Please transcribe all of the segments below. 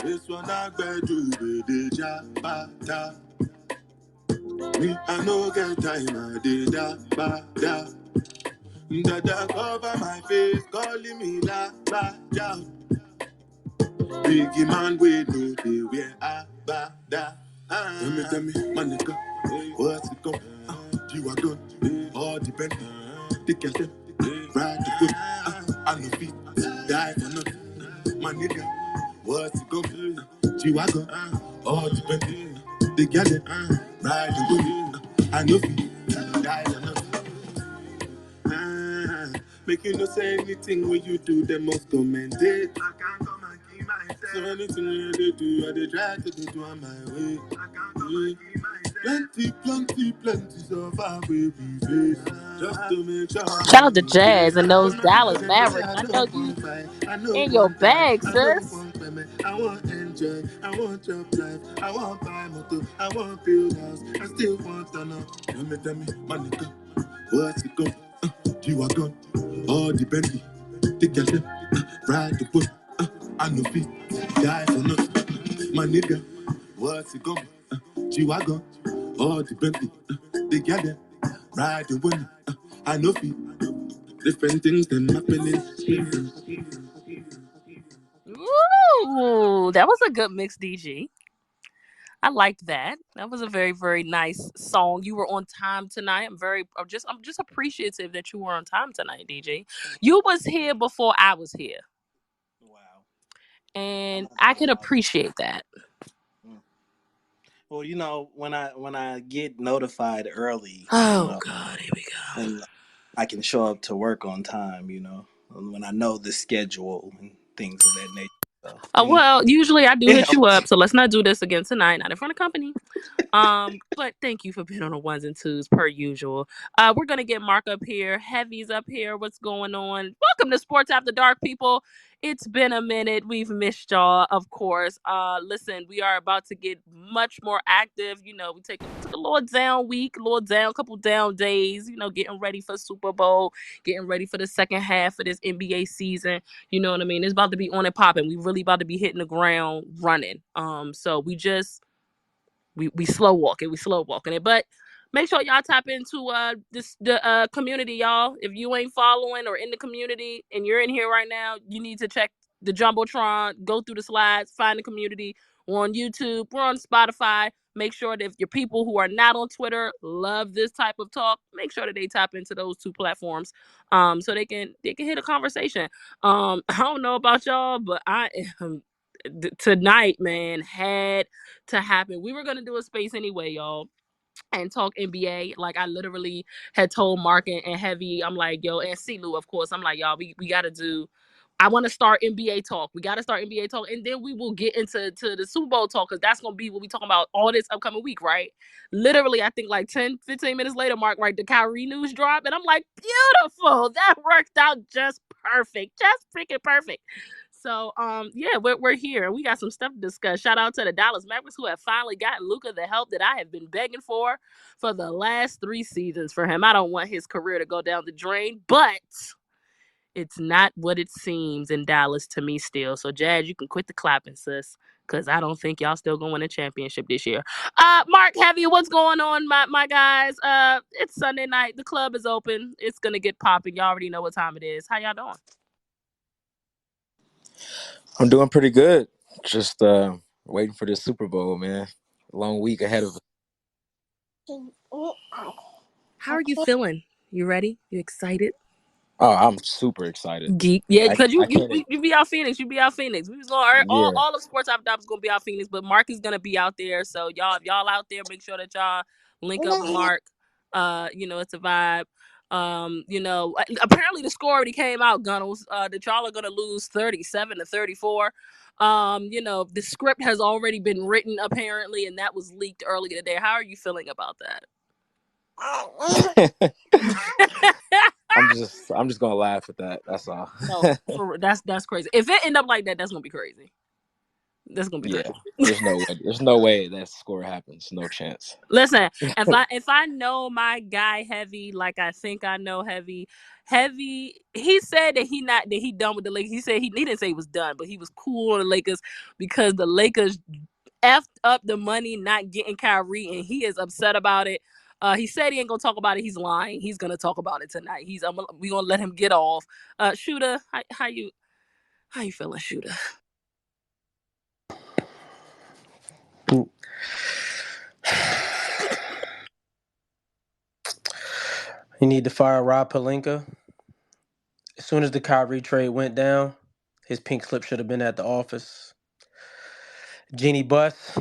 This one I better do the jabata. Me, I no get time, I did da. Dada cover my face, calling me la ja. Biggie man, we know they wear abada. Tell me, my nigga, what's it go? You are good, all depend. Take your step, ride the whip. I no fit, die for nothing. My nigga, what's it go? You are good, all depend. Take your step, ride the whip. I no fit, die for nothing. Make you no say anything when you do, they must commend it. I can't come and keep myself. So anything when you do, I try to do on my way. I can't come and keep myself. Plenty so far we face. Just to make sure. Shout out to Jazz and those Dallas Mavericks. I know you in your bag, sis. I want enjoy, I want job life, I want buy motor, I want build house, I still want to know. Tell me, my nigga, what's it go? You are gone, all the Bentley. Take your step, ride the boat. I no fit, die for nothing. My nigga, what's it going? You are gone, all the Bentley. Take your step, ride the boat. I no fit, different things than happening. Ooh, that was a good mix, DG. I liked that. That was a very, very nice song. You were on time tonight. I'm just appreciative that you were on time tonight, DJ. You was here before I was here. Wow. And I can appreciate that. Well, when I get notified early, Oh God, here we go. and I can show up to work on time, when I know the schedule and things of that nature. So, Well, usually I do it hit you helps. up, so let's not do this again tonight, not in front of company. But thank you for being on the ones and twos per usual. We're gonna get Mark up here, Heavy's up here. What's going on? Welcome to Sports After Dark, people. It's been a minute. We've missed y'all, of course. Listen, we are about to get much more active. We took a little down week, couple down days. Getting ready for Super Bowl, getting ready for the second half of this NBA season. You know what I mean? It's about to be on and popping. We really about to be hitting the ground running. So we slow walking it, but make sure y'all tap into the community, y'all. If you ain't following or in the community and you're in here right now, you need to check the Jumbotron, go through the slides, find the community. We're on YouTube, we're on Spotify. Make sure that if your people who are not on Twitter love this type of talk, make sure that they tap into those two platforms so they can hit a conversation. I don't know about y'all, but I am tonight, man, had to happen. We were gonna do a space anyway, y'all, and talk NBA. Like I literally had told Mark and Heavy, I'm like, yo, and CeeLou, of course, I'm like, y'all, we gotta do. I want to start NBA talk. We got to start NBA talk, and then we will get into the Super Bowl talk because that's gonna be what we talking about all this upcoming week, right? Literally, I think like 10, 15 minutes later, Mark, right, the KYRIE news drop, and I'm like, beautiful. That worked out just perfect, just freaking perfect. So, yeah, we're here. We got some stuff to discuss. Shout out to the Dallas Mavericks who have finally gotten Luka the help that I have been begging for the last 3 seasons for him. I don't want his career to go down the drain, but it's not what it seems in Dallas to me still. So, Jazz, you can quit the clapping, sis, because I don't think y'all still gonna win a championship this year. Mark, Heavy, what's going on, my guys? It's Sunday night. The club is open. It's gonna get popping. Y'all already know what time it is. How y'all doing? I'm doing pretty good. Just waiting for this Super Bowl, man. Long week ahead of us. How are you feeling? You ready? You excited? Oh, I'm super excited. Geek, yeah, because I can't. you be out Phoenix. You be out Phoenix. We was going Yeah, all of Sports After Dark is gonna be out Phoenix, but Mark is gonna be out there. So y'all, if y'all out there, make sure that y'all link up with Mark. It's a vibe. Apparently the score already came out, Gunnels. That y'all are gonna lose 37-34. The script has already been written apparently, and that was leaked earlier today. How are you feeling about that? I'm just gonna laugh at that. That's all. No, that's crazy. If it end up like that, that's gonna be crazy. That's gonna be Yeah, crazy. there's no way that score happens. No chance. Listen, if I know my guy Heavy like I think I know Heavy, he said that he done with the Lakers. He said he didn't say he was done, but he was cool on the Lakers because the Lakers effed up the money not getting Kyrie, and he is upset about it. He said he ain't gonna talk about it. He's lying. He's gonna talk about it tonight. We gonna let him get off. Shooter, how you feeling, Shooter? You need to fire Rob Pelinka. As soon as the Kyrie trade went down, his pink slip should have been at the office. Jeannie Buss,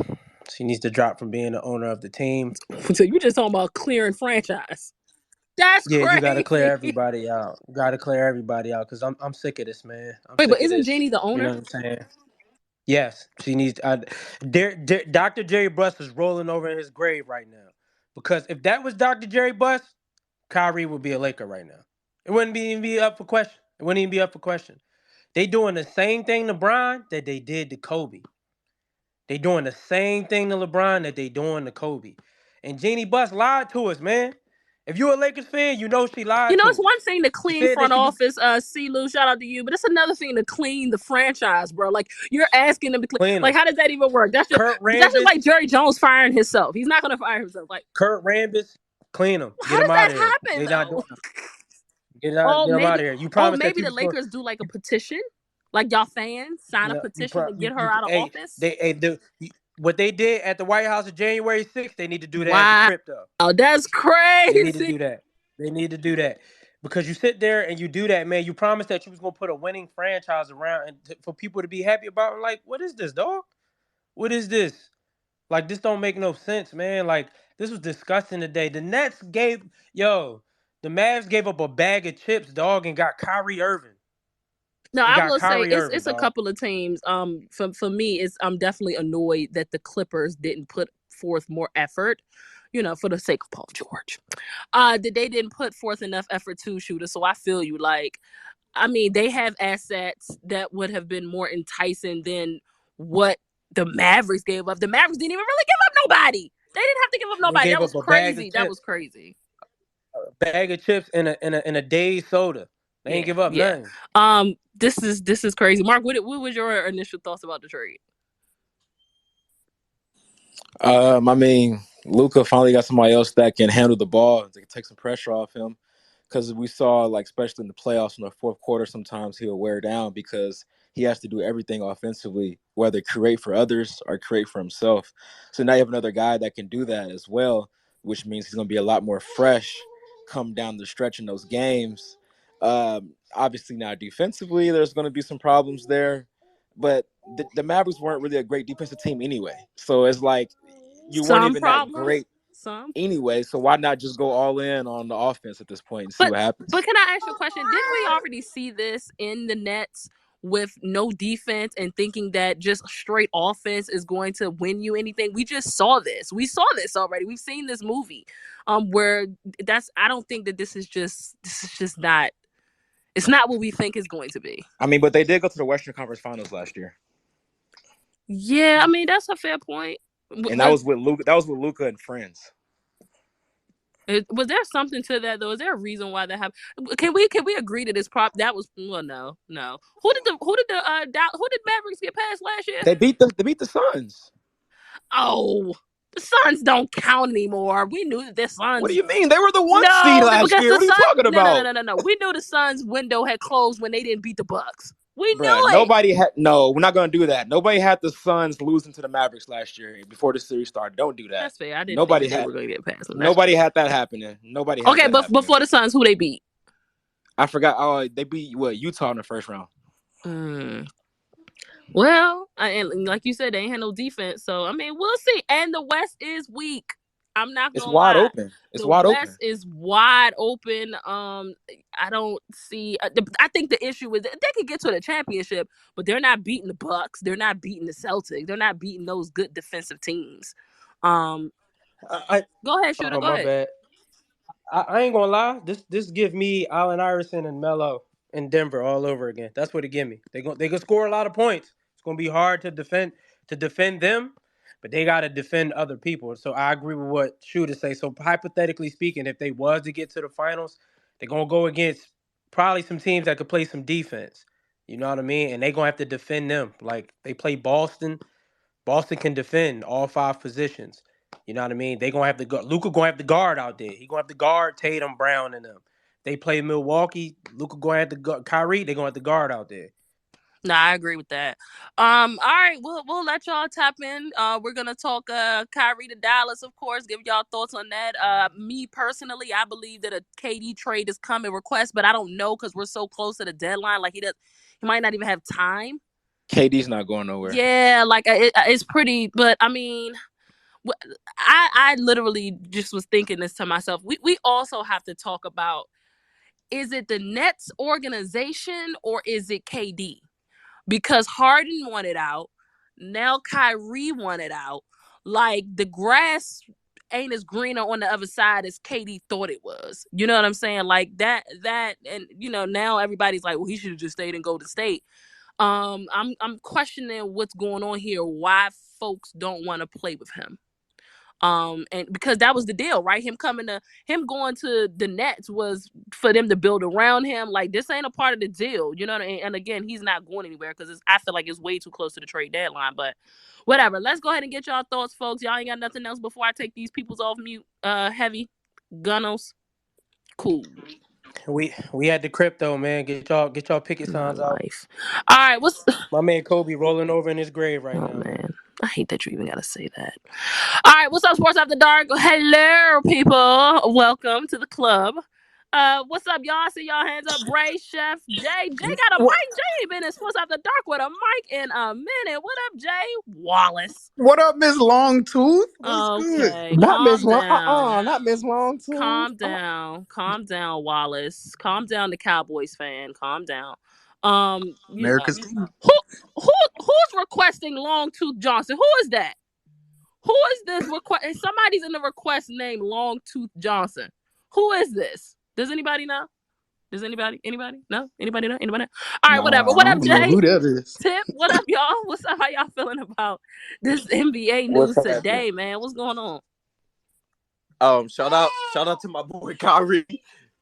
she needs to drop from being the owner of the team. So you just talking about clearing franchise? That's Yeah, you got to clear crazy. everybody out. You got to clear everybody out because I'm sick of this, man. I'm Wait, but sick of isn't this. Janie the You know owner? what I'm saying? Yes, she needs. Dr. Jerry Buss is rolling over in his grave right now because if that was Dr. Jerry Buss, Kyrie would be a Laker right now. It wouldn't even be up for question. It wouldn't even be up for question. They doing the same thing to Bron that they did to Kobe. They doing the same thing to LeBron that they doing to Kobe. And Jeannie Buss lied to us, man. If you're a Lakers fan, you know she lied It's to us. one thing to She clean said that front she was office, Lou, shout out to you, but it's another thing to clean the franchise, bro. Like you're asking them to clean. clean Like, them. how does that even work? Kurt That's just Rambis, like Jerry Jones firing himself. He's not gonna fire himself. Like, clean them. how Get them does out that of here. happen They not though? doing them. Get out. Oh, Get them out maybe. of here. You Oh, promised that maybe you the was going. Lakers do like a petition, like y'all fans sign a No, petition to get her you. out of Hey, office. what they did at the White House on January 6th. They need to do that at the Wow, crypto. that's They need to crazy. do that. They need to do that because you sit there and you do that, man. You promised that you was gonna put a winning franchise around and for people to be happy about. It. Like, what is this, dog? What is this? Like, this don't make no sense, man. Like, this was disgusting today. The Mavs gave up a bag of chips, dog, and got Kyrie Irving. No, And I got will say Kyrie Irving, it's a dog. couple of teams. For me, I'm definitely annoyed that the Clippers didn't put forth more effort. For the sake of Paul George, that they didn't put forth enough effort to Shooter. So I feel you. Like, I mean, they have assets that would have been more enticing than what the Mavericks gave up. The Mavericks didn't even really give up nobody. They didn't have to give up They nobody. gave That was up a bag of crazy. That was chips, crazy. and a day's soda. They ain't Yeah, give up yeah. nothing. This is crazy. Mark, what was your initial thoughts about the trade? I mean, Luca finally got somebody else that can handle the ball, that can take some pressure off him. Because we saw, like, especially in the playoffs in the fourth quarter, sometimes he'll wear down because he has to do everything offensively, whether create for others or create for himself. So now you have another guy that can do that as well, which means he's going to be a lot more fresh come down the stretch in those games. Obviously, now defensively, there's going to be some problems there. But the Mavericks weren't really a great defensive team anyway. So it's like you weren't Some even that problems. great Some. anyway. So why not just go all in on the offense at this point and see But what happens? but can I ask you a question? Didn't we already see this in the Nets with no defense and thinking that just straight offense is going to win you anything? We just saw this. We saw this already. We've seen this movie. Where I don't think that this is just not. It's not what we think it's going to be. I mean, but they did go to the Western Conference Finals last year, Yeah, I mean that's a fair point. and that was with Luka. That was with Luka and friends. Was there something to that though? Is there a reason why that happened? Can we agree to this prop? That was no. Who did Mavericks get past last year? They beat the Suns. Oh, the Suns don't count anymore. We knew that the What do Suns. you mean? They were the one seed No, last because year. the What are you Suns. talking about? No. We knew the Suns window had closed when they didn't beat the Bucks. We Bruh, knew it. nobody had. No, we're not going to do that. Nobody had the Suns losing to the Mavericks last year before the series started. Don't do that. That's fair. I didn't think Nobody that they had. were going to get past them. That's Nobody had that happening. Nobody had okay. that But happening. before the Suns, who they beat? I forgot. Oh, they beat Utah in the first round. Mm. Well, and like you said, they ain't had no defense. So I mean, we'll see. And the West is weak. I'm not It's gonna wide lie. open. It's The wide West open. is wide open. I don't see. I think the issue is that they could get to the championship, but they're not beating the Bucks. They're not beating the Celtics. They're not beating those good defensive teams. Um, I Go ahead, shooter. oh, Go my ahead. bad. I ain't gonna lie. This give me Allen Iverson and Melo in Denver all over again. That's what it give me. They can score a lot of points. It's gonna be hard to defend them, but they gotta defend other people. So I agree with what Shooter say. So hypothetically speaking, if they was to get to the finals, they're gonna go against probably some teams that could play some defense. You know what I mean? And they gonna have to defend them. Like they play Boston. Boston can defend all five positions. You know what I mean? They gonna have to go. Luka gonna have to guard out there. He gonna have to guard Tatum, Brown, and them. They play Milwaukee. Luka gonna have to guard Kyrie. They gonna have to guard out there. No, I agree with that. All right, we'll let y'all tap in. We're gonna talk Kyrie to Dallas, of course. Give y'all thoughts on that. Me personally, I believe that a KD trade is coming request, but I don't know because we're so close to the deadline. Like he might not even have time. KD's not going nowhere. Yeah, like it's pretty, but I mean, I literally just was thinking this to myself. We also have to talk about, is it the Nets organization or is it KD? Because Harden wanted out. Now Kyrie wanted out. Like the grass ain't as greener on the other side as KD thought it was. You know what I'm saying? Like that, and now everybody's like, well, he should have just stayed and go to state. I'm questioning what's going on here. Why folks don't want to play with him? And because that was the deal, right? Him going to the Nets was for them to build around him. Like this ain't a part of the deal, you know what I mean? And again, he's not going anywhere because I feel like it's way too close to the trade deadline. But whatever. Let's go ahead and get y'all thoughts, folks. Y'all ain't got nothing else before I take these peoples off mute. Heavy Gunnels, cool. We had the crypto, man. Get y'all picket My signs out. life. All right, what's My man Kobe rolling over in his grave right oh now, man. man, I hate that you even gotta say that. All right, what's up, Sports After Dark? Hello, people. Welcome to the club. What's up, y'all? I see y'all hands up. Bray, Chef, Jay. Jay got a What? mic. Jay ain't been in Sports After Dark with a mic in a minute. What up, Jay? Wallace. What up, Miss Longtooth? What's good? Okay, Not Miss calm Long. down. Not Miss Longtooth. Calm down. Calm down, Wallace. Calm down, the Cowboys fan. Calm down. You know America's team. who who's requesting Long Tooth Johnson? Who is that? Who is this request? Somebody's in the request named Long Tooth Johnson. Who is this? Does anybody know? Does anybody? No? Anybody know? Anybody know? All right, whatever. Nah, What I up, don't know Jay? who that is. Tip, what up, y'all? What's up? How y'all feeling about this NBA What's news happening? today, man? What's going on? Shout out to my boy Kyrie.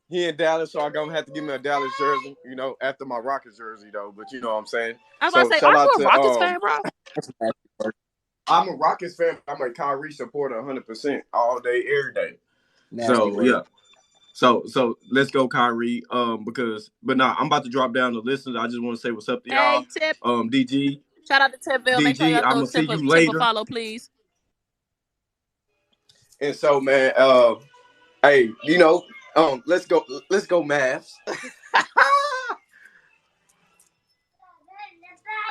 He in Dallas, so I'm gonna have to give me a Dallas jersey, after my Rockets jersey though. But you know what I'm saying. I was about So to say, shout aren't you out a to Rockets fan, bro? I'm a Rockets fan. I'm a Kyrie supporter 100% all day, every day. Nasty So word. yeah. So let's go, Kyrie. I'm about to drop down the listeners. I just want to say what's up to y'all. Hey, Tip. DG, Shout out to Tipville. Make sure y'all I'm throw gonna see you Tip a later. follow, please. And so, man, hey, let's go, Mavs.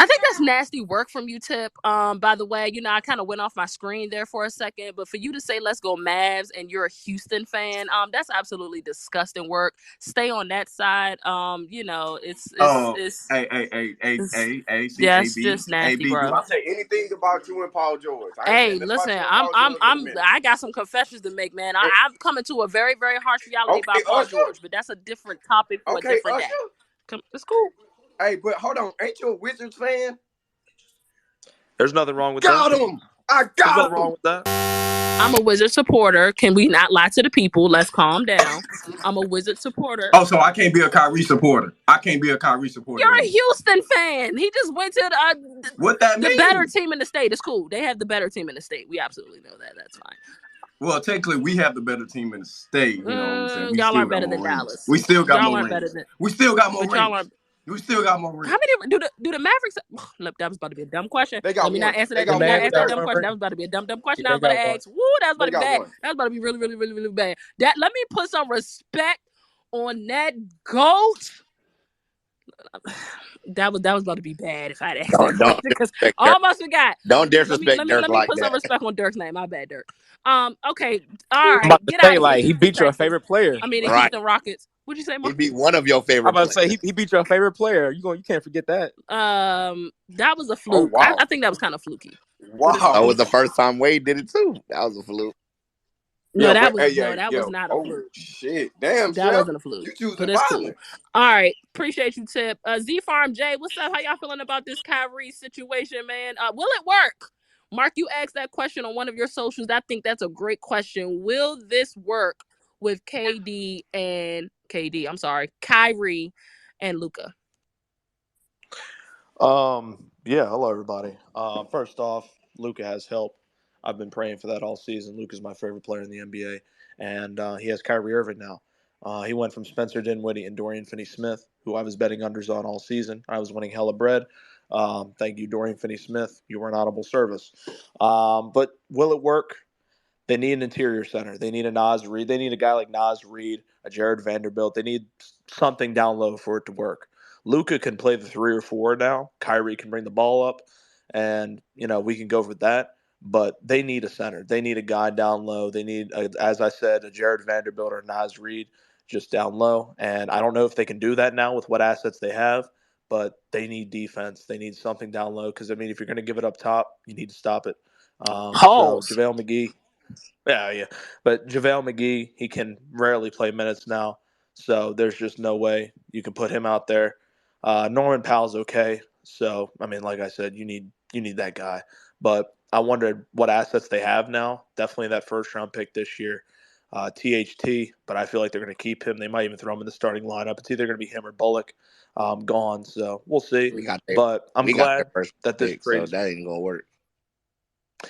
I think that's nasty work from you, Tip. By the way, I kind of went off my screen there for a second, but for you to say "Let's go Mavs" and you're a Houston fan, that's absolutely disgusting work. Stay on that side. That's just nasty, AB, do bro. I say anything about you and Paul George? I ain't Hey, saying nothing about listen, you and Paul George in a minute. I got some confessions to make, man. Eh, I'm coming to a very, very harsh reality Okay, about Paul Usher. George, but that's a different topic for a Okay, different day. Usher. It's cool. Hey, but hold on, ain't you a Wizards fan? There's nothing wrong with Got that. him. I There's got nothing wrong him. with that. I'm a Wizard supporter. Can we not lie to the people? Let's calm down. I'm a Wizard supporter. Oh, so I can't be a Kyrie supporter. You're a Houston fan. He just went to What that the mean? better team in the state. It's cool. They have the better team in the state. We absolutely know that. That's fine. Well, technically, we have the better team in the state. You know what I'm saying? Y'all aren't better than Dallas. We still got y'all more aren't rings. better than. We still got more But y'all rings. aren't. We still got more rings. How many do the Mavericks? Look, that was about to be a dumb question. They got Let me one. not answer They that. Let got me not one. answer that got dumb one question. ring. That was about to be a dumb question. Yeah, I they was about to got one. ask. Woo, that was about They to be got bad. one. That was about to be really, really, really, really bad. Let me put some respect on that GOAT. That was about to be bad if I'd asked that Don't question because disrespect I Dirk. almost forgot. Don't disrespect Dirk Let me like put some that. respect on Dirk's name. My bad, Dirk. Okay, all I'm right, about to get say, out of here, like, he Houston beat your Texans. favorite player. I mean, the Like, Right. Houston Rockets. What'd you say, He Mark? beat one of your I'm favorite about to say players. he beat your favorite player. You can't forget that. That was a Oh fluke. wow, I think that was kind of fluky, but it's That wow. cool. was the first time Wade did it too. That was a fluke. No, Hey, that was not a Oh fluke. shit, damn, That Chef, wasn't a fluke, you choosing but it's cool. violence. All right, appreciate you, Tip. Z Farm J, what's up? How y'all feeling about this KYRIE situation, man? Will it work? Mark, you asked that question on one of your socials. I think that's a great question. Will this work with KD and KD? I'm sorry, KYRIE and Luka. Yeah, hello everybody. First off, Luca has help. I've been praying for that all season. Luca's my favorite player in the NBA, and he has Kyrie Irving now. He went from Spencer Dinwiddie and Dorian Finney-Smith, who I was betting unders on all season. I was winning hella bread. Thank you, Dorian Finney-Smith. You were an audible service. But will it work? They need an interior center. They need a Nas Reed. They need a guy like Nas Reed, a Jared Vanderbilt. They need something down low for it to work. Luca can play the 3 or 4 now. Kyrie can bring the ball up, and we can go with that. But they need a center. They need a guy down low. They need, as I said, a Jared Vanderbilt or Nas Reed just down low. And I don't know if they can do that now with what assets they have. But they need defense. They need something down low because if you're going to give it up top, you need to stop it. So Pause. JaVale McGee. Yeah. But JaVale McGee, he can rarely play minutes now. So there's just no way you can put him out there. Norman Powell's okay. So, like I said, you need that guy. But I wondered what assets they have now. Definitely that first round pick this year. THT, but I feel like they're going to keep him. They might even throw him in the starting lineup. It's either going to be him or Bullock gone. So we'll see. But I'm We got their glad first that this pick, trade so is. that ain't gonna work.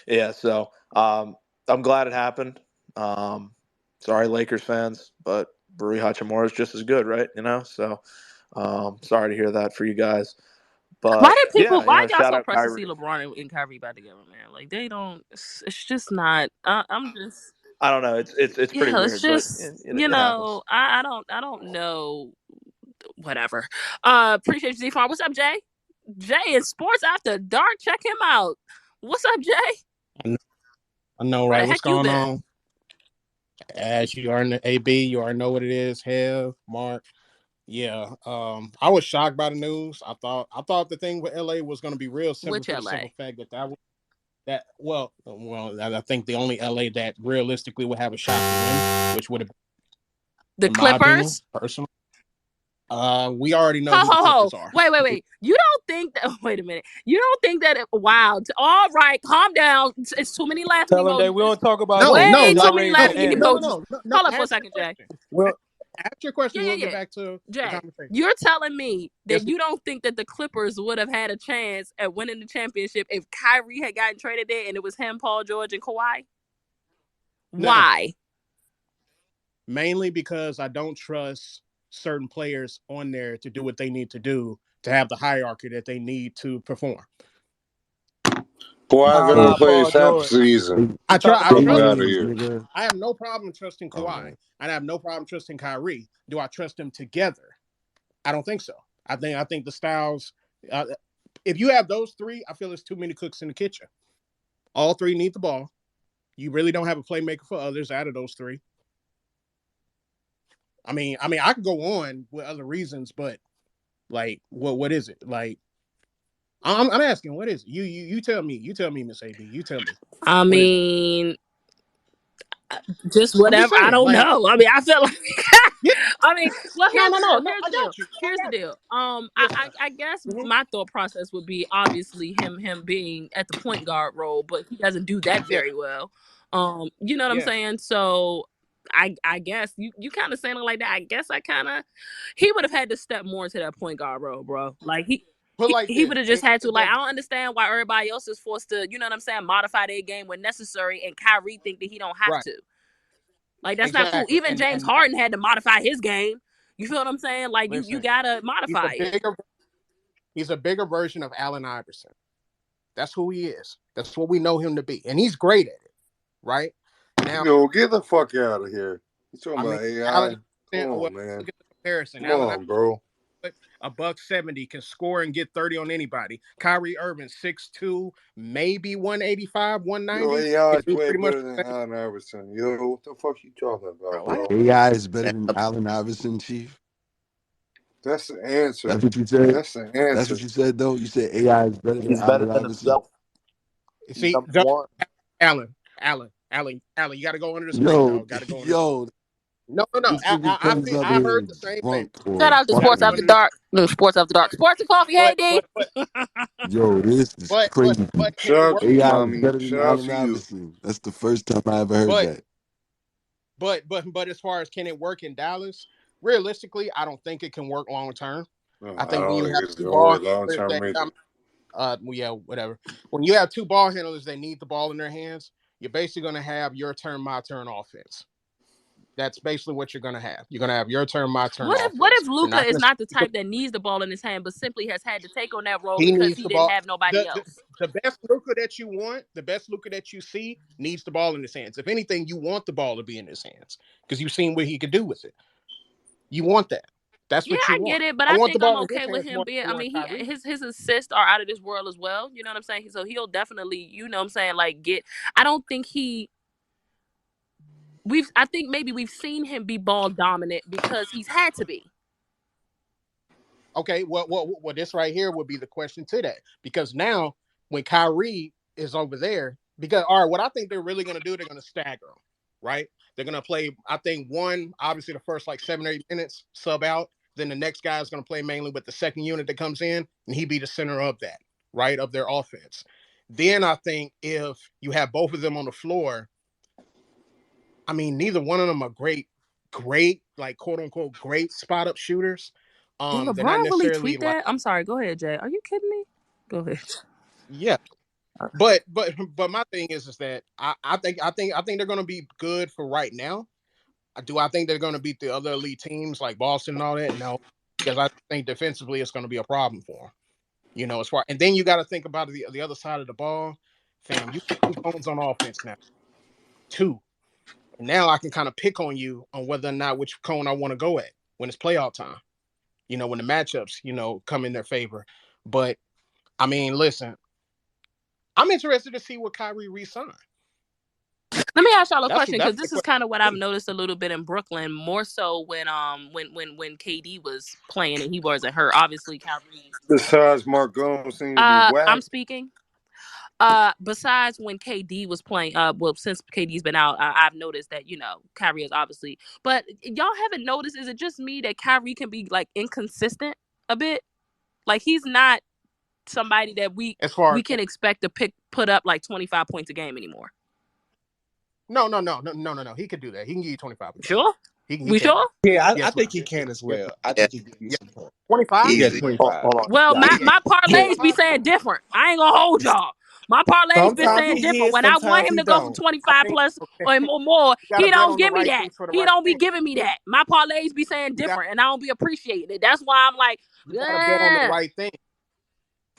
Yeah, so I'm glad it happened. Sorry, Lakers fans, but Rui Hachimura is just as good, right? So sorry to hear that for you guys. Why But did people? yeah, Why y'all shout so out pressed to Kyrie. see LeBron and Kyrie back together, man? Like they don't. It's just not. I'm just. I don't know. It's pretty Yeah, it's weird, but just it happens. I don't know. Whatever. Appreciate you, Z Farm. What's up, Jay? Jay in Sports After Dark. Check him out. What's up, Jay? I know, Where right? the What's heck you going been? on? As you are in the AB, you already know what it is. Hev, Mark. Yeah. I was shocked by the news. I thought the thing with LA was going to be real simply Which for the simple LA? fact I think the only LA that realistically would have a shot to win, which would have, The in my opinion, Clippers? personally. We already know Ho who the ho ho! Clippers are. Wait! You don't think that? Wait a minute. You don't think that? Wow! All right, calm down. It's too many laughing Tell him that we emojis. don't talk about No, things no, Way until no, too the many ratings no, laughing end. no, emojis. no, no, no. Hold up for a Ask second, your Jay. question. Well, Ask your question. We'll get Yeah. back to the Jay, conversation. you're telling me Yes, that you don't think that the Clippers would have had a chance at winning the championship if Kyrie had gotten traded there and it was him, Paul George, and Kawhi? no. Why? Mainly because I don't trust certain players on there to do what they need to do to have the hierarchy that they need to perform. Kawhi gonna not play Paul his half George. season. I He try. talking I about Fuck trust. out of Bucks. here. I have no problem trusting Kawhi, Oh. and I have no problem trusting Kyrie. Do I trust them together? I don't think so. I think the styles. Uh, if you have those three, I feel there's too many cooks in the kitchen. All three need the ball. You really don't have a playmaker for others out of those three. I could go on with other reasons, but like, what is it? Like, I'm asking, what is it? You tell me. You tell me, Miss AB. You tell me. I What is it? mean, just I'm just whatever. I saying. don't Like, know. I mean, I feel like. yeah, Well, no, here's no, the no, deal. no. Here's I the deal. got you. I Here's the got you. deal. Yes, sir. I guess Mm-hmm. my thought process would be obviously him being at the point guard role, but he doesn't do that Yes, very well. You know what I'm yes. saying? So I guess you kind of saying it like that. I guess he would have had to step more into that point guard role, bro. Like Put like he would this. have just had to, like, I don't understand why everybody else is forced to, you know what I'm saying, modify their game when necessary, and Kyrie think that he don't have Right. to. Like, that's not cool. Exactly. Even James Harden had to modify his game. You feel what I'm saying? Like, you Listen, gotta he's modify it. he's a bigger version of Allen Iverson. That's who he is. That's what we know him to be, and he's great at it. Right now, Get the fuck out of here. You talking about AI? Allen. Come Well, on, man. look at the comparison. Come on, bro. a buck 70, can score and get 30 on anybody. Kyrie Irving, 6'2", maybe 185, Yo, 190. AI Can is do way pretty much better than the same. Allen Iverson. Yo, what the fuck you talking Bro, about, why bro? AI is better that than Allen Iverson, Chief. That's the answer. That's what you said. That's the That's answer. what you said, though. You said AI is better than He's better Allen than Iverson. himself. He's See, number one. Allen, you got to go under the screen, Yo, dog. Got to go under the screen. yo, No, no, no. this nigga comes up I here heard the same thing. drunk Shout or out to You got to Sports go After under the fucking. Dark. screen. No, Sports After Dark. Sports and coffee. Hey, But, D. but, but, Yo, this is crazy. but can Shout it out work? to you, AI is mommy. better than Shout out Allen to you. Iverson. That's the first time I ever heard But, that. but as far as can it work in Dallas, realistically, I don't think it can work long term. No, I I think when don't you think have it's two gonna ball work long handlers term that either. well, yeah, whatever. When you have two ball handlers that need the ball in their hands, you're basically going to have your turn, my turn offense. That's basically what you're going to have. You're going to have your turn, my turn What offense. if You're Luca not is going to. not the type that needs the ball in his hand, but simply has had to take on that role He because needs he the didn't ball. have nobody else? The best Luka that you want, the best Luka that you see, needs the ball in his hands. If anything, you want the ball to be in his hands because you've seen what he could do with it. You want that. That's Yeah, what you I want. get it, but I I want the think I'm ball in his okay with hands him more being. than I I want mean, Kyrie. his assists are out of this world as well. You know what I'm saying? So he'll definitely, you know what I'm saying, like get. I don't think he. I think maybe we've seen him be ball dominant because he's had to be. Okay, well, this right here would be the question to that because now when Kyrie is over there, because all right, what I think they're really going to do, they're going to stagger them, right? They're going to play. I think one, obviously, the first like 7 or 8 minutes sub out. Then the next guy is going to play mainly with the second unit that comes in, and he be the center of that, right, of their offense. Then I think if you have both of them on the floor, I mean, neither one of them are great, like quote unquote, great spot up shooters. Did They're not LeBron really necessarily tweet like, that? I'm sorry. Go ahead, Jay. Are you kidding me? Go ahead. yeah. But my thing is that I think they're going to be good for right now. Do I think they're going to beat the other elite teams like Boston and all that? No, because I think defensively it's going to be a problem for them. You know, as far and then you got to think about the other side of the ball, fam. You got 2 cones on offense now, 2. And now I can kind of pick on you on whether or not which cone I want to go at when it's playoff time. You know, when the matchups come in their favor. But I mean, listen, I'm interested to see what Kyrie re-sign. Let me ask y'all a That's question that's because the this is question kind of what for I've me. noticed a little bit in Brooklyn, more so when KD was playing and he wasn't hurt. Obviously, Kyrie. Besides, Mark Gomes seemed to be I'm whack. speaking. Besides when KD was playing, well, since KD's been out, I've noticed that Kyrie is obviously. But y'all haven't noticed? Is it just me that Kyrie can be like inconsistent a bit? Like he's not somebody that As far we as can expect to put up like 25 points a game anymore. no. He could do that. He can give you 25 a game. Sure, He we can. sure. Yeah, I Yes, think ma'am. he can as Yes, well. ma'am. I Yeah, think he can give you Yeah. some points. 25? Yeah, easy. 25. Hold on. Well, Yeah, my yeah. my Jay. parlays be 25. saying different. I ain't gonna hold y'all. My parlays been Sometimes saying he different. hits, When I want sometimes him he to go for don't. 25 mean, plus okay. or more, You got to he bet don't on the give me right that. things for the He right don't be thing. giving me that. My parlays be saying You got different, and I don't be appreciating it. That's why I'm like, you got to bet on the eh. right thing.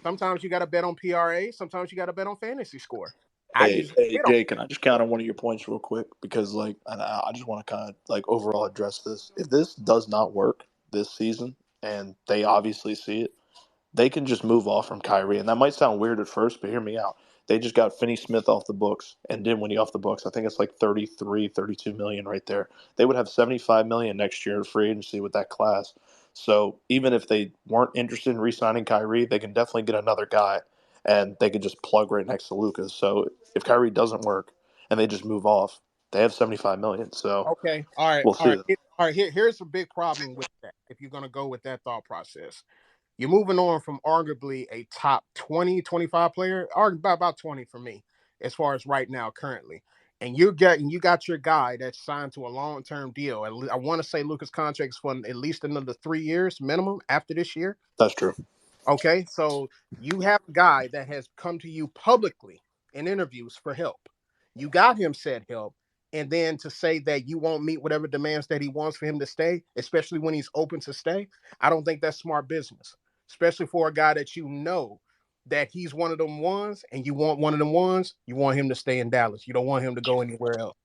Sometimes you got to bet on PRA. Sometimes you got to bet on fantasy score. I Hey, usually hey, hit on. Jay, can I just counter one of your points real quick? Because, like, I just want to kind of, like, overall address this. If this does not work this season, and they obviously see it, they can just move off from Kyrie. And that might sound weird at first, but hear me out. They just got Finney Smith off the books and Dinwiddie off the books. I think it's like 33, 32 million right there. They would have 75 million next year in free agency with that class. So even if they weren't interested in re-signing Kyrie, they can definitely get another guy and they could just plug right next to Lucas. So if Kyrie doesn't work and they just move off, they have 75 million. So Okay. All right. we'll All see. right. All right. Here's a big problem with that. If you're going to go with that thought process, you're moving on from arguably a top 20, 25 player, or about 20 for me, as far as right now, currently. And you got your guy that's signed to a long term deal. I want to say Lucas' contract is for at least another 3 years minimum after this year. That's true. Okay, so you have a guy that has come to you publicly in interviews for help. You got him said help, and then to say that you won't meet whatever demands that he wants for him to stay, especially when he's open to stay, I don't think that's smart business. Especially for a guy that you know that he's one of them ones, and you want one of them ones, you want him to stay in Dallas. You don't want him to go anywhere else.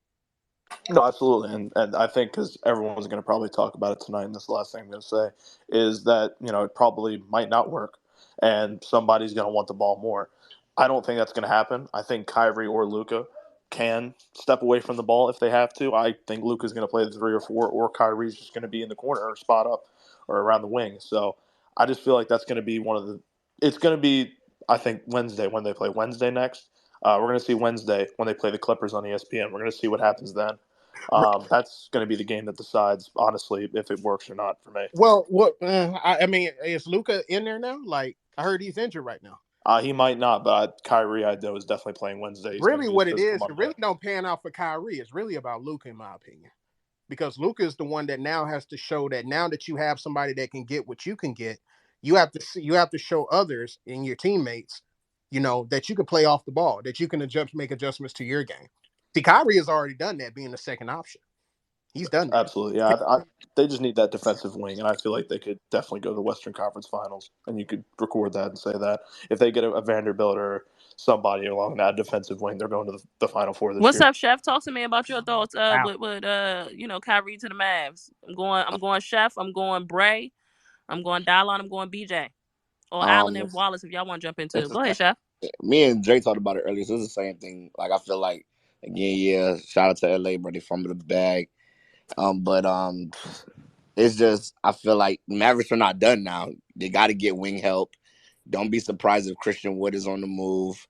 No, absolutely, and I think because everyone's going to probably talk about it tonight, and this is the last thing I'm going to say is that it probably might not work, and somebody's going to want the ball more. I don't think that's going to happen. I think Kyrie or Luka can step away from the ball if they have to. I think Luka's going to play the 3 or 4, or Kyrie's just going to be in the corner or spot up or around the wing. So I just feel like that's going to be one of the. It's going to be, I think, Wednesday when they play Wednesday next. We're going to see Wednesday when they play the Clippers on ESPN. We're going to see what happens then. That's going to be the game that decides, honestly, if it works or not for me. Well, what I mean, is Luka in there now? Like, I heard he's injured right now. He might not, but Kyrie, I know, is definitely playing Wednesday. He's Really, what it physical is, it Monday. really don't pan out for Kyrie. It's really about Luka, in my opinion, because Luka is the one that now has to show that now that you have somebody that can get what you can get, you have to show others in your teammates, that you can play off the ball, that you can make adjustments to your game. See, Kyrie has already done that, being the second option. He's done that. Absolutely, yeah. They just need that defensive wing, and I feel like they could definitely go to the Western Conference Finals, and you could record that and say that if they get a Vanderbilt or somebody along that defensive wing, they're going to the Final Four this What's year. up, Chef? Talk to me about your thoughts Wow. with Kyrie to the Mavs. I'm going Chef, I'm going Bray, I'm going Dallon, I'm going BJ. Or Allen and Wallace if y'all want to jump into. Go ahead, Chef. Me and Jay talked about it earlier, so it's the same thing. Like, I feel like, again, yeah, shout out to LA, bro. They fumbled the bag. But it's just, I feel like Mavericks are not done now. They got to get wing help. Don't be surprised if Christian Wood is on the move.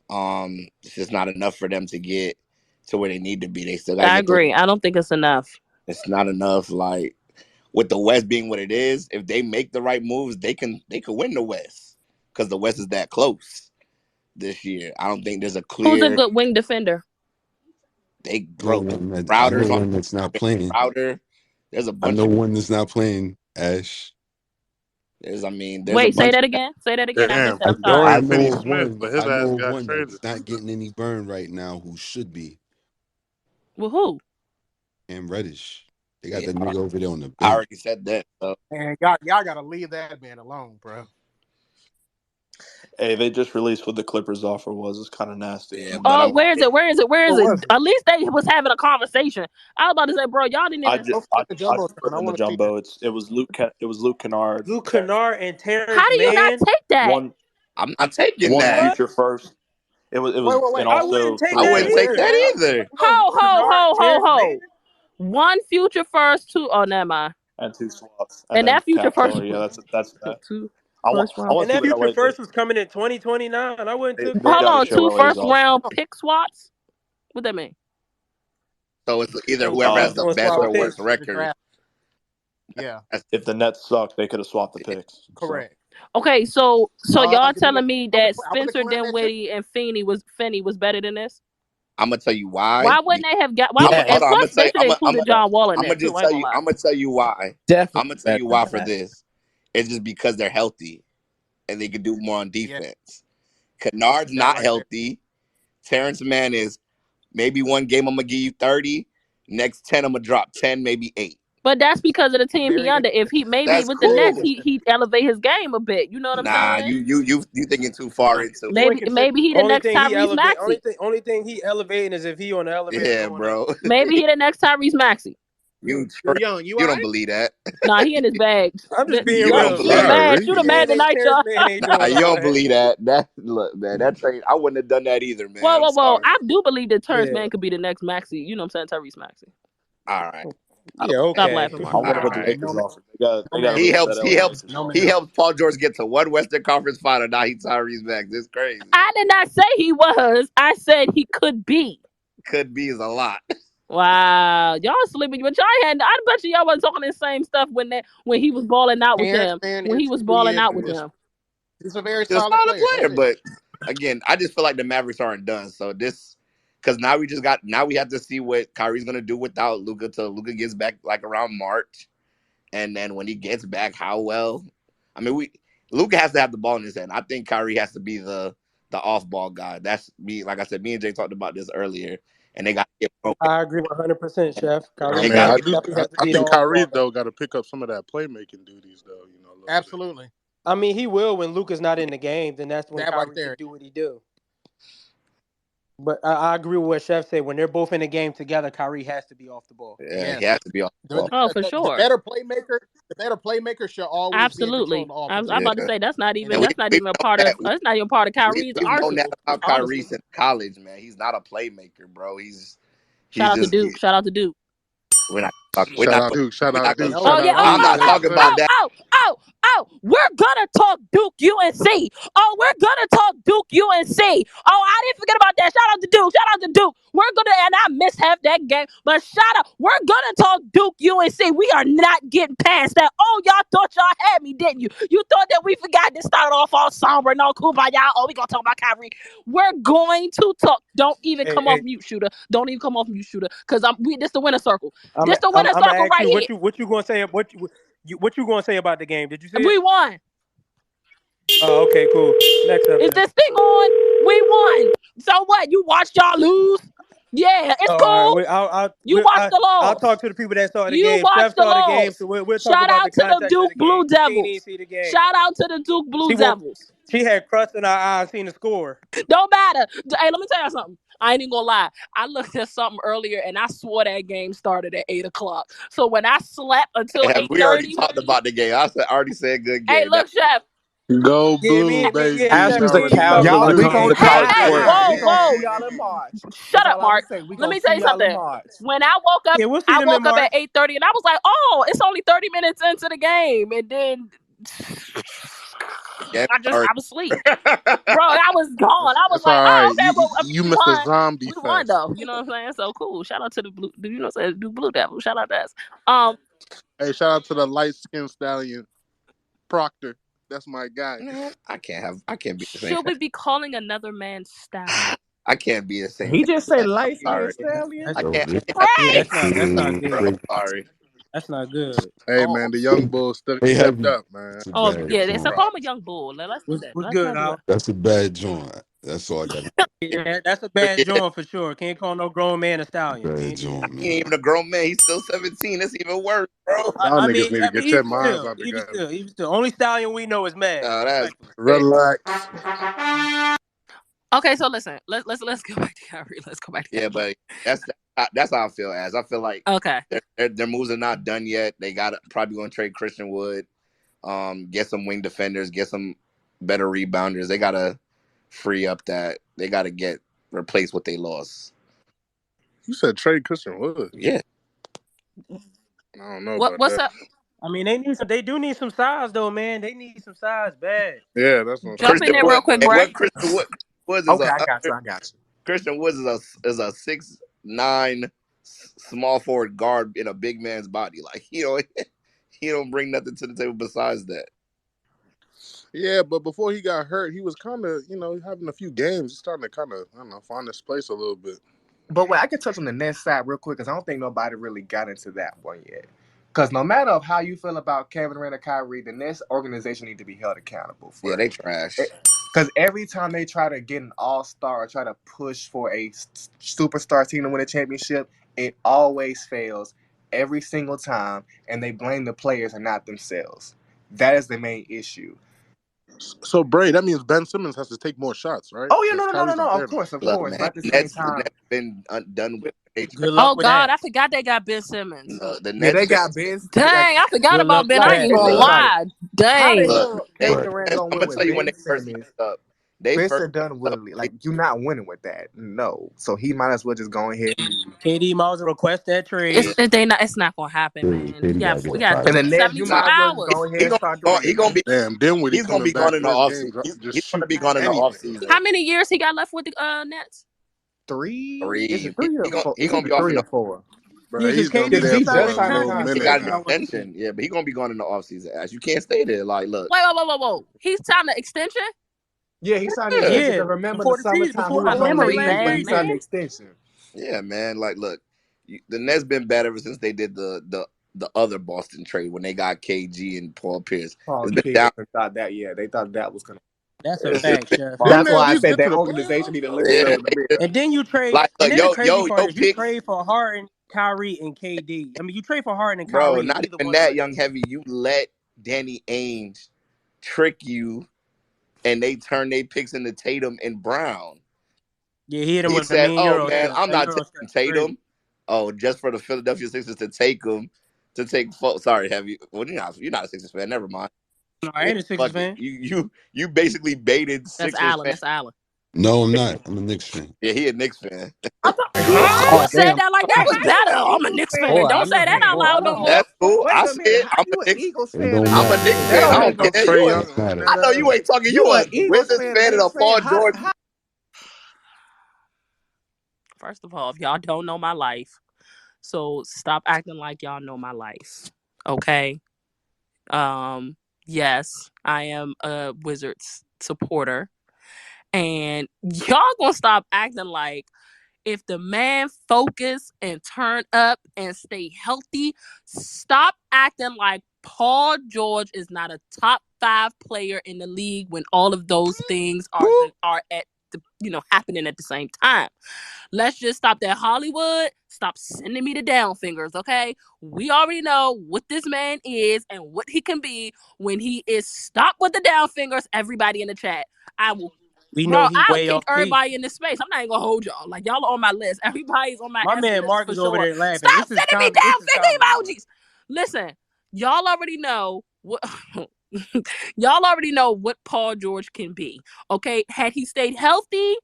It's just not enough for them to get to where they need to be. They still got to I get agree. I don't think it's enough. It's not enough. Like, with the West being what it is, if they make the right moves, they could win the West because the West is that close this year. I don't think there's a Who's a clear. good wing defender? They I know broke I know Crowder's on one that's not playing. Crowder. There's a I bunch know of one that's not playing, Ash. there's a Wait, say bunch that of again. Say that again. I missed Damn, it. I'm sorry. I Dorian know of Finney-Smith, one. but his I ass know of got one traded. that's not getting any burn right now who should be. Well, who? And Reddish. They got yeah, that nigga over there on the I bench. already said that. So. And y'all got to leave that man alone, bro. Hey, they just released what the Clippers offer was. It's kind of nasty. Yeah, but Oh, where is it? Where is it? Where is What it? was it? At least they was having a conversation. I was about to say, bro, y'all didn't I even. just Don't I, forget the I jumbo just put shrimp. it I in the want to see that. jumbo. It was Luke Kennard, Luke Kennard and How Terrence do you not Mann. take that? I'm not taking One that. What? future first. Wait. And I also wouldn't take I 3 that wouldn't picks take either. that Damn. either. Ho, Luke ho, Kennard, ho, ho, Terrence Mann. ho. One future first, two. Oh, never mind. and 2 swaps, and And then that future cap first, killer. Yeah, that's that. two I want first I round. want And to see that what future LA did. first was coming in 2029. I wouldn't took They Hold that. got to on, show two LA's first offer. round pick swaps. What that mean? So it's either So whoever has Clippers the gonna best swap or So worst picks. the record. draft. Yeah, If the Nets suck, they could have swapped the Yeah. picks. So Okay, so y'all give me telling me I that wasn't Spencer declining that chip. Dinwiddie and Finney was better than this? I'm gonna tell you why. Why wouldn't they have got? Why would? Hold And Yes, on. I'm plus gonna tell you. Spencer included yes. John Wall in I'm there gonna too. just I ain't tell gonna you. lie. I'm gonna tell you why. I'm definitely gonna tell better you than why for that. this. It's just because they're healthy and they can do more on Yeah, defense. Kennard's that not right there. healthy. Terrence Mann is maybe one game I'm gonna give you 30. Next 10 I'm gonna drop 10, maybe 8. But that's because of the team he Very under. If he maybe That's with the Nets, cool. he elevate his game a bit. You know what I'm Nah, saying? you thinking too far Yeah. into it. You ain't consider. Maybe he the Only next thing he Tyrese elevate. Maxey. Only thing he elevating is if he on the elevator Yeah, going up. bro. Maybe he the next Tyrese Maxey. You You're young. You all don't right? believe that. Nah, he in his bag. I'm just being You don't real, Shoot him believe man. it. mad. Shoot him mad Kyrie. tonight, Terrence y'all. Mann ain't Nah, doing you all don't that. believe that. Look, man, that trade, I wouldn't have done that either, man. I'm Whoa. sorry. I do believe that Terrence Yeah, Mann could be the next Maxey. You know what I'm saying? Tyrese Maxey. All right. yeah, Stop okay. laughing, I Mark. wonder All what the right. Lakers offer. They got to ma'am. He release that helps. He LA helps. Lakers No, offer. He ma'am. helps Paul George get to one Western Conference final. Now he's Tyrese back. This crazy. I did not say he was. I said he could be. Could be is a lot. Wow, y'all sleeping, but y'all had. I bet y'all wasn't talking the same stuff when he was balling out with Terrence them. Mann When he is was who he balling is. out with them. He's a very He's a solid solid player. player, That's it. but again, I just feel like the Mavericks aren't done. So this, because now we have to see what Kyrie's gonna do without Luka till Luka gets back like around March, and then when he gets back, how well? I mean, Luka has to have the ball in his hand. I think Kyrie has to be the off ball guy. That's me. Like I said, me and Jay talked about this earlier, and they got to get broken. I agree 100%, Chef. I Kyrie They mean, got to get definitely has to I be the think off-ball Kyrie guy. though got to pick up some of that playmaking duties though. You know, a little bit. Absolutely. I mean, he will when Luka's not in the game. Then that's when That right Kyrie can there. do what he do. But I agree with what Chef said. When they're both in the game together, Kyrie has to be off the ball. Yeah, he Yes. has to be off the ball. Oh, for The sure. better playmaker should always be in control of Absolutely. the I'm offensive about to Yeah, say and and that's not we even a know part that of that's not even part of Kyrie's we've known that arsenal, about Kyrie honestly. since college, man. He's not a playmaker, bro. Shout He's out to just Duke. Shout out to Duke. we're not talking. We're Shout not out going. Duke. Shout We're out not going. Duke. That was Oh Shout yeah. out Oh that I'm was Duke. oh not What good. you talking oh about say? oh that. oh oh oh. We're gonna talk Duke UNC. Oh, we're gonna talk Duke UNC. Oh, I didn't forget about that. Shout out to Duke. Shout out to Duke. We're gonna and I missed half that game, but shout out. We're gonna talk Duke UNC. We are not getting past that. Oh, y'all thought y'all had me, didn't you? You thought that we forgot to start off all somber, no kumbaya. Oh, we gonna talk about Kyrie. We're going to talk. Don't even Hey, come off hey, mute, shooter. Don't even come off mute, shooter. Cause this the winner circle. I'm This the I'm winner I'm gonna circle ask right you here. what you gonna say what you gonna say about the game? Did you see We it? won. Oh, okay, cool. Next Is subject. this thing on? We won. So what? You watched y'all lose? Yeah, it's Oh, all right. cool. You watched the I'll loss. talk to the people that saw the You game. Chef watched the saw the game, loss. so we'll talk Shout about the out to the context of Duke the game. Blue She didn't Devils. see the game. Shout out to the Duke Blue She woke. Devils. She had crust in her eyes, seen the score. Don't matter. Hey, let me tell you something. I ain't even gonna lie. I looked at something earlier and I swore that game started at 8 o'clock. So when I slept until And eight we already thirty, talked about the game. already said good hey, game. look, Chef. Go Yeah, blue, yeah, baby. Ash Chef. was You a Me and already you talked know. casual about when the it Y'all, comes game. to hey, Hey, college hey, hey, sports. hey, we whoa, gonna whoa. see y'all in March. Shut That's up, all I'm Mark. gonna say. We Let gonna me tell see you y'all in something. March. When I woke up, Yeah, we'll see I them in woke up at March. 8:30 and I was like, oh, it's only 30 minutes into the game. And then The game I started. was asleep. Bro, I was gone. I was It's all like, right. oh, okay, well, I mean, You we missed a won. zombie We won fest. though. You know what I'm saying? So cool. Shout out to the blue, say the Blue Devil. Shout out to us. Hey, shout out to the light skinned stallion Proctor. That's my guy. Man, I can't be the same. Should we be calling another man stallion? I can't be the same He fan just as say that. light I'm skin sorry. stallion. That's I can't have yeah. Right. That's not bro. good. I'm sorry. That's not good. Hey, Oh, man, the young bull Hey, stepped heavy. up, man. That's a oh bad yeah. So joint. call him a young bull. Let's do that. What's Let's good, not do it. Al? That's a bad joint. That's all I got. Yeah, that's a But bad yeah, joint for sure. Can't call no grown man a stallion. Bad Can't do that. joint, he ain't man. even a grown man. He's still 17. That's even worse, bro. Y'all I niggas mean, need to get your minds out even still, only stallion we know is Mad. That's Respectfully. crazy. Relax. Okay, so listen. Let's go back to Kyrie. Let's go back to Yeah, Kyrie. but that's how I feel. As I feel like Okay. their moves are not done yet. They got probably going to trade Christian Wood, get some wing defenders, get some better rebounders. They gotta free up that. They gotta replace what they lost. You said trade Christian Wood. Yeah, I don't know about What's that. up? I mean, they do need some size though, man. They need some size bad. Yeah, that's what I'm Jump saying. in Christian there Wood. real quick, And Bray. what Woods is Okay, a I got you. I got you. Christian Woods is a 6'9" small forward guard in a big man's body. Like he don't bring nothing to the table besides that. Yeah, but before he got hurt, he was kind of, having a few games. He's starting to kind of, I don't know, find his place a little bit. But wait, I can touch on the Nets side real quick because I don't think nobody really got into that one yet. Because no matter how you feel about Kevin Durant or Kyrie, the Nets organization need to be held accountable Yeah, for they it. trash. Because every time they try to get an all-star or try to push for a superstar team to win a championship, it always fails every single time, and they blame the players and not themselves. That is the main issue. So, Bray, that means Ben Simmons has to take more shots, right? Oh yeah, Because no, Kyrie's no. not Of there no course, more. of Look, course. man, But at the same The time, Nets been done with. They trash. Good luck Oh with God, that. I forgot they got Ben Simmons. The yeah, Nets they been got Ben. Dang, I forgot Good luck about with Ben. I Like, ain't that. even think gonna look. about it. lie. How the Dang. Look, hell they, Kevin Right. Durant gonna I'm win gonna tell with you when Ben they first Simmons? teamed up. They first Spencer done teamed up. willingly. Like, you're not winning with that. No. So he might as well just go ahead. KD might as well request that trade. It's not gonna happen, man. Katie got to We get up got out of And there. the Nets, you 72 Nah, might as well just hours. go ahead he and gonna start doing he it gonna then. be Damn, Dinwiddie he's gonna coming be back gone in the first off game. he's Just gonna shoot be gone in the off anything. season. How many years he got left with the Nets? 3? Is Three. it 3 or 4? He It's gonna either be off 3 in the or 4. Yeah, Bro, because he's going to be KD Because there he just signed just for his a signed a little contract. They So minute we'll got contract. an see now. how what he extension, can. yeah, but he gonna be gone in the off season. As you can't stay there. Like, look, Wait. He's signed an extension. Yeah, he signed an yeah, extension. Yeah, Because remember, in the before the season, summertime, he before My was going to late memory last leave, but year, he lane, he signed man. an did. extension. yeah, man. Like, look, the Nets been bad ever since they did the other Boston trade when they got KG and Paul Pierce. Paul It's been Pierce down. thought that, yeah, they thought that was going to. That's a It's fact, been Chef. Didn't That's they at why I least said get to that the organization playoffs? need to look yeah, themselves in the mirror. And then you trade, like, and look, then the crazy part yo is you picks, trade for Harden, Kyrie, and KD. I mean, you trade for Harden and bro. Kyrie, and Not neither even one of them that, are young there. heavy. You let Danny Ainge trick you, and they turn their picks into Tatum and Brown. Yeah, he hit him He with a said, mean "Oh Euro man, shot. I'm That not Euro taking shot's crazy. Tatum. Oh, just for the Philadelphia Sixers to take him to take. Sorry, have you? Well, you're not a Sixers fan. Never mind. No, I Yeah, ain't a Sixers fuck it. fan. You basically baited That's Sixers Allen. fan. That's Allen. No, I'm not. I'm a Knicks fan. Yeah, he a Knicks fan. I thought you Oh almost said damn! that like that How was you better. an I'm a Eagles Knicks fan fan. and Don't not say a that out Knicks? loud Hold no on. more. That's cool. Wait I a said minute. How I'm a you an Knicks. Eagles It fan don't and I'm not a a matter. Knicks Knicks fan? fan. That I don't That don't make no was care. sense. Trey You. Young running I that know you ass. ain't talking. You You a an Eagles Wizards fan, fan and a Knicks fan? Paul George. First of all, if y'all don't know my life, so stop acting like y'all know my life. Okay? Yes, I am a Wizards supporter. And y'all gonna stop acting like if the man focus and turn up and stay healthy, stop acting like Paul George is not a top 5 player in the league when all of those things are at the happening at the same time. Let's just stop that Hollywood. Stop sending me the down fingers, okay? We already know what this man is and what he can be when he is. Stop with the down fingers, everybody in the chat. I will. We know Bro, he I'll way kick off peak. everybody in this space. I'm not even gonna hold y'all. Like, y'all are on my list. Everybody's on my My S man list Mark for is over sure. there laughing. Stop This is sending me comedy. This is down comedy, finger emojis. Listen, y'all already know what y'all already know what Paul George can be. Okay? Had he stayed healthy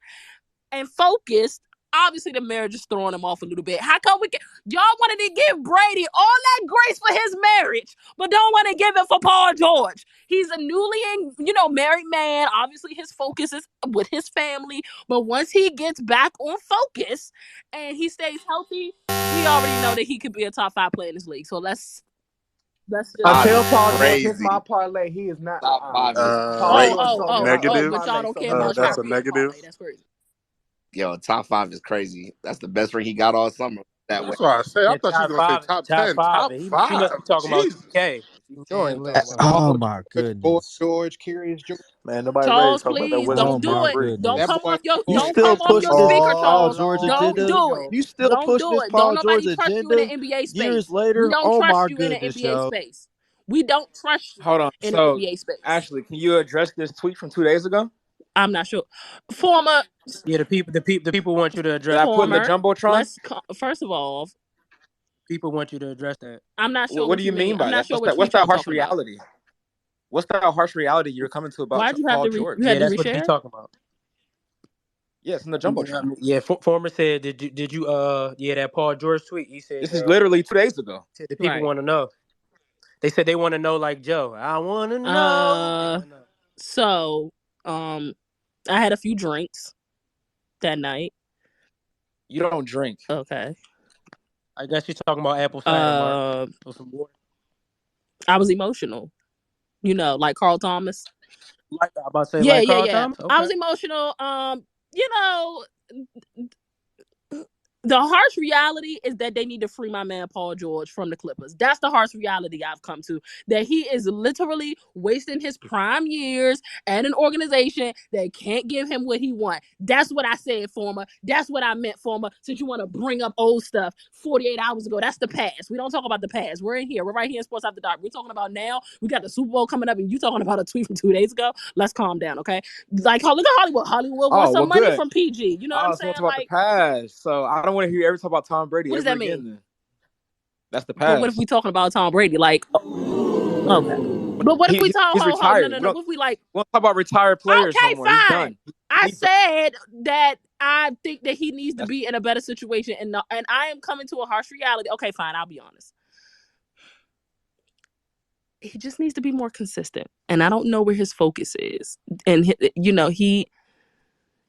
and focused, obviously the marriage is throwing him off a little bit. How come y'all wanted to give Brady all that grace for his marriage, but don't want to give it for Paul George? He's a newly, married man. Obviously, his focus is with his family, but once he gets back on focus and he stays healthy, we already know that he could be a top 5 player in this league. So let's just. Five Until is Paul George hits crazy. my parlay, he is not. Top five is Paul Oh, crazy. George oh, sold me oh, my other oh! Negative. But y'all parlay don't so care many about That's a times. Kyrie's negative. parlay. That's crazy. Yo, top 5 is crazy. That's the best ring he got all summer. That way. That's why I say. I Yeah, thought you was top gonna say five is top top 10, five, top and he must be five. talking about Jesus. 2K. You Man, ain't listen. listen. Oh Paul my George, Boy goodness. George, Curious George. Man, nobody ready to Charles, talk about that please Wizards Oh don't my do Paul it. George. Don't That goodness. come boy off your You George don't still come off crazy. your pushing this speaker, Paul Charles. George Don't agenda? do it. Yo, You still Don't pushing do this it. Don't Paul nobody George trust you in the agenda NBA years space. We later? don't Oh trust my you in the goodness, NBA yo. space. We don't trust you Hold on. in the So, NBA space. Ashley, can you address this tweet from 2 days ago I'm not sure. Former, Yeah, the people want you to that address I that. put in the former. jumbotron? First of all, People want you to address that. I'm not sure What do what you you mean. mean I'm by not that? sure What's what that? What's tweet y'all that harsh talking about. reality? What's that harsh reality you're coming to about Why'd you have Paul to you George? had Yeah, to that's what he reshare? talking about. Yes, in the Yeah, jumbotron. former said, did you that Paul George tweet? He said This is literally 2 days ago. said the people Right. want to know. They said they want to know like Joe. I want to know. They want to know. So, I had a few drinks that night. You don't drink. Okay. I guess you're talking about apple cider, Mark. So some water. I was emotional. Like Carl Thomas. Like I'm about to say, Yeah, like yeah, Carl yeah. Thomas. I Okay. was emotional. You know, the harsh reality is that they need to free my man Paul George from the Clippers. That's the harsh reality I've come to. That he is literally wasting his prime years at an organization that can't give him what he wants. That's what I said, former. That's what I meant, former. Since you want to bring up old stuff 48 hours ago, that's the past. We don't talk about the past. We're in here. We're right here in Sports After Dark. We're talking about now. We got the Super Bowl coming up, and you talking about a tweet from 2 days ago. Let's calm down, okay? Like, look at Hollywood. Hollywood wants Oh, well, some money good. from PG. You know what I'm Oh, so saying? it's about the Like, past. So I don't want to hear you ever talk about Tom Brady what does ever that mean? again then. That's the But what if we past. talking about Tom Brady? Like, okay. But what if we talk? He's Hold, no, retired. no, no. What if we like? We don't talk about retired players no Okay, more. He's fine. done. I He's done. said that I think that he needs to That's be in a better situation, and I am coming to a harsh reality. Okay, fine. I'll be honest. He just needs to be more consistent, and I don't know where his focus is. And he.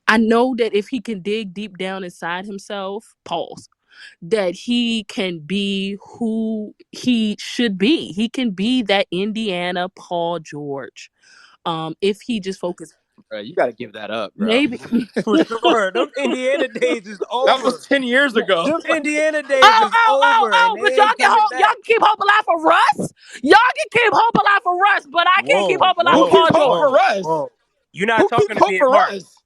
I know that if he can dig deep down inside himself, pause, that he can be who he should be. He can be that Indiana Paul George. If he just focused, bro, you got to give that up, bro. maybe. For sure. Them Indiana days is That was over. 10 years ago. Them Indiana days Oh, is oh, oh, over, and oh! they But y'all ain't can coming y'all back. can keep hope alive for Russ. Y'all can keep hope alive for Russ, but I can't keep Whoa, hope alive Who for whoa, Paul keeps hope for George. whoa, us? whoa. You're not Who talking keeps to hope me, for Mark. us?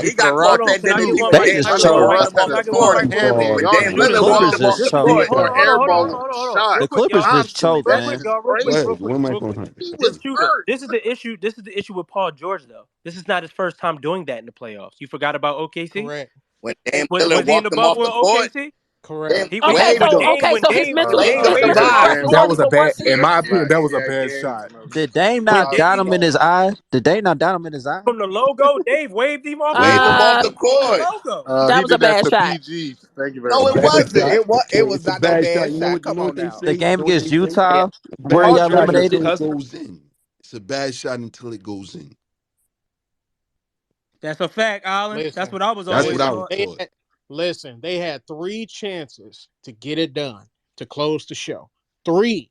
But he to the got caught Rockets. that Can I didn't get leave one the mic? game. Can I I get Under one know mic? Russ Russ had had Can a I a get one short mic torch. real quick? handle. And Y'all Dame niggas Real Lillard quick. walked Clippers him off just the Just choked, court. hold kept on, man. hold on, hold on, hold airballing on, hold on. shots Real The quick, Clippers y'all. just constantly. choked, Real That's quick, man. just y'all. Real quick, crazy. real Wait, quick, one mic real on quick. her. He This was shooter. hurt. This is the issue. This is the issue with Paul George, though. This is not his first time doing that in the playoffs. You forgot about OKC? Correct. When Dame Was Lillard he in the walked him off bubble the in court, OKC? Correct. Dame He Okay, when waved so him. Dame okay, when so his Dame mental when Blake Dame his took the waved mental him off the vibe. toughness That court. was wasn't a for one bad. In season. my He opinion, had that he was a had bad games shot. in those Did Dame not Did dot he him in his eye? Did Dame not dot him in his eye? from the logo? Dave waved him off the Waved him court off Uh, the from the court. logo. that He was a did that bad to shot. PG. Thank you very No, A it much. bad wasn't. shot. It Hey, was it's a not no bad shot. bad shot. You Come know what on they now. say? The You game know what against they say? Yeah. A Yeah. bad Paul Paul shot George George. is until it hustling. goes in. It's a bad shot until it goes in. That's a fact, Alan. That's Listen, what I was That's what always I listen. was taught. taught. They had 3 chances to get it done to close the show. 3.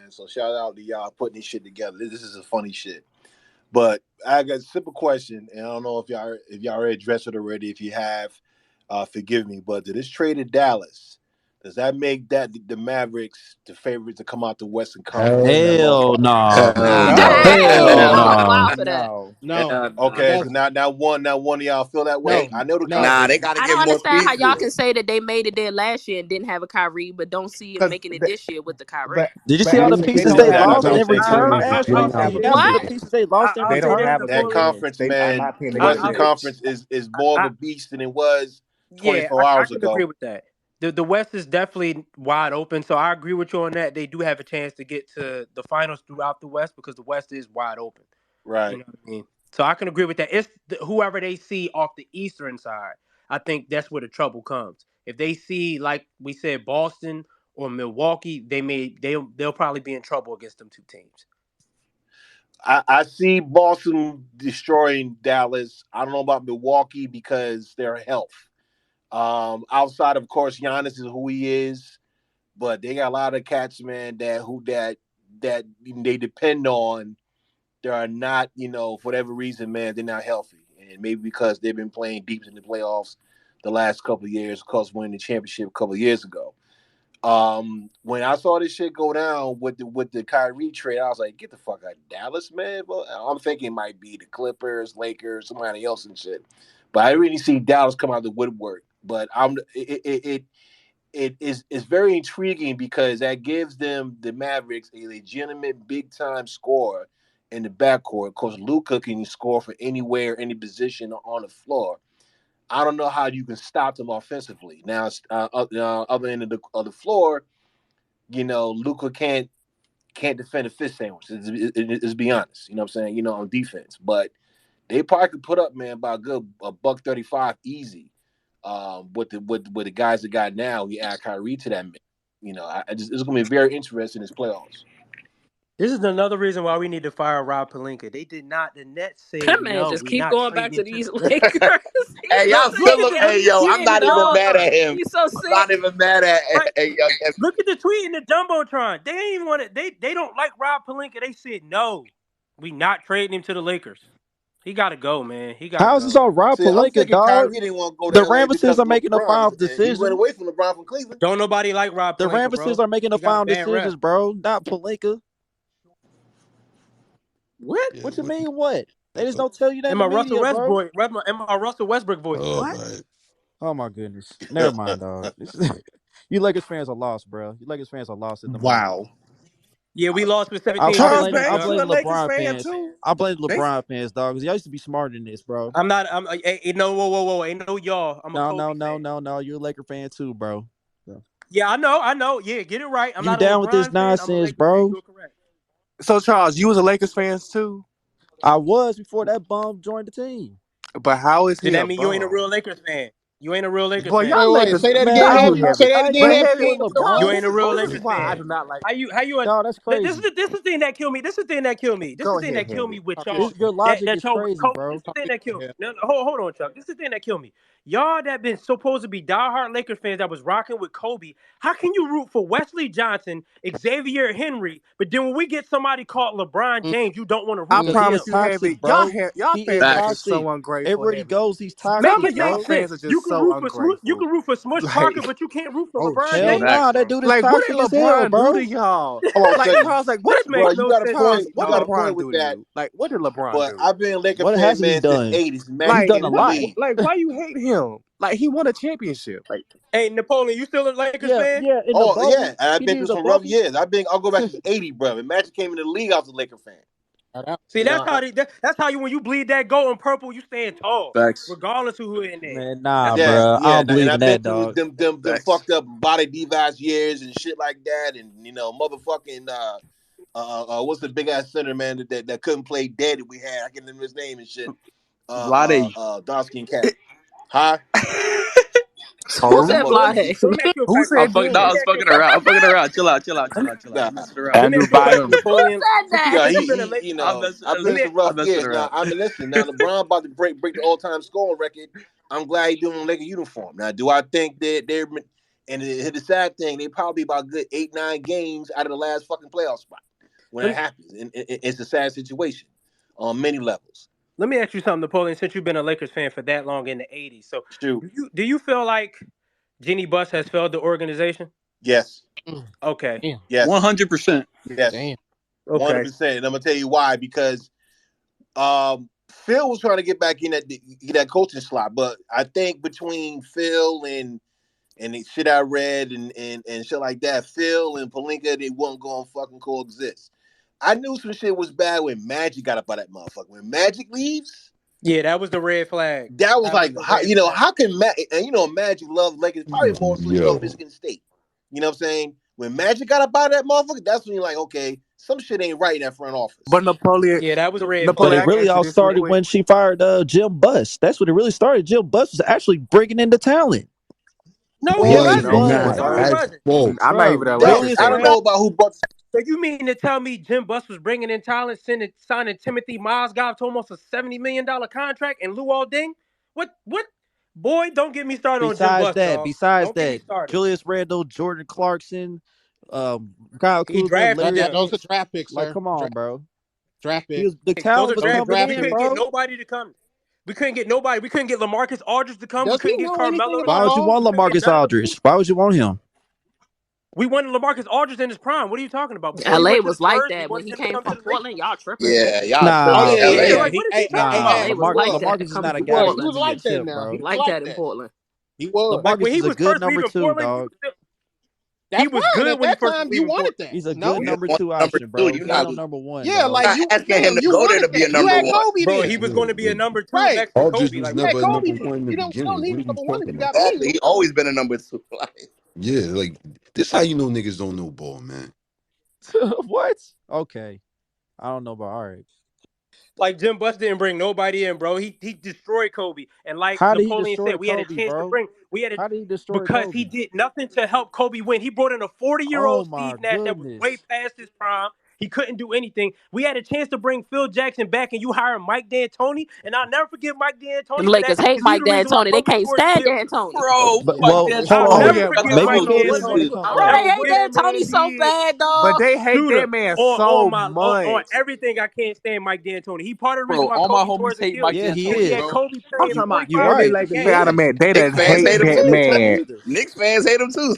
man. So shout out to y'all putting this shit together. This is a funny shit. But I got a simple question, and I don't know if y'all already addressed it already. If you have, forgive me. But did this trade to Dallas? Does that make that the Mavericks the favorite to come out the Western Conference Hell in that no. long? Hell nah, Hell man. no. No, Dang, Hell I'm Hell gonna no, no. file no. for that. no, No, Hell no. Okay, so that's now one of y'all feel that way. no, I know the no. Nah, conference. they got to I get don't more understand how y'all pieces. can say that they made it there last year and didn't have a Kyrie, but don't see him because making it this year with the Kyrie. Did you but see all the Ashley, they pieces don't they have That's lost what I'm in saying. return, they Ashley? don't have a You gotta see big the What? man. pieces they lost in I'll They say don't this return. have a That before. big man. conference, They, in my man, the opinion, they Western I do. would. Conference is more of a beast than it was Yeah, 24 I hours can agree ago. with that. The West is definitely wide open, so I agree with you on that. They do have a chance to get to the finals throughout the West because the West is wide open. You Right. know what I mean? So I can agree with that. It's whoever they see off the Eastern side. I think that's where the trouble comes. If they see, like we said, Boston or Milwaukee, they'll probably be in trouble against them two teams. I see Boston destroying Dallas. I don't know about Milwaukee because their health. Outside of course, Giannis is who he is, but they got a lot of cats, man, that they depend on. They are not, for whatever reason, man, they're not healthy, and maybe because they've been playing deep in the playoffs the last couple of years, because winning the championship a couple of years ago. When I saw this shit go down with the Kyrie trade, I was like, get the fuck out of Dallas, man. Well, I'm thinking it might be the Clippers, Lakers, somebody else and shit. But I really see Dallas come out of the woodwork. But it is very intriguing because that gives them, the Mavericks, a legitimate big time scorer in the backcourt. Of course, Luka can score from anywhere, any position on the floor. I don't know how you can stop them offensively. Now, other end of the floor, Luka can't defend a fish sandwich. Let's be honest. You know what I'm saying? On defense, but they probably could put up, man, by a buck 35 easy. With the guys that got now, we add Kyrie to that. It's gonna be very interesting in this playoffs. This is another reason why we need to fire Rob Pelinka. They did not. The Nets said That man no. just We keep not going back trading to him to these the Lakers. Hey, He's so y'all Look still at look. the Hey, look at the yo, tweet I'm in the not even mad jumbotron. at him. he's so I'm not sick. even mad at. Right. Hey, yo, Look at the tweet in the jumbotron. They ain't even want it. They don't like Rob Pelinka. They said no. We not trading him to the Lakers. He got to go, man. He got to How is this go. on Rob See, I'm Palenka, thinking dog? Kyrie didn't want to go The to LA Ramesses because are of making the LeBron. final He went decision. away from LeBron from Cleveland. Don't nobody like Rob The Pelinka, Ramesses bro. are making the He got a final bad decisions, rep. bro. Not Palenka. What? Yeah, What you mean? What? They just don't tell you that In in the my Russell media, bro. Westbrook, in my Russell Westbrook voice. oh What? my. Oh my goodness. Never mind, dog. You Lakers fans are lost, bro. You Lakers fans are lost at the moment. Wow. Yeah, we lost with I, 17 I Charles points, blame B I Banks, Chuck. you a blame Lakers LeBron fan fans. too? I blame They LeBron fans, dog, because y'all used to be smarter than this, bro. I'm not. No, whoa. Ain't no y'all. I'm a No, no, Kobe no, fan. no, no. You're a Laker fan too, bro. So, Yeah, I know. Yeah, get it right. I'm you not a down with this LeBron fan. I'm a nonsense, Lakers fan. bro? You're correct. So Charles, you was a Lakers fan too, I was before that bum joined the team. but how is Then he a that mean you ain't a bum? real Lakers fan. You ain't a real Lakers Boy, fan. Wait, y'all wait. Lakers, Say that Man, again, thank I you, would Heavy. never. Say Heavy. that I again, But never Heavy. Heavy, joined LeBron. You this ain't a is real this is Lakers why I fan. do not like. How you? No, that's This is crazy. this is the thing that kill me. This is Go the thing ahead, that kill Heavy. me with Talk your y'all. shit. Your logic That is y'all with crazy, Kobe. This bro. is the Talk thing your that shit, kill me. Heavy. No, hold on, Chuck. This is the thing that kill me. Y'all that been supposed to be diehard Lakers fans that was rocking with Kobe. How can you root for Wesley Johnson, Xavier Henry, but then when we get somebody called LeBron Mm, James, you don't want to I root Because for he him? is promise you, toxic, Heavy. Y'all bro. y'all He is fans are facts. just toxic. so ungrateful, Everywhere he Heavy. goes, he's Make Some toxic, of it make y'all bro. fans sense. are You just can so root for You ungrateful. can root for Smush Parker, Like, but you can't root for oh LeBron Hell shit. James. Facts, nah, that bro. dude is like what toxic did as hell, LeBron do to bro. y'all? Hold on a Like second, Charles, like This bro. makes You no got a sense to point. Charles, me, You what got dog. a point LeBron with do to that. you? Like what did LeBron But do? I've been a Laker What fan, hasn't he man, since done? '80s. He's Magic done came a in the lot. league. Like why you hate him? Like he won a championship. Like Hey, Napoleon, you still a Lakers Yeah, fan? yeah. In the Oh yeah, bubble, and I've he been through needed a some rough bubble. years. I'll go back since '80, bro. When Magic came in the league, I was a Laker fan. Shout out. See, You know, that's how you when you bleed that gold and purple, you stand tall, Facts. regardless of who in there. Man, nah, That's yeah, bro. I yeah, don't and believe in I've been that, through dog. them Facts. fucked up body device years and shit like that, and motherfucking what's the big ass center man that couldn't play dead that we had? I can't remember his name and shit. Vlade. Dark skin cat. Huh? Who oh, said Vlade? So let me ask you a who question. I'm said fucking. No, Let I dead? me was ask you a fucking question. around. I'm fucking around. Chill out. Let me, I'm Nah. messing around. let me Andrew ask you a question, Bynum. Who Napoleon. said Since that? since Yeah, you've been a he Laker, I've let been me. some rough I'm messing years. Now around. I mean, listen. Now LeBron about to break the all time scoring record. I'm glad he's doing a Laker uniform. Now, do I think that they're and the sad thing, they probably about good 8-9 games out of the last fucking playoff spot when Let that me, happens, and it's a sad situation on many levels. let me ask you something, Napoleon. Since you've been a Lakers fan for that long in the '80s, so Shoot, do you feel like Jeannie Buss has failed the organization? yes, Mm, Okay, damn. yes, 100%. yes, Damn. 100%. okay. And I'm gonna tell you why, because Phil was trying to get back in that coaching slot, but I think between Phil and the shit I read and shit like that, Phil and Palinka, they weren't going to fucking coexist. I knew some shit was bad when Magic got up by that motherfucker. When Magic leaves, Yeah, that was the red flag. that was That was like, the how, red flag. how can Magic love Lakers probably more so he loved Yo. Michigan State. You know what I'm saying? When Magic got up by that motherfucker, that's when you're like, okay, some shit ain't right in that front office. But Napoleon, Yeah, that was red But Napoleon, it flag. I can really answer all this real started quick. when she fired Jim Buss. That's when it really started. Jim Buss was actually bringing in the talent. No, he Yes, Boy, he wasn't. what, was. No, he bro? That's wasn't. false. I'm not Bro, even allowed to Julius I say don't that. know Randle. about who brought. So you mean to tell me Jim Buss was bringing in talent, signing Timothy Mozgov to almost a $70 million contract and Luol Deng? What? What? Boy, don't get me started on Jim Besides Buss, that, dog. besides Don't get me that, started. Julius Randle, Jordan Clarkson, Kyle He Kuzma, drafted Larry. them. Those are draft picks, Like, sir. come on, bro. Draft He pick. was the Those talent are was Those are draft coming picks. We draft in, couldn't picks. get bro. nobody to come. We couldn't get nobody. We couldn't get LaMarcus Aldridge to come. We Does he couldn't get know anything Carmelo to Why about would you come. all? want We couldn't get LaMarcus none of them Aldridge? people. Why would you want him? We wanted LaMarcus Aldridge in his prime. What are you talking about? Before he LA went to the was like Spurs, we that when wanted he him to came come to from the Portland. Lakers. Y'all tripping. Yeah, y'all Oh tripping. yeah, yeah, Yeah, LA. yeah. like what is he talking Nah, LA about? was like that LaMarcus is coming not a from guy Yeah, that he Portland. was gives you a like that. chip, Now bro. he He was like like that in that. Portland. He was. Like when LaMarcus he is a was good first number leaving two, Portland, dog. he That's was fine. good At when he that first was time, you leaving wanted Portland. that. He's a good No. You number want two number option, two. bro. You're He ain't not, no number one, Yeah, you're dog. like not you, asking him fam, to you go there to wanted be a that. You number had one. Kobe Bro, he then. was Yeah, going to be a but number two Right. next to Aldridge Kobe. was Like what are Hey, you never a Kobe. number talking one about? in the You don't beginning. need What are a you number one if talking you got about? Exactly. rings. He always been a number two. Like, Yeah, like this how you know niggas don't know ball, man. What? Okay. I don't know, but all right. Like Jim Buss didn't bring nobody in, bro. He destroyed Kobe. And like How did he Napoleon destroy said, we had a Kobe, chance to bro? bring. We had a How did he destroy because he Kobe? did nothing to help Kobe win. He brought in a 40-year-old Oh my Steve Nash that was way goodness. past his prime. He couldn't do anything. We had a chance to bring Phil Jackson back, and you hire Mike D'Antoni. And I'll never forgive Mike Them D'Antoni for that Lakers hate because he's Mike the reason why D'Antoni. They Kobe can't scored the stand chip. D'Antoni. bro, But fuck well, that. hold I'll Oh on. never yeah, forgive but Maybe Mike hold on, KD hold want on. to D'Antoni. come Bro, I back. don't they know hate what that D'Antoni man so did, bad, But dog. they hate Shooter that man on so my on much. everything. I can't stand Mike D'Antoni. He part of the reason Bro, why all my Kobe tore homies his hate Mike Achilles Yeah, he because he D'Antoni, had is. bro. Kobe I'm playing talking about 45 You're every minutes right. a Lakers He game. fan I is. met. They Knicks done fans hate hate him I that too. ain't mad man. either. Knicks fans hate him too.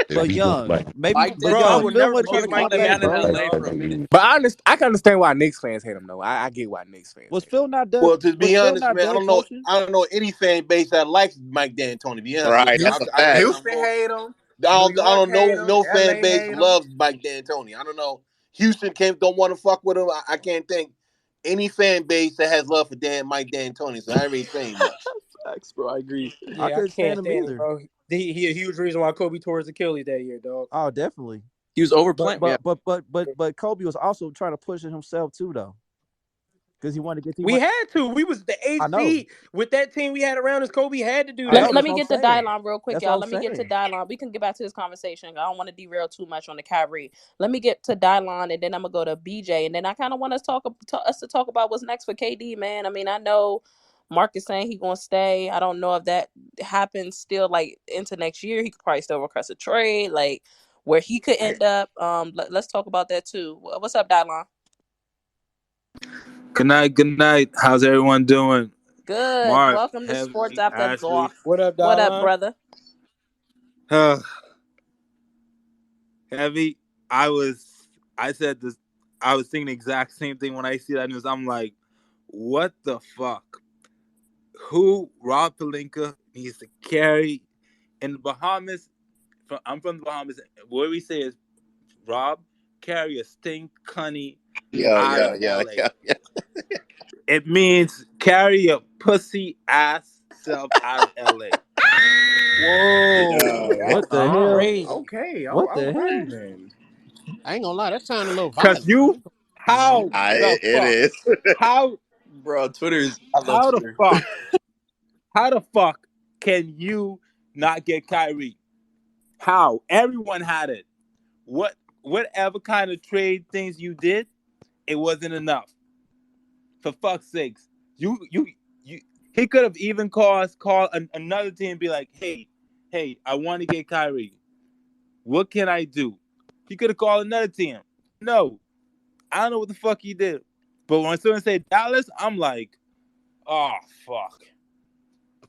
Yeah, But he don't young, like. maybe. Mike But Bro, I young, D'Antoni would Phil never wasn't trying forgive to Mike come lost a back, man in D'Antoni, bro. LA dog. for a minute. But I can understand why Knicks fans hate him though. I get why Knicks fans Was hate him. Phil not done? Well, to Was be Phil honest, not man, done coaching? I don't know any fan base that likes Mike D'Antoni. To be honest with Right, you, that's a I don't fact. think I'm Houston going. hate him. New I York don't hate know. him. No fan LA base hate him. loves Mike D'Antoni. I don't know. Houston can't don't want to fuck with him. I can't think any fan base that has love for Mike D'Antoni. So I ain't really saying much. Facts, bro. I agree. I Yeah, I couldn't can't stand him stand him, either. bro. He a huge reason why Kobe tore his Achilles that year, dog. Oh, definitely. He was But overplaying. Yeah, but but but but but Kobe was also trying to push it himself too, though, because he wanted to get. He We want. had to. We was the I eighth know. seed with that team we had around us. Kobe had to do I know. that. Let That's me what I'm get to saying. Dylon real quick, That's what y'all. I'm Let me get to saying. Dylon. We can get back to this conversation. I don't want to derail too much on the Kyrie. Let me get to Dylon, and then I'm gonna go to BJ, and then I kind of want us to talk about what's next for KD, man. I mean, I know Mark is saying he's gonna stay. I don't know if that happens still, like into next year. He could probably still request a trade, like where he could end up. Let's talk about that too. What's up, Dylon? Good night. Good night. How's everyone doing? Good. Mark, Welcome to Sports Heavy, After Ashley. Dark. What up, What up, Dylon? brother? Uh, Heavy. I said this. I was thinking the exact same thing when I see that news. I'm like, what the fuck? Who Rob Pelinka needs to carry in the Bahamas? I'm from the Bahamas. What we say is, Rob, carry a stink cunny Yeah, out yeah, of yeah, LA. yeah, yeah. It means carry a pussy ass self out of LA. Whoa, What that's the hell? Crazy. Okay, What all the right hell? then. I ain't gonna lie, that sounded a little Cause violent. you, You know, how the It fuck, is. how, bro. Twitter is. I love how the Twitter. fuck, how the fuck can you not get Kyrie? How? Everyone had it. Whatever kind of trade things you did, it wasn't enough. For fuck's sakes, you. He could have even called another team and be like, hey, I want to get Kyrie. What can I do? He could have called another team. No, I don't know what the fuck he did. But when someone said Dallas, I'm like, oh fuck.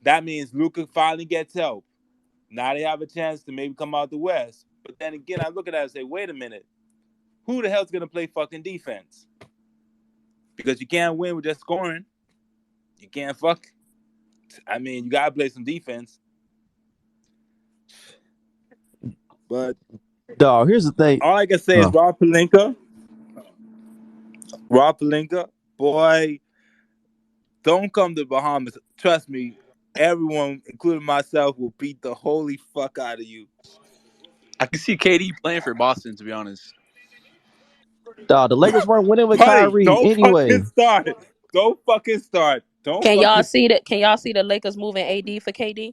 That means Luka finally gets help. Now they have a chance to maybe come out the West. But then again, I look at that and say, wait a minute. Who the hell's gonna play fucking defense? Because you can't win with just scoring. You can't fuck. I mean, you gotta play some defense. But Dog, here's the thing. all I can say is Oh. Rob Pelinka, boy, don't come to Bahamas. Trust me, everyone, including myself, will beat the holy fuck out of you. I can see KD playing for Boston. To be honest, Dog, the Lakers weren't winning with Buddy, Kyrie don't anyway. fucking start. Don't fucking start. Don't Can y'all fucking. see that? Can y'all see the Lakers moving AD for KD?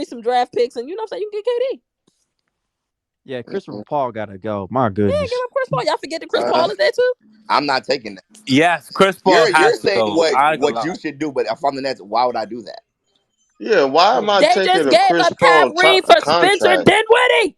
Kyrie some draft picks, and you know what I'm saying, you can get KD. Yeah, Christopher Paul gotta go. My Yeah, give goodness. up Chris Paul. Y'all forget that Chris Uh, Paul is there too. I'm not taking that. Yes, Chris Paul You're has to saying go. I ain't gonna what you lie. should do, but if I'm the Nets, why would I do that? Yeah, why am I They taking just a gave Chris up Paul Kyrie for Spencer contract? Dinwiddie.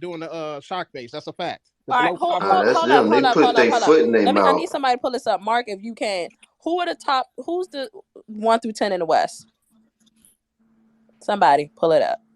doing the shock face. That's a fact. All Mr. right, Low hold, Profile. hold, That's hold up, them. hold They up, put hold up, their hold up. foot in their I need mouth. somebody to pull this up. Mark, if you can. Who are the top? Who's the 1 through 10 in the West? Somebody pull it up.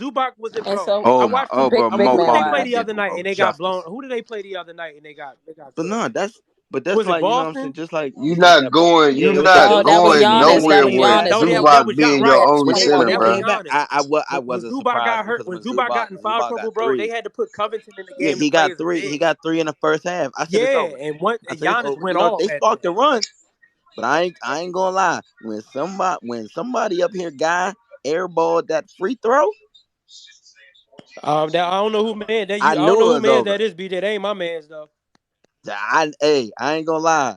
when Zubac was in, And bro. so, I Oh my, watched oh, them. bro, big Who Mo did man they Bamba play can the wise. get other through, night bro. and they got Trust me. blown? Who did they play the other night and they got But cooked? no, but that's Was it like, you know what I'm saying. Boston? You Just not like that. going. Yeah, You it was not that. It Oh, was that that was going game. Yeah, Giannis. yeah, That nowhere was yeah. with Giannis. No, That was that Zubac was being right. your Giannis only When center, that was bro. 2021. Came back. Giannis. I When wasn't Zubac got surprised hurt, because when when Zubac Zubac got in when foul Zubac got trouble, bro, they three. had to put Covington in the Yeah, game to he play got as a three. He big. got three in the first half. I said it's Yeah, over. and one I said it's Giannis over. went You know off they after sparked the that. run, but I ain't gonna lie. When somebody up here guy airballed that free throw, That, I don't know who man that you. I I don't knew know it who was man over. that is. BJ, that ain't my man's though. I ain't gonna lie.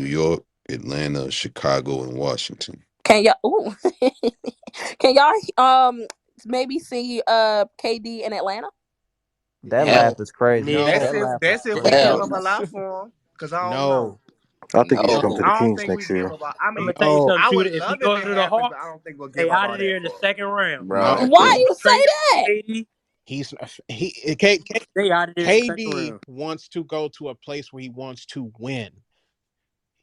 New York, Atlanta, Chicago, and Washington. Can y'all? Ooh. Can y'all maybe see KD in Atlanta? That laugh No, is crazy. Yeah. No, That laugh is that's if we crazy. give Hell up a no. lot for him. Cause I don't know. no. I think he should come No. to the I don't Kings think we next give year. up. I I'm mean, gonna tell you Oh, something, I would shooter. If he love if goes it to the happens, but I Hawks, don't think we'll they give up out all of that there in the for him. second round. Bro. No, Why you say Straight that? KD, he's they out of there in the second KD round. wants to go to a place where he wants to win.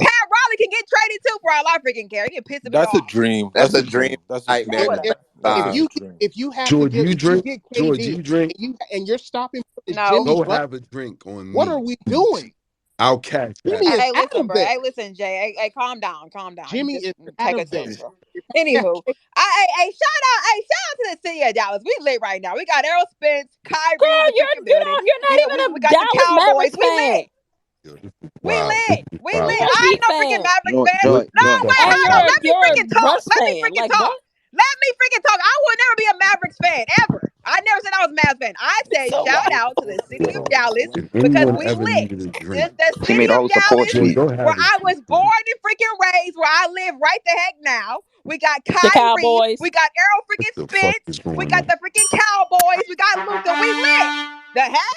Pat Riley can get traded too for all I freaking care. He can piss me That's a off. dream. That's That's a a dream dream. That's a nightmare If dream. at Whatever. the if same That's if a time. you dream. if you have to George, get you if you drink? get George, KD you drink? and you're stopping No. Jimmy Go Butler, have a drink on what are me, we please. doing? I'll cash Jimmy that. is Hey, out listen, of bro. there. Hey, listen, Jay. Hey, calm down, calm down. Jimmy Just is out take a of there. seat, bro. Anywho, shout out to the city of Dallas. We lit right now. We got Errol Spence, Girl, Kyrie in the freaking building. you're not We even a got the Dallas Cowboys. Mavericks We fan. lit. Yo, this is We wild. This lit. is We You're lit. wild. a I Heat ain't no freaking fan, Mavericks Joy, fan. What Joy, No, the Joy. fuck wait, out and hold of on. here? Let me you're a freaking talk. Russ Let me fan. freaking Like what? talk. Let me freaking talk. I will never be a Mavericks fan ever. I never said I was a Mavs fan. I said So shout what? out to the city of Yo, Dallas if because anyone we ever lit. needed a This drink, the She city made a of whole support Dallas Joy, tweet. go where have a I drink, was please. born and freaking raised, where I live right the heck now. We got The Kyrie, Cowboys. we got Errol What freaking the fuck Spence, is we going got on? the freaking Cowboys, we got Luca. We lit. The heck?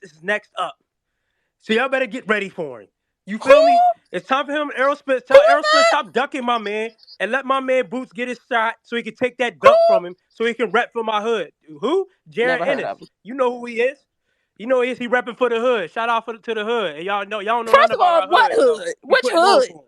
Spence is next up. So y'all better get ready for him. You Who? feel me? It's time for him, Errol Spence. Who Tell is Errol Spence that? stop ducking my man and let my man Boots get his shot so he can take that Who? dunk from him so he can rep for my hood. Who? Jared Never heard Ennis. of him. You know who he is. You know he is. He repping for the hood. Shout out to the hood. And y'all don't know First nothing of about all, our what hood, so hood? he Which putting on hood? for him.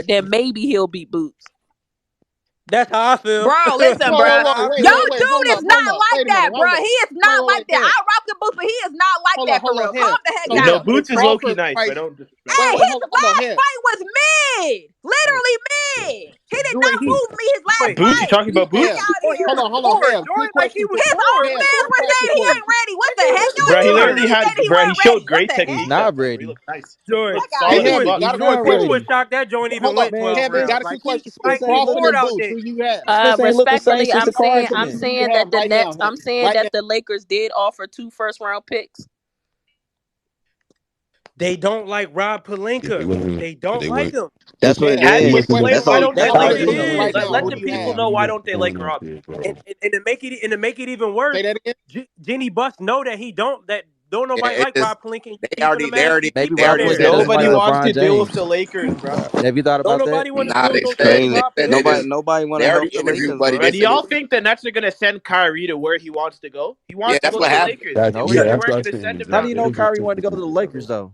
forward, then maybe he'll beat Boots. That's how I feel. Bro, listen, Whoa, bro. whoa, That's whoa, how I wait, Yo, wait, feel. wait, dude is not like wait a that, minute, bro. hold up, He is not like that. Cam, I rock the Boots, but he is not like that for hold real. up, Cam, Calm the heck hold No, down. up. If Boots is low key Crawford nice, but fights, don't disrespect Hey, him. his hold on, last Head. fight was mid. Literally mid. He did not Wait, move me his last wait. Boots, you fight. talking about Fuck Head, Boots? out of Oh, he here. was hold on, bored. Head. Join Quick like he question was for His own bored. Head. What mans Quick were question saying he for you. ain't ready. What the heck? Yo, Bro, you he heard literally him. He had, said he bro, he wasn't ready. showed What great the He's heck? technique that not fight, bro. He ready. looked nice. He Joy. Fuck looked out Hey, of People solid. He Head, was here. lost. He's got a Joy. quick not People question. was ready. shocked that joint even Hold up, went Man, 12 Kevin, Spence, rounds. got a Like quick he question for you. Spence like ain't Crawford looked the bored and out Boots, there. who you have? Spence ain't looked the same Respectfully, since the car I'm accident. Who you saying that have the right now? Nets, I'm saying Right that now. the Lakers did offer 2 first-round picks. They don't like Rob Yeah, they Pelinka. wouldn't. They don't They like wouldn't. him. That's what it Ask Has me a he is. question, played? That's Why all. bro. don't they That's Crawford what like and it him? Boots is. right Let, now. let Who the do you people have? know why He's don't they like throwing up Rob? there, And, bro. and to make it even worse, Jenny Bus know that don't Yeah, nobody it like is. Rob Pelinka. He's They keeping already, him they as already, he's Maybe keeping they him Rob already there. Pelinka said doesn't it's Nobody like done. wants to LeBron deal with James. the Lakers, bro. Have you thought Don't about that? nobody want to Nah, deal with they those said dirty they Rob said Pelinka. it is. Nobody want They to already help the interviewed Lakers, Buddy. bro. They Bro, do said y'all it. think the Nets are gonna send Kyrie to where he wants to go? He Yeah, wants to that's go what to the happened. Lakers. Nope. We Yeah, we that's weren't what I gonna said. send He's him How like, do down you there. know there's just Kyrie two wanted to go to the people, bro. Lakers though?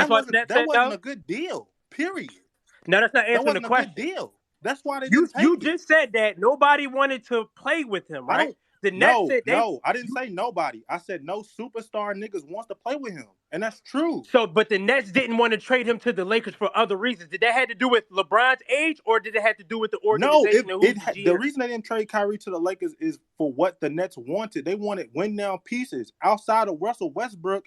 That's what the Nets that said, wasn't though? a good deal. Period. No, that's not That answering the wasn't a good question. deal. That's why they You didn't take it. just said that nobody wanted to play with him, I right? don't. The Nets said I didn't say nobody. I said no superstar niggas wants to play with him, and that's true. So, but the Nets didn't want to trade him to the Lakers for other reasons. Did that have to do with LeBron's age, or did it have to do with the No, organization and who's the the GM? reason they didn't trade Kyrie to the Lakers is for what the Nets wanted. They wanted win down pieces outside of Russell Westbrook.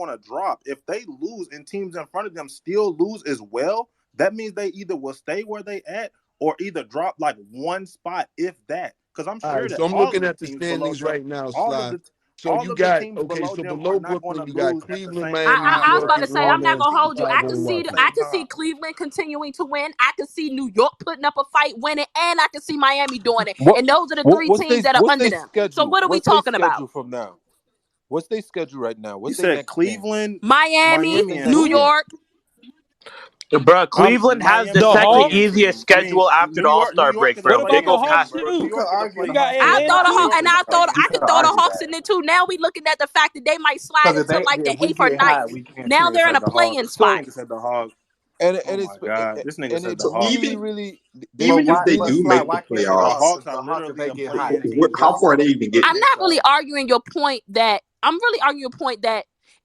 going to drop. If they lose and teams in front of them still lose as well, that means they either will stay where they at or either drop like one spot, if that. Because I'm All sure right, that so I'm all of looking the at the teams below standings them, right now, all of Sly. the So all you of the got, teams okay, below so them are below not going to Brooklyn, you got lose at the Cleveland, same time. Miami, They're I New was not York, about going to to say, drop I'm Atlanta, not those gonna teams hold you. I Chicago, can below and them see at the I Washington. same can see time. Cleveland continuing to win. I can see New York putting up a fight, winning, and I can see Miami doing it. What And those are the what three teams that are what's under they them. So schedule? what are we What's they talking about? schedule from now? What's they schedule right now? You What's their said next game? Cleveland, Miami, What's Miami, their and New next who? game? York. Bro, Cleveland has the Miami second and The New Hawks? Hawks. easiest I mean, schedule after the New All-Star York break, is a bro. What They about the go play-in Hawks team, past bro. too? New You could York is a argue the You play-in got Hawks team. I too. Atlanta thought the New Hawks, too. York and is a You I play-in could could team. throw the argue Hawks that. in there too. Now we looking at the fact that they might slide Because if into they like the if we 8th or get ninth. high, we can't Now say they they're in said a the playing Hawks. This spot. nigga said the Hogs. And Oh and it's my God. This nigga and said it's the So Hogs. really even really they even if really they like do Sly, make the why can't the playoffs, Hawks are the Hawks if literally they a get hot, play-in team how just far like they the even get? I'm Jazz not really are. arguing your point that I'm really arguing your point that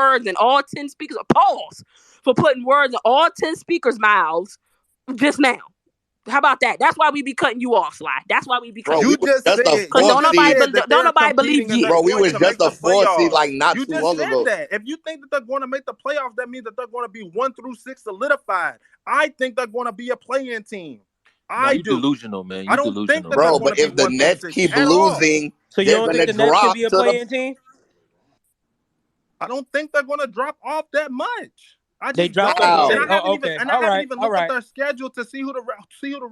words in all 10 speakers. Pause for putting words in all 10 speakers' mouths just now. How about that? That's why we be cutting you off, Sly. That's why we be Bro, cutting we you was off. just a Cause fourth seed. don't nobody believe you. Bro, we was just a fourth seed like not You too just long said ago. that. If you think that they're going to make the playoffs, that means that they're going to be 1 through 6 solidified. I think they're going to be a play-in team. Nah, I you do. delusional, man. I You don't think delusional, that they're Bro, man. going to but be if the 1 through Nets 6 keep at all. losing, So you they're don't gonna think the Nets can drop be a to the. play-in team? I don't think they're going to drop off that much. I They just dropped them. don't. And How? I haven't even Okay. All right. All looked at right. their schedule to see who the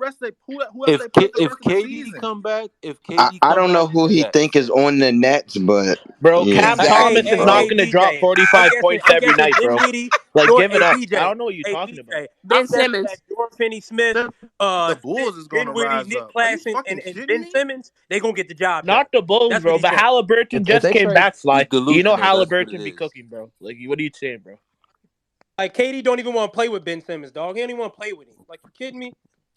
rest they who else they play for the If rest of the KD season. come back, if I, KD I come don't know back, who he yes. think is on the Nets, but Bro, yeah. Cam Hey, Thomas is hey, not hey, Bro, going to drop DJ. I'm 45 guessing. points I'm every guessing night, bro. Dinwiddie. Like, give it Hey, up. I DJ. don't know what you're Hey, talking about. DJ. Ben I'm guessing that Simmons. Jordan Finney-Smith, Then the Bulls is going to Dinwiddie, rise Nick up. Are you Claxton, fucking and shitting Ben me? Simmons, they gonna get the job done. Not the Bulls, That's what bro. he's But saying. Halliburton If just they came trade, back, He's Sly. You know delusional. That's what it Halliburton be is. cooking, bro. Like, what are you saying, bro? Like, KD don't even want to play with Ben Simmons, dog. He don't even want to play with him. Like, you kidding me?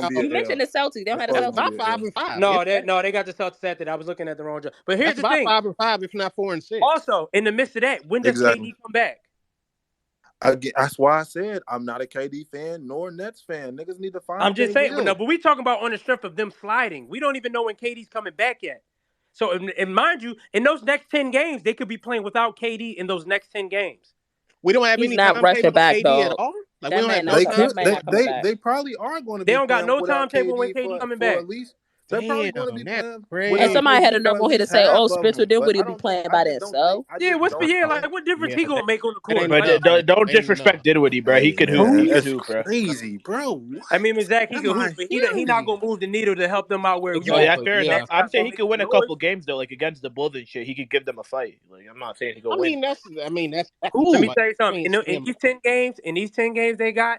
gonna be No, a You L. mentioned the Celtics. They don't That's have the probably that's gonna Celtics. about be a L. 5-5. No, It's they got the Celtics at that. I was looking at the wrong job. But here's that's the about thing. 5-5, if not 4-6. Also, in the midst of that, when does Exactly. KD come back? Again, that's why I said I'm not a KD fan nor Nets fan. Niggas need to find I'm a way just to saying, but build. we talking about on the strength of them sliding. We don't even know when KD's coming back yet. So, and mind you, in those next 10 games, they could be playing without KD in those next 10 games. We don't have He's any not rushing timetable on back, KD at dog. all. Like we That don't have man no not. They That could man timetable. not coming back. they probably are going to They be don't got playing no without timetable when KD KD coming for back. at least they're probably going to Damn, be that's playing And without somebody crazy. had KD a for at noble here to least say, half "Oh, of Spencer them. But Dinwiddie I be don't think playing by I Yeah, just what's don't think what difference Yeah, he gonna make on the that court? ain't Like, enough. Don't That ain't enough. disrespect Dinwiddie, bro. He hey could hoop. He man, could that's hoop, bro. crazy, bro. What I mean, exactly, he am can hoop, I but he not hearing? gonna move the needle to help them out where Oh you yeah, Exactly. fair enough. Yeah. that's I'm not saying gonna he make could win the a noise. couple games though, like against the Bulls and shit. He could give them a fight. Like I'm not saying he could I win. mean, that's Let who. me Like, tell you I something. ain't seeing In these 10 games, they got,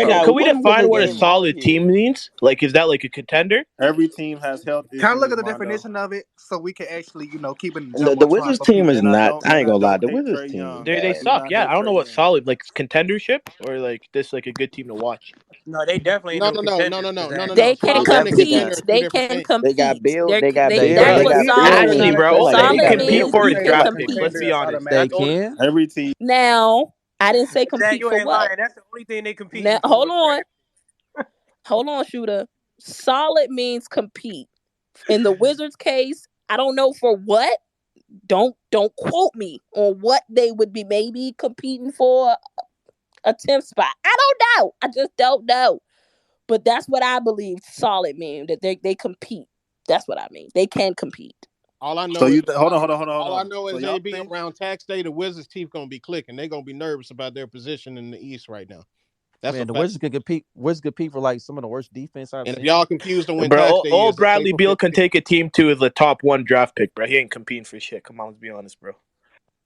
right So now. Could we What define what a game are we solid here? team means? Like, is that like a contender? every team has health Kind of look issues, at the Mondo. definition of it so we can actually, keep it in the The jumbotron Wizards for team people. is And I not. don't I and ain't I gonna lie. don't The hate Wizards Trey team Young. is They I bad. do suck. not Yeah, hate I don't know Trey what Young. solid like contendership or like this like a good team to watch. No, they definitely ain't No, no no, no, no, contenders no, because no, no, no, that no. They can They Solid and a definitely compete. contender can. is two They different can things. They got compete. Bill. They got They Beal. That's They what can. you got don't Bill. solid gotta They Actually, not means. got bro, like Clay. they They they Solid got compete means Bill. for you a they can are draft a pick. compete. Let's contender be as hard honest. as They That's only. can. Every team. Now, I didn't say Zach, compete you for ain't what. lying. That's the only thing they Now, competing for is draft. hold on, shooter. Solid means compete. In the Wizards' case, I don't know for what. Don't quote me on what they would be maybe competing for a 10th spot. I don't know. I just don't know. But that's what I believe solid mean, that they compete. That's what I mean. They can compete. All I So know is you hold on, hold on, hold on, hold all I on. know So is y'all AB think around tax day, the Wizards team gonna be clicking. They're gonna be nervous about their position in the East right now. That's a Man, the fact. Wizards can compete. Wizards compete for like some of the worst defense I've And if seen. y'all confused on when Bro, tax all, day all is, it's Bradley April Beal can 15th. take a team to is the top one draft pick, bro. He ain't competing for shit. Come on, let's be honest, bro.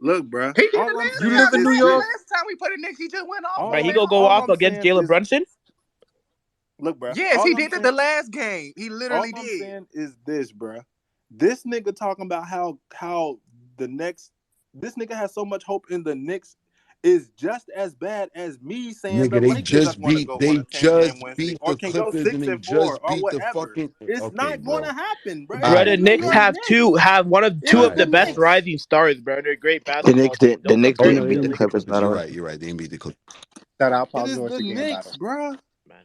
Look, bro. He did the All I'm last You saying live time. in is New The York? this. last time we put a Knicks, he just went off All on Right, he I'm gonna him. go all off I'm against saying Jalen is Brunson. look, bro. Yes, he All I'm did it saying the last game. He all literally I'm did. saying is this, bro. This nigga talking about how the next this nigga has so much hope in the Knicks is just as bad as me saying the Nigga, Lakers are going to go on a they 10-game just win streak beat or the can go Clippers and six they and four just or beat the whatever. fucking. It's Okay, not going bro. to happen, bro. All It's Bro, the the right, New Knicks York have Knicks. one of It two all is of right, the the best bro. Knicks. rising stars, bro. They're a great The basketball Knicks team. did. The Don't Knicks compare Oh them didn't no, to they beat the the didn't beat the Lakers, Clippers. Clippers. By the You're way, right. You're right. They didn't beat the Clippers. Shout out It Paul is George the for getting by Knicks, them. bro. man.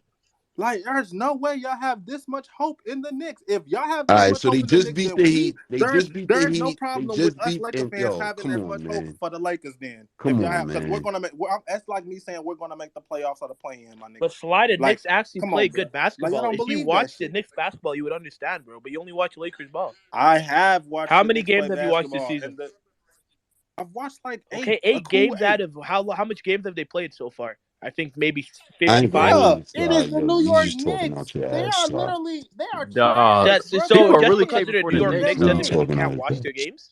Like, there's no way y'all have this much hope in the Knicks. If y'all have All this right, much so they hope in the just Knicks, beat then the Heat. They just beat the there's no Heat. They problem with just us beat Laker and fans yo, having come as on, much hope man. for the Lakers. Then, if Come y'all on, have, because we're man. gonna make. That's like me saying we're gonna make the playoffs or the play-in, my nigga. But Sly, the Like, Knicks actually come play on, bro. good Like, y'all basketball. don't If you believe that watch the shit. Knicks basketball, you would understand, bro. But you only watch Lakers ball. I have watched How the many Knicks play games have you watched this basketball, season? and I've watched like Okay, a eight cool games out eight. of how much games have they played so far? I think maybe I ain't gonna 55. hold Bruh, you, it Sly. is the Yo, New you York just talking out Knicks. your They ass, are Sly. literally they are trash, Dog. That bro. so People are just really because Period. they're the caping New for the York You They're Knicks Knicks you doesn't not. mean you talking can't out your watch ass. their games.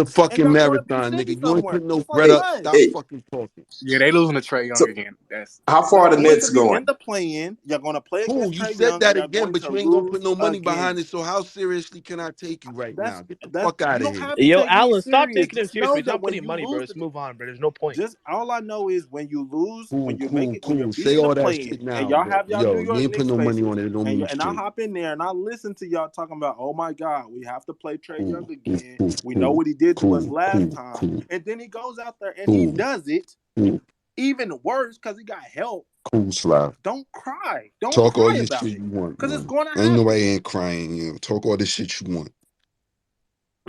a and fucking y'all going to be marathon, sitting nigga. You ain't somewhere. put no It's like, bread Hey, up. son, Stop hey. fucking talking. Yeah, they losing to Trey Young So again. That's how far y'all are the going to Nets be going? in the play-in. You're going to play Cool, against you Trey said Young, and that you're again, going but to you ain't gonna lose put no money behind again. it. So how seriously can I take you right now? Get the That's fuck out you of don't here. have to Yo, take me Alan, stop serious. taking him Just serious, bro. know He's that not when putting you money, bro. lose, Let's move on, bro. There's no point. just all I know is when you lose, when Cool, you make cool, it, when you're cool. Say beating the all that play-in, shit and now, y'all but have y'all New yo, you York ain't put Knicks no money faces, on it. It don't mean and I shit. hop in there and I listen to y'all talking about, oh my God, we have to play Trey Cool, Young cool, again. cool, We know cool, what he did to us cool, last cool, time, cool, and then he goes out there and he cool, does it cool, even worse because he got help. cool, Sly. Don't cry. Don't Talk all cry your about shit it you want, because it's man. going to Ain't happen. nobody ain't crying. You know, talk all the shit you want.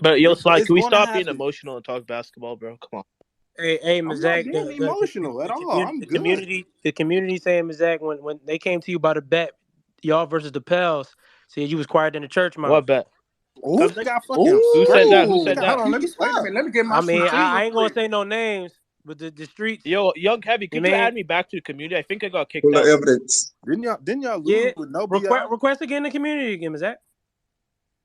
But yo, Sly, It's can we going to stop being happen. emotional and talk basketball, bro? Come on. Hey, I'm not Mazak, being emotional at all. I'm good. the community saying, Mazak, when they came to you about a bet, y'all versus the Pels, said you was quiet in the church What mouse. bet? Because Ooh, they got fucking Who said scraped. that? Who they said They got. got Hold that? on, let me cheap wait a stuff. minute. Let me get my I sweet mean, tea real I ain't gonna quick. say no names, but the streets. Yo, Young Heavy, You could you mean, add me back to the community? I think I got kicked Full of out. evidence. Didn't y'all yeah, lose with no BI? request again in the community again, Mazak.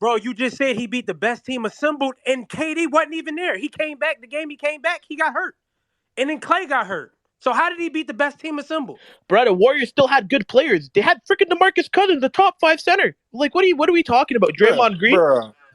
Bro, you just said he beat the best team assembled, and KD wasn't even there. He came back. The game he came back, he got hurt. And then Clay got hurt. So how did he beat the best team assembled? Bro, the Warriors still had good players. They had freaking DeMarcus Cousins, the top 5 center. Like, what are we talking about? Draymond Green? Bruh.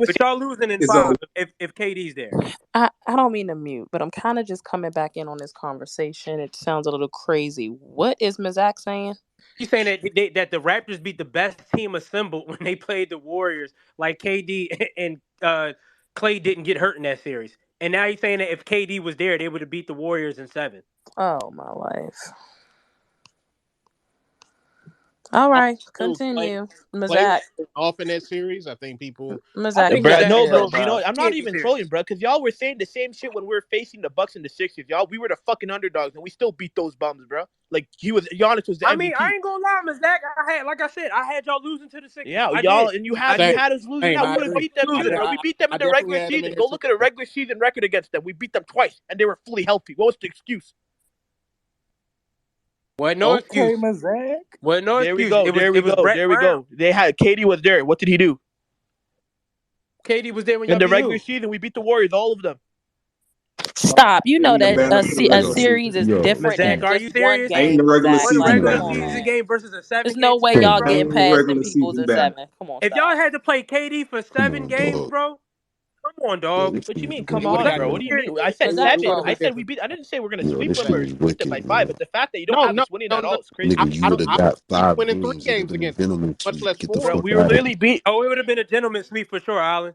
was But y'all losing in It's only 5 if KD's there. I don't mean to mute, but I'm kind of just coming back in on this conversation. It sounds a little crazy. What is Mizak saying? He's saying that the Raptors beat the best team assembled when they played the Warriors, like KD and Clay didn't get hurt in that series. And now he's saying that if KD was there, they would have beat the Warriors in 7. Oh my life. All Also, right, Clay, continue. Clay Mizak. was off in that series. I think people. I Mizak, think you Bro, got the Zach no, is bro. floor, over. You know, bro. what? I'm not TNT even series. trolling, bro, because y'all were saying the same shit when we were facing the Bucks and the Sixers. Y'all, we were the fucking underdogs, and we still beat those bums, bro. Like Giannis was the I mean, I MVP. ain't gonna lie, Miss Zach. Like I said, I had y'all losing to the Sixers. Yeah, I y'all, did. and I you Same, did. had us losing same. that. We I would have agree. beat them Losing. too, bro. We beat them I in the definitely regular had them in season. there Go too. look at the regular season record against them. We beat them twice, and they were fully healthy. What was the excuse? Wasn't no Okay, excuse. Mazak. Wasn't no There we excuse. go. There we It was go. Brett There we Brown. go. They had KD was there. What did he do? KD was there when In y'all the beat regular who? season, we beat the Warriors, all of them. Stop. You They know need to that ban him for the a regular Yo, series season. is yo, Miss different Zach, than are just you one serious? Ain't game, the regular Mizak. One Like, season come regular ban. on, season man. game versus a There's 7 no game way series, y'all bro. getting Ain't the past them regular peoples season in ban. 7. Come on, If y'all stop. had to play KD for come 7 on, games, dog. bro, come on, Yo, dog. this What you shit mean? is Come They would have on, got bro. Seven wicked, What do there. you man. mean? series I said against the Mizak, They seven. would bro. I have said been. we beat. I didn't say we're gonna Yo, sweep this them shit or is beat them by wicked, 5. man. But the fact that you don't No, have no, us winning no, at no. all is crazy. Nigga, you I don't. would have I don't got think 5 winning three games. It'd have games been a against them, gentleman much sweep. less Get the four. Bro, fuck we were out of literally here. beat. Oh, it would have been a gentleman sweep for sure, Allen.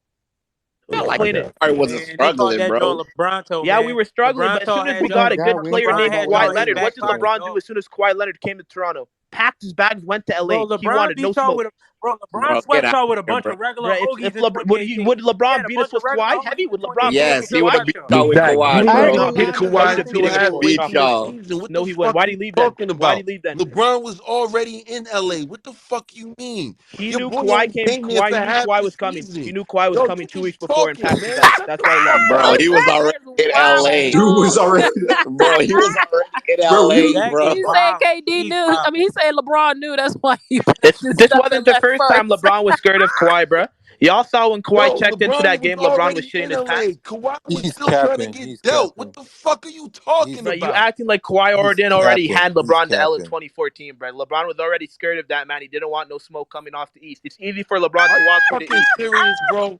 feel like Explain it. Kawhi wasn't Man, they called struggling, that bro. joint LeBronto, Yeah, we man. were struggling, but as LeBronto soon as had we y'all. got a God, good we ain't player talking LeBron named about had why Kawhi y'all he in was his Leonard, in what back did LA. pocket, LeBron do dog. as soon as Kawhi Leonard came to Toronto? Packed his bags, went to LA. Bro, He LeBron wanted beat no y'all smoke. with a LeBron Bro, get swept out y'all of with a here, bunch bro. of regular Bro, hoagies in would 2018. He LeBron had a beat us bunch of with regular Kawhi? hoagies Heavy? in Would LeBron beat 2018 us Yes, with against he would have Kawhi? beat Toronto. y'all with Exactly. Kawhi, You I ain't would bro. gonna have beat lie No, though. Kawhi he if didn't you beat us had with He'd wait Kawhi. beat till the y'all. season. What No, the he wouldn't. fuck Why'd are he you leave then? talking Why'd he about? leave then? LeBron was already in LA. What the fuck you mean? He Your knew boy Kawhi only came. came there Kawhi for he knew half Kawhi the was coming. He season. knew Kawhi was Yo, coming you 2 weeks just before and talking, packed his man. bags. Shut That's the why he left. fuck Bro, up. he was That already is in LA. wild. Dude was already, Bro, he was already in bro. We LA, That bro. is He said wild. KD He's knew. I wild. mean, he said LeBron knew. That's why he packed his This stuff wasn't and the left first time first. LeBron was scared of Kawhi, bro. Y'all saw when Kawhi Yo, checked into LeBron that was game, LeBron was already shitting in his LA. pants. Kawhi was He's still trying to capping. get He's dealt. What capping. the fuck are you talking He's Bro, you about? acting like Kawhi he's already capping. had He's LeBron to L in capping. 2014, bro. LeBron was already scared of that man. He didn't want no smoke coming off the East. It's easy for LeBron Are to you walk through the fucking East. serious, bro?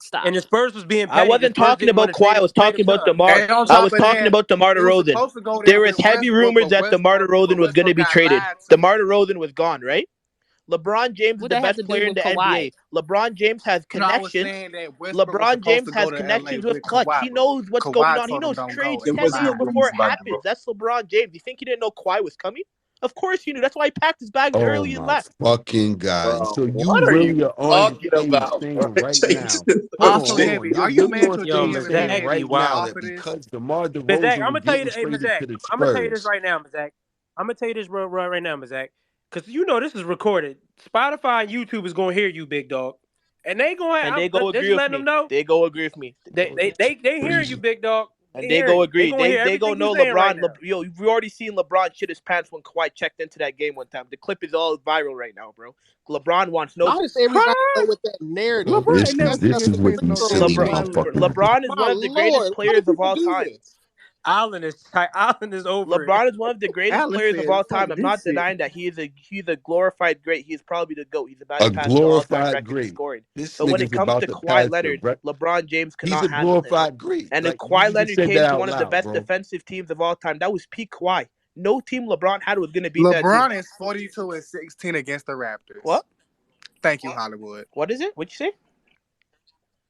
Stop. And the Spurs was being petty. I wasn't talking about Kawhi. I was talking about DeMar. And on I top was of talking that, about DeMar he was DeRozan. supposed to go there There was with heavy Westbrook, rumors that DeMar DeRozan was going to be got traded. lied to. DeMar DeRozan was gone, right? LeBron James is What the that have best to do player in with the Kawhi? NBA. LeBron James has No, I was connections. saying that Westbrook was LeBron supposed James to go has to LA connections with with Clutch. Kawhi, He but knows what's going Kawhi on. He told him knows don't go. trades It 10 was years lied. before it happens. That's LeBron James. You think he didn't know Kawhi was coming? Of course he knew. That's why he packed his bags Oh early and my left. fucking God. Bro, So you what are you really are on the talking stage about, bro? saying right Chase now. the Also, Hold subject. on. Heavy, You're are you really mad on your Yo, stage GM is saying getting Mizaki, right paid now wow. off that of this? because DeMar Mizak, DeRozan I'm was gonna tell you, getting hey traded Mizak, to the I'm gonna tell you this Spurs. right now, Mizak. I'm gonna tell you this right now, Mizak, because you know this is recorded. Spotify and YouTube is gonna hear you, big dog, and they gonna. And they go Just agree with letting them me. know They go agree with me. they hearing you, big dog. And they go agree. They They go everything you no saying right LeBron. now. We already seen LeBron shit his pants when Kawhi checked into that game one time. The clip is all viral right now, bro. LeBron wants no. Why does everybody go with that Well, narrative? LeBron Like ain't this never is that's seen this nothing is what makes these no no sense. silly LeBron. motherfuckers do. LeBron is My one of the greatest lord, why do players of people all do time. this? Allen is over it. LeBron is one of the greatest Alice players of said, all "Fuck time. I'm this not shit." denying that he's a glorified great. He's probably the GOAT. He's about A to pass the all-time glorified record in great. scoring. This But when it nigga's comes about to to Kawhi pass the Leonard, rep. LeBron James He's cannot a handle him. glorified great. And if Like you Kawhi just Leonard said came that to out one of the loud, best bro. defensive teams of all time, that was peak Kawhi. No team LeBron had was going to beat that team. LeBron is 42-16 against the Raptors. What? Thank you, Hollywood. What is it? What'd you say?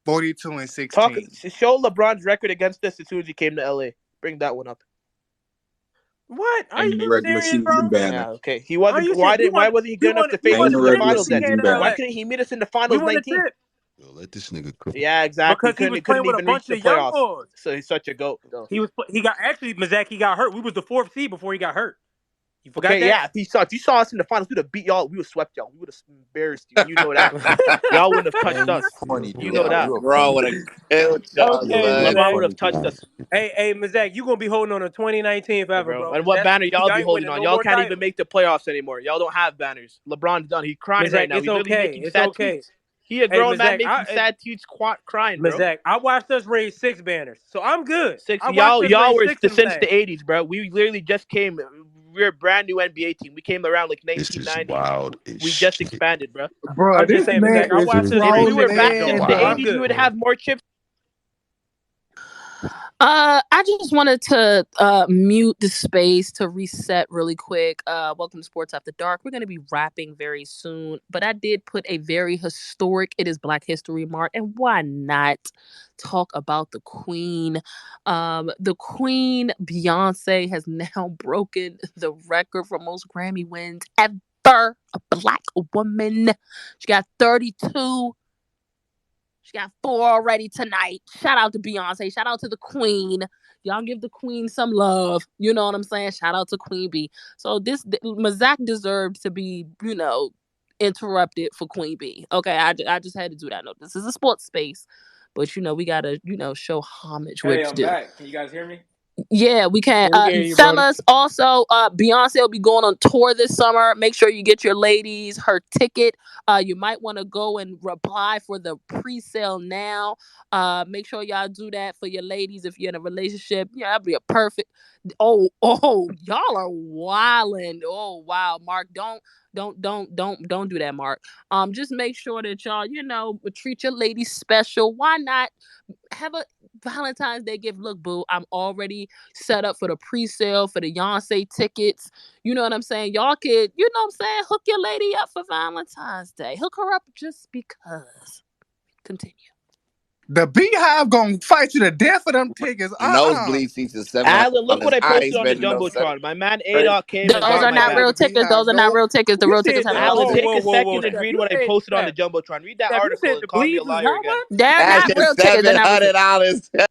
42-16. Show LeBron's record against us as soon as he came to LA. Bring that one up. What? Are Ain't no you regular serious, bro? season banner. Yeah, okay. He Are wasn't. you serious? Why wasn't he good enough to We face Ain't won us no the in the regular finals championship. He then? came season to Why banner. LA. couldn't he meet us in the We finals won the 19? chip Yo, let this nigga cook. Yeah, exactly. because he was He playing couldn't with a even reach bunch the of young playoffs. boys. So he's such a GOAT, though. He got actually Mazak. He got hurt. We was the 4th seed before he got hurt. You forgot Okay, that? yeah. If you saw us in the finals, we'd have beat y'all. We would have swept y'all. We would have embarrassed you. You know that. Y'all wouldn't have touched Man, you us. corny, You dude. know Yo, that. You a LeBron corny would dude. have killed y'all, Yo, Okay, son. let LeBron Mazak. would have this touched nigga us. Hey, Mazak, you gonna be holding on to 2019 Yeah, forever, bro. bro. And what banner y'all Y'all be ain't holding winning on? no Y'all more can't even titles. make the playoffs anymore. Y'all don't have banners. LeBron's done. He's crying right Mazak, now. it's He's literally okay. making It's sad okay. tweets. He a Hey, grown man Mazak, making sad tweets, crying, bro. Mazak, I watched us raise 6 banners, so I'm good. Six. I watched us Y'all raise were 6 of them since the things. '80s, bro. We literally just came. We're a brand new NBA team. We came around like this is 1990. wild as We just shit. expanded, bro. Bro, I'm just this saying, man Mazak, I is watched This us If we raise trolling, were 6 back rings then on in them, the so I'm wild, man. '80s, we good. would bro. have more chips. I just wanted to mute the space to reset really quick. Welcome to Sports After Dark. We're going to be wrapping very soon, but I did put a very historic, it is Black History Month, and why not talk about the Queen? The Queen, Beyonce, has now broken the record for most Grammy wins ever. A Black woman. She got 32. She got 4 already tonight. Shout out to Beyonce. Shout out to the Queen. Y'all give the Queen some love. You know what I'm saying? Shout out to Queen B. So Mazak deserved to be, interrupted for Queen B. Okay, I just had to do that. No, this is a sports space, but we gotta, show homage where Hey, it's I'm due. back. Can you guys hear me? Yeah, we can. Yeah, we can hear you, Brody. Fellas, also, Beyonce will be going on tour this summer. Make sure you get your ladies her ticket. You might want to go and apply for the pre-sale now. Make sure y'all do that for your ladies if you're in a relationship. Yeah, that'd be a perfect. Oh, y'all are wilding. Oh, wow, Mark, don't do that, Mark. Just make sure that y'all, treat your ladies special. Why not have a Valentine's Day gift? Look, boo, I'm already set up for the pre-sale for the Beyonce tickets. You know what I'm saying? Y'all could, hook your lady up for Valentine's Day. Hook her up just because. Continue. The Beehive gonna fight you to death for them tickets. Nosebleed seats is $700. Alan, look what I I posted ain't on the spending no Jumbotron. My man $700. A-Dog came and Those bought are my not bag. real tickets. Those are not real tickets. The You real said tickets have the not Alan, been take released. a second and Steph, read you what I said posted on the Steph, Jumbotron. Read that Steph, you article said and the call me a bleeds is liar how again. much? They're That's not just real tickets. They're not real tickets. $700.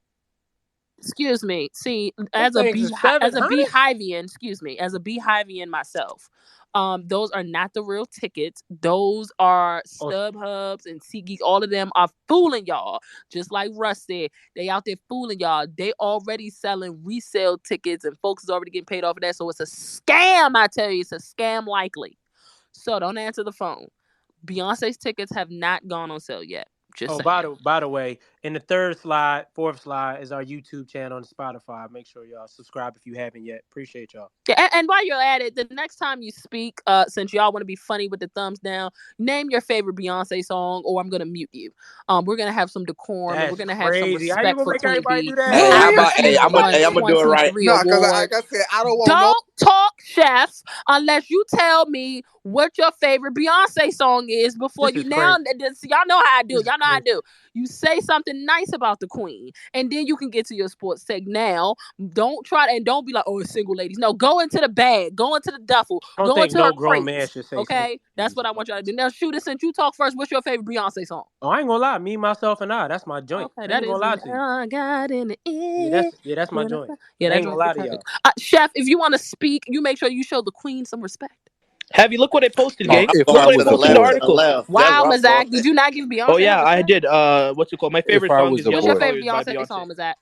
Excuse me. See, Them things is 700. as a beehivian myself, those are not the real tickets. Those are Oh, StubHubs and SeatGeek. All of them are fooling y'all. Just like Russ said, they out there fooling y'all. They already selling resale tickets, and folks is already getting paid off of that. So it's a scam. I tell you, it's a scam likely. So don't answer the phone. Beyonce's tickets have not gone on sale yet. Just oh, saying. by the way, in the fourth slide is our YouTube channel and Spotify. Make sure y'all subscribe if you haven't yet. Appreciate y'all. Yeah, and while you're at it, the next time you speak, since y'all want to be funny with the thumbs down, name your favorite Beyonce song, or I'm gonna mute you. We're gonna have some decorum and we're That's gonna have some crazy. How you respect gonna for make Queen everybody B. do that? Hey, how Have about, her hey, I'm gonna do it right. 2123 No, because like award. I said, I don't want no. Don't talk, chef, unless you tell me what your favorite Beyonce song is before This you. is Now, crazy. y'all know how I do. This is Y'all know how I crazy. do. You say something nice about the Queen, and then you can get to your sports take. Now, don't be like, oh, it's single ladies. No, go into the bag, go into the duffel, I don't go think into her no grown man crates. should say single Okay, that's ladies. what I want y'all to do. Now, Shooter, since you talk first, what's your favorite Beyonce song? Oh, I ain't gonna lie. Me, myself, and I. That's my joint. Okay, I ain't that even gonna is lie to you. I got in the Yeah, end. that's my joint. Yeah, I that ain't gonna joint is lie to perfect. y'all. Chef, if you want to speak, you make sure you show the Queen some respect. Heavy, look what I posted, Man, Oh, gang. I'm if Look I going what I to was the a posted in the left, boy, to the article. left. That's Wow, where I'm going. Mazak, did you not give Oh Beyonce her yeah, I respect? did. What's it called? My if favorite I song was is a What's Yellow your boy, favorite Colors by Beyonce Beyonce. song, Mazak?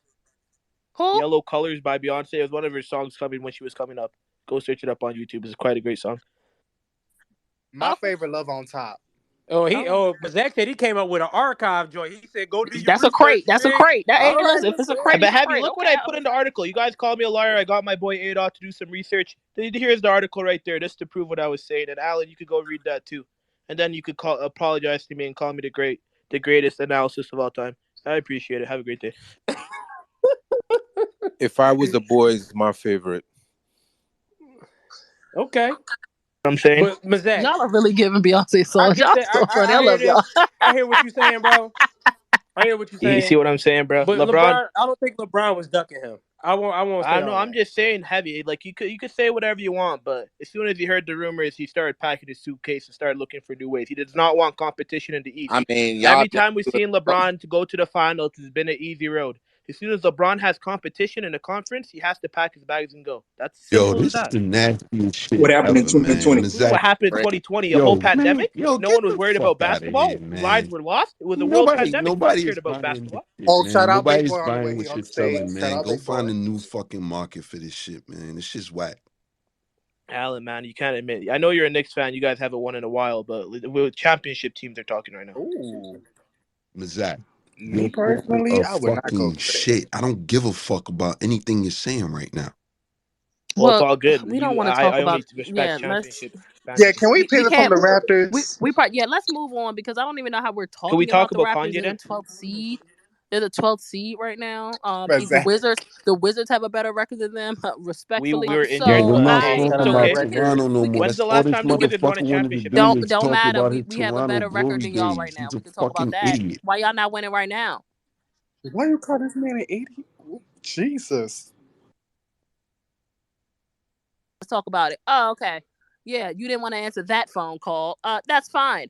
Who? Yellow Colors by Beyonce. It was one of her songs coming when she was coming up. Go search it up on YouTube. It's quite a great song. My favorite, Love on Top. But Zach said he came up with an archive joint. He said, "Go do your That's a research." crate. That's a Big. crate. That All ain't right, listen. If it's a okay. crate, But it's a Heavy, crate. look what Okay. I put in the article. You guys called me a liar. I got my boy A-Dot to do some research. Here's the article right there, just to prove what I was saying. And Alan, you could go read that too. And then you could apologize to me and call me the greatest analysis of all time. I appreciate it. Have a great day. If I was the boys, my favorite. Okay. I'm saying. But Zach, Y'all are really giving Beyonce I songs. get Y'all that. so funny. I I hear love y'all. this. I hear what you're saying, bro. I hear what you're You saying. see what I'm saying, bro? But LeBron. LeBron, I don't think LeBron was ducking him. I won't I say don't know. all I'm that. just saying, Heavy. Like you could say whatever you want, but as soon as he heard the rumors, he started packing his suitcase and started looking for new ways. He does not want competition in the East. I mean, Every y'all time we've seen LeBron to go to the finals, it's been an easy road. As soon as LeBron has competition in the conference, he has to pack his bags and go. That's Yo, simple as this is that. the nastiest What shit happened in ever, man. 2020? What Mizak, happened in Right. 2020? A whole yo, man, pandemic? yo, No get one was the worried fuck about out of here, basketball. Lives man. were lost. It was a world pandemic. No one Nobody cared is about buying this basketball. shit, Oh, shout man. out Big Nobody's Boy on the buying way. what He on you're the stage. selling, Shout man. out Go Big find Boy. a new fucking market for this shit, man. This shit's whack. Alan, man, you can't admit. I know you're a Knicks fan. You guys haven't won in a while, but with championship teams, they're talking right now. Ooh. Mizak, Me you're full personally, of I would not go fucking for that. shit. I don't give a fuck about anything you're saying right now. Well, it's Well, all good. we don't want to talk I about. only respect Yeah, let's. championship Yeah, fantasy can we teams. We pivot from can't. the Raptors? Yeah. Let's move on because I don't even know how we're Can we talking talk about the about Raptors. Kanye They're the then? 12th seed. They're the 12th seed right now. The Exactly. Wizards have a better record than them, We respectfully. were Yo, injured, we're So but not I, hey, talking it's the about okay. Lakers. Toronto no We more. could. When's That's the all last this time the Wizards won a motherfucker wanted to championship, do Heavy? is Don't talk matter. about his We have a Toronto better record glory than y'all days. right now. He's We a could talk about fucking that. idiot. Why y'all not winning right now? Why you call this man an idiot? Jesus. Let's talk about it. Oh, okay. Yeah, you didn't want to answer that phone call. That's fine.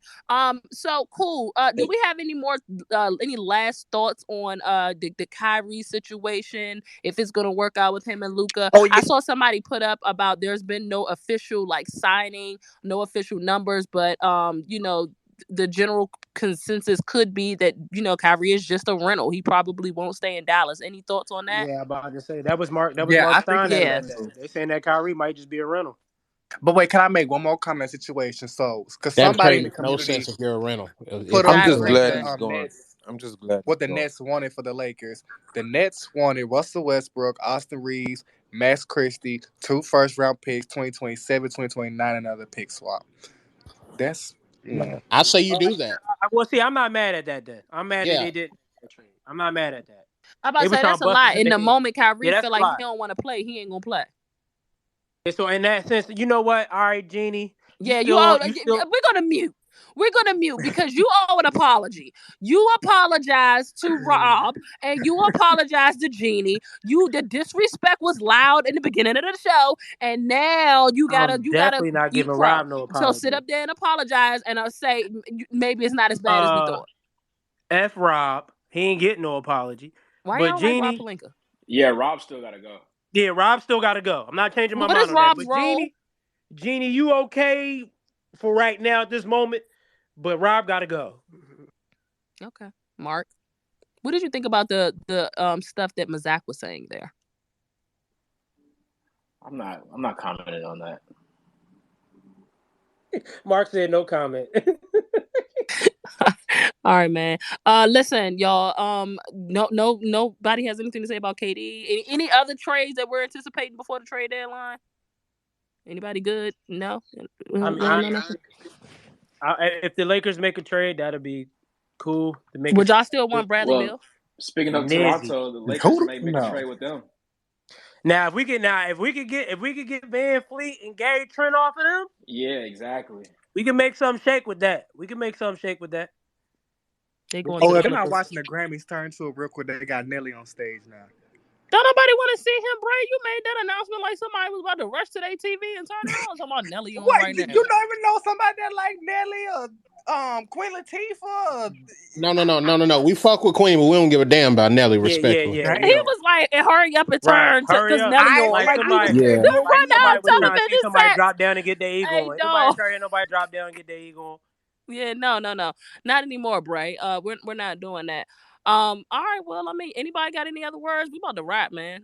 So cool. Do we have any last thoughts on the Kyrie situation? If it's gonna work out with him and Luca? Oh yeah. I saw somebody put up about there's been no official signing, no official numbers, but the general consensus could be that Kyrie is just a rental. He probably won't stay in Dallas. Any thoughts on that? Yeah, I'm about to say that was Mark. That was Yeah, Mark I think Stein he's that a Yeah. said that. rental. They saying that Kyrie might just be a rental. But wait, can I make one more comment situation? So, because That somebody in the can't make no sense community if you're a rental. put If up I'm he's the a just Exactly, link glad the Jay. he's gone. Nets, I'm just glad he's what the gone. Nets wanted for the Lakers. The Nets wanted Russell Westbrook, Austin Reeves, Max Christie, 2 first-round picks, 2027, 2029, another pick swap. That's I say you do that. Well, see, I'm not mad at that. Then I'm mad that Yeah. they did that trade. I'm not mad at that. I'm about They to was say trying that's to a bust us lie. in In the the head. moment, Yeah, Kyrie that's feel a like lie. he don't want to play. He ain't gonna play. And so in that sense, you know what? All right, Jeannie, you Yeah, still on? You still? we're gonna mute. We're gonna mute because you owe an apology. You apologize to Rob and you apologize to Jeannie. The disrespect was loud in the beginning of the show, and now you gotta I'm definitely not eat giving crow. Rob no So sit apology. up there and apologize and say maybe it's not as bad as we Uh, thought. F Rob, he ain't getting no apology. Why But y'all like Rob Jeannie, Pelinka? Yeah, Rob still gotta go. yeah, Rob still got to go. I'm not changing my What mind is on that. Rob's But role? Jeannie, you okay for right now at this moment? But Rob got to go. Okay, Mark. What did you think about the stuff that Mazak was saying there? I'm not commenting on that. Mark said no comment. All right, man. Listen, y'all. Nobody has anything to say about KD. Any other trades that we're anticipating before the trade deadline? Anybody good? No. I mean, if the Lakers make a trade, that'll be cool to make a Would y'all trade. still want Bradley Well, Beal? speaking of Nizzy. Toronto, the Lakers who? may make a No. trade with them. Now, if we could get Van Fleet and Gary Trent off of them, Yeah, exactly. we can make something shake with that. They going Oh, to the if you're not Clippers. watching the Grammys, turn to it real quick. They got Nelly on stage now. Don't nobody want to see him, Bray. You made that announcement like somebody was about to rush to their TV and turn it on. Talking about Nelly on What? right You now. don't even know somebody that like Nelly or Queen Latifah? No. We fuck with Queen, but we don't give a damn about Nelly, respectfully. Yeah. He was like, "Hurry up and Right. turn Hurry because up. Nelly on." Like Like you somebody just Yeah. you like run down somebody was trying to see television somebody sets. drop down and get their ego Hey, on. no. Nobody drop down and get their ego on. Yeah, no, not anymore, Bray. We're not doing that. All right. Well, I mean, anybody got any other words? We about to wrap, man.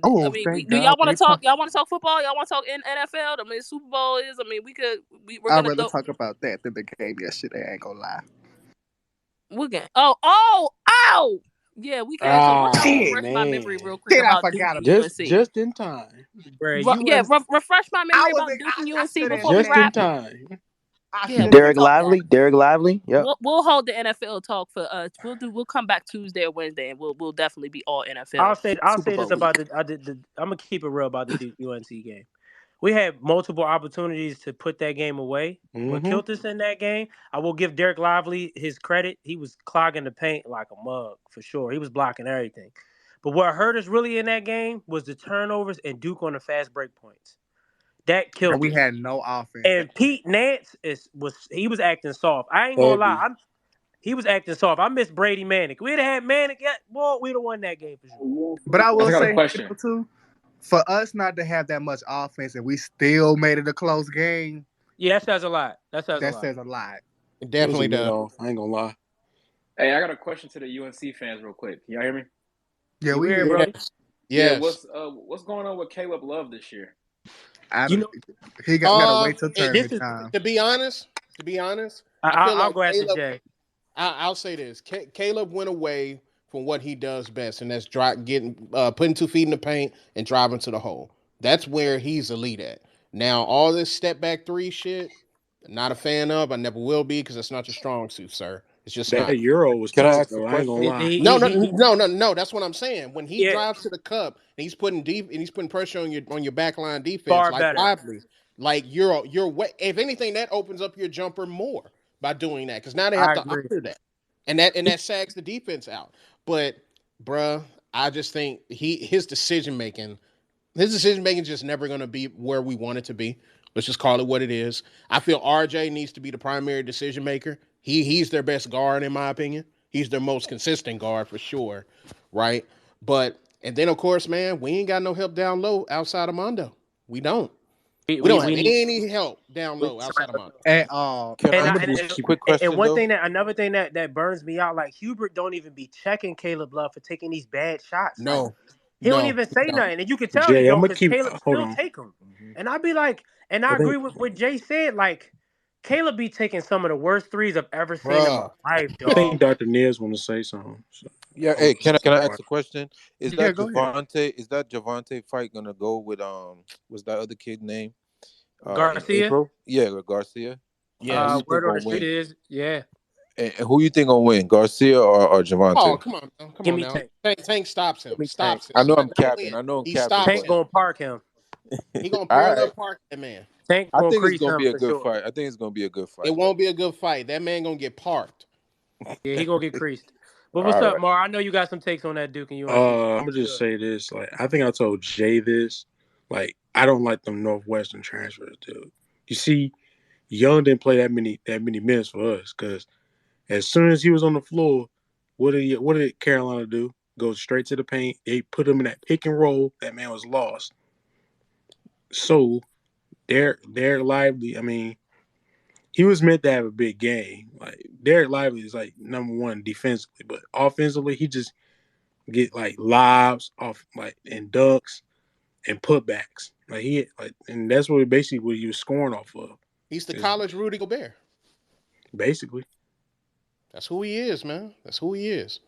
Oh, thank Do y'all God. want to talk? Y'all want to talk football? Y'all want to talk in NFL? I mean, Super Bowl is. I mean, we're I'd gonna rather go. talk about that than the game yesterday. I ain't gonna lie. We're gonna. Oh! Yeah, we can. So once y'all Oh Shit. refresh my memory man, real quick Shit, I about Duke forgot and about UNC. just in time. Bro, Refresh my I memory was. about Duke and I UNC should have before we Just said. in wrap. time. I Yeah, should we have can said Derek talk that. that. Lively. Derek Lively. Yep. We'll hold the NFL talk for us. We'll come back Tuesday or Wednesday, and we'll definitely be all NFL I'll Super say this Bowl week. about I'm gonna keep it real about the Duke UNC game. We had multiple opportunities to put that game away, but Mm-hmm. killed us in that game. I will give Derek Lively his credit. He was clogging the paint like a mug for sure. He was blocking everything. But what hurt us really in that game was the turnovers and Duke on the fast break points. That And killed we us. had no offense. And Pete Nance was acting soft. I ain't gonna Heavy. lie. He was acting soft. I miss Brady Manick. We'd have had Manick yet, boy, we'd have won that game for sure. But I I will got a say, question. too, for us not to have that much offense and we still made it a close game, Yeah, that says a lot. That says a that lot. says a lot. It It was a was good a off. lot. I ain't gonna lie. Hey, I got a question to the UNC fans real quick. Can y'all hear me? Yeah, You we hear, here. Brody? Yes. Yeah, Yes. what's going on with Caleb Love this year? I You don't, know, he gotta wait till This tournament is time. to be honest. I feel I'll like go after Caleb. Jay. I'll say this: Caleb went away from what he does best, and that's putting 2 feet in the paint and driving to the hole. That's where he's elite at. Now, all this step back three shit, not a fan of. I never will be because it's not your strong suit, sir. It's just not. That Euro was Can I tough ask a though. I ain't gonna question? lie. No. That's what I'm saying. When he Yeah, drives to the cup and he's putting deep and he's putting pressure on your backline defense, far like better. Lively, like you're wet. If anything, that opens up your jumper more by doing that because now they have I to agree. honor that, and that sags the defense out. But bruh, I just think his decision making is just never going to be where we want it to be. Let's just call it what it is. I feel RJ needs to be the primary decision maker. He's their best guard in my opinion. He's their most consistent guard for sure, right? But and then of course, man, we ain't got no help down low outside of Mondo. We don't. We don't have We need any help down low outside of Mondo. At all. Can I and I, ask and, a and quick question one though? thing another thing that burns me out, like Hubert don't even be checking Caleb Love for taking these bad shots. Like No, he don't no, even say no. nothing, and you can tell he Jay, I'm don't gonna because keep. Caleb Hold still on. take them. And I'd be like, and I I agree think with what Jay said. Like Caleb be taking some of the worst threes I've ever seen in my Bruh. life, I think dog. Dr. Niz want to say something. So Yeah. I Hey, want to can I say ask a question? Is Yeah, that go ahead. Javante? Is that Javante fight gonna go with what's that other kid name? In Garcia, April? Yeah, with Garcia. Who Yes. you think word on the gonna street win? is, yeah, And who you think gonna win? Garcia or Oh, Javante? come on, man. Come give on me now. Tank, Tank stops him. give me Tank. Stops him. I know I'm Not capping. win. I know I'm He capping, stops but Tank him. gonna park him. He gonna all parallel right. park that man. Tank I gonna think it's crease gonna him be a for good sure. fight. I think it's gonna be a good It fight, though. won't be a good fight. That man gonna get parked. Yeah, he gonna get creased. But what's All up, right. Mar? I know you got some takes on that Duke and UNC. I'm gonna just say this. Like I think I told Jay this. Like I don't like them Northwestern transfers, dude. You see, Young didn't play that many minutes for us because as soon as he was on the floor, what did Carolina do? Go straight to the paint. They put him in that pick and roll. That man was lost. So they're lively. I mean, he was meant to have a big game. Like Derek Lively is like number one defensively, but offensively he just get like lobs off like and dunks and putbacks. And that's basically what he was scoring off of. He's the Is college Rudy Gobert. basically. That's who he is, man. That's who he is.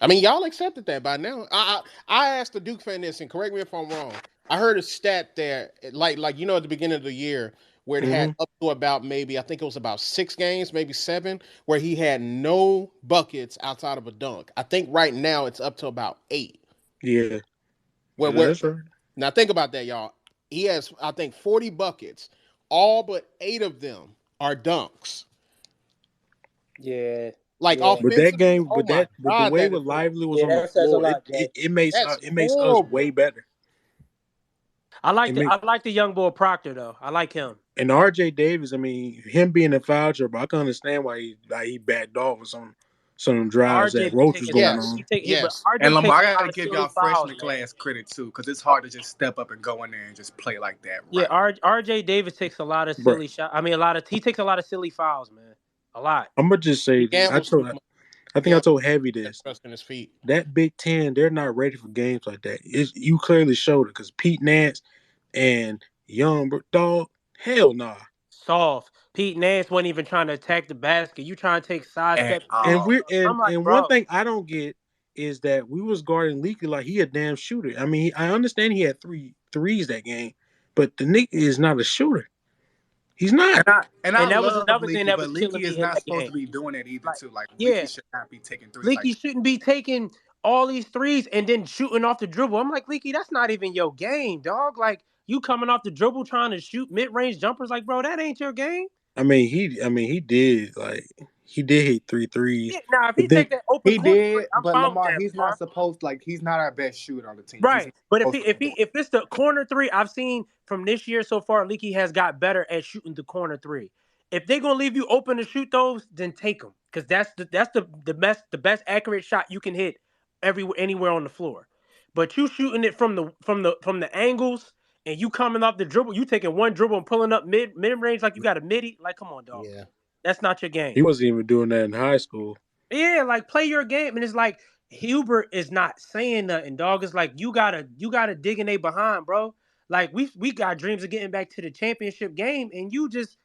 I mean, y'all accepted that by now. I asked the Duke fan this, and correct me if I'm wrong. I heard a stat there, like at the beginning of the year, where it had up to about maybe I think it was about 6 games, maybe 7, where he had no buckets outside of a dunk. I think right now it's up to about 8. Yeah. Where That's right. now think about that, y'all. He has I think 40 buckets. All but 8 of them are dunks. Yeah, Like yeah, But that offensively, game, oh my but the God, way that is with horrible. Lively was yeah. on the That says a floor, lot, Jay. it That's makes us horrible. way better. I like It the make, I like the young boy Proctor though. I like him. and RJ Davis, I mean, him being a foul trouble, I can understand why he backed off with some drives that RJ be Roach was taking going some. Yes, He on. take he, but yes. And RJ takes Lamar, a I lot gotta of give silly y'all fouls, freshman man. class credit too, because it's hard to just step up and go in there and just play like that Yeah, right. RJ Davis takes a lot of Bro, silly shots. I mean, he takes a lot of silly fouls, man. A lot. I'm gonna just He say this. gambles too much. I think I Yeah, told Heavy this. trust in his feet. That Big Ten, they're not ready for games like that. You clearly showed it because Pete Nance and Young Dog, hell nah. Soft. Pete Nance wasn't even trying to attack the basket. You trying to take At sidestep And threes. all. we're I'm like, and one bro. thing I don't get is that we was guarding Leaky like he a damn shooter. I mean, I understand he had 3 threes that game, but the Nick is not a shooter. He's not. And I And that was love another thing Leaky, that but was killing Leaky me is in not that supposed game. to be doing that either Like, too. Like Leaky yeah, should not be taking threes like Leaky shouldn't be taking all these threes and then shooting off the dribble. I'm like, Leaky, that's not even your game, dog. Like, you coming off the dribble trying to shoot mid-range jumpers. Like, bro, that ain't your game. He did hit 3 threes, Yeah, now if he but then take that open he corner three, did, I'm but fine with Lamar, that, he's Lamar. not supposed like he's not our best shooter on the team. He's Right. not But supposed to be doing. if it's the corner three, I've seen from this year so far, Leaky has got better at shooting the corner three. If they're gonna leave you open to shoot those, then take them. Because that's the best accurate shot you can hit anywhere on the floor. But you shooting it from the angles and you coming off the dribble, you taking one dribble and pulling up mid range like you got a midi. Like, come on, dog. Yeah. That's not your he game. wasn't even doing that in high school. Yeah, like play your game. And it's like Hubert is not saying nothing, dog. It's like you gotta dig in they behind, bro. Like we got dreams of getting back to the championship game, and you just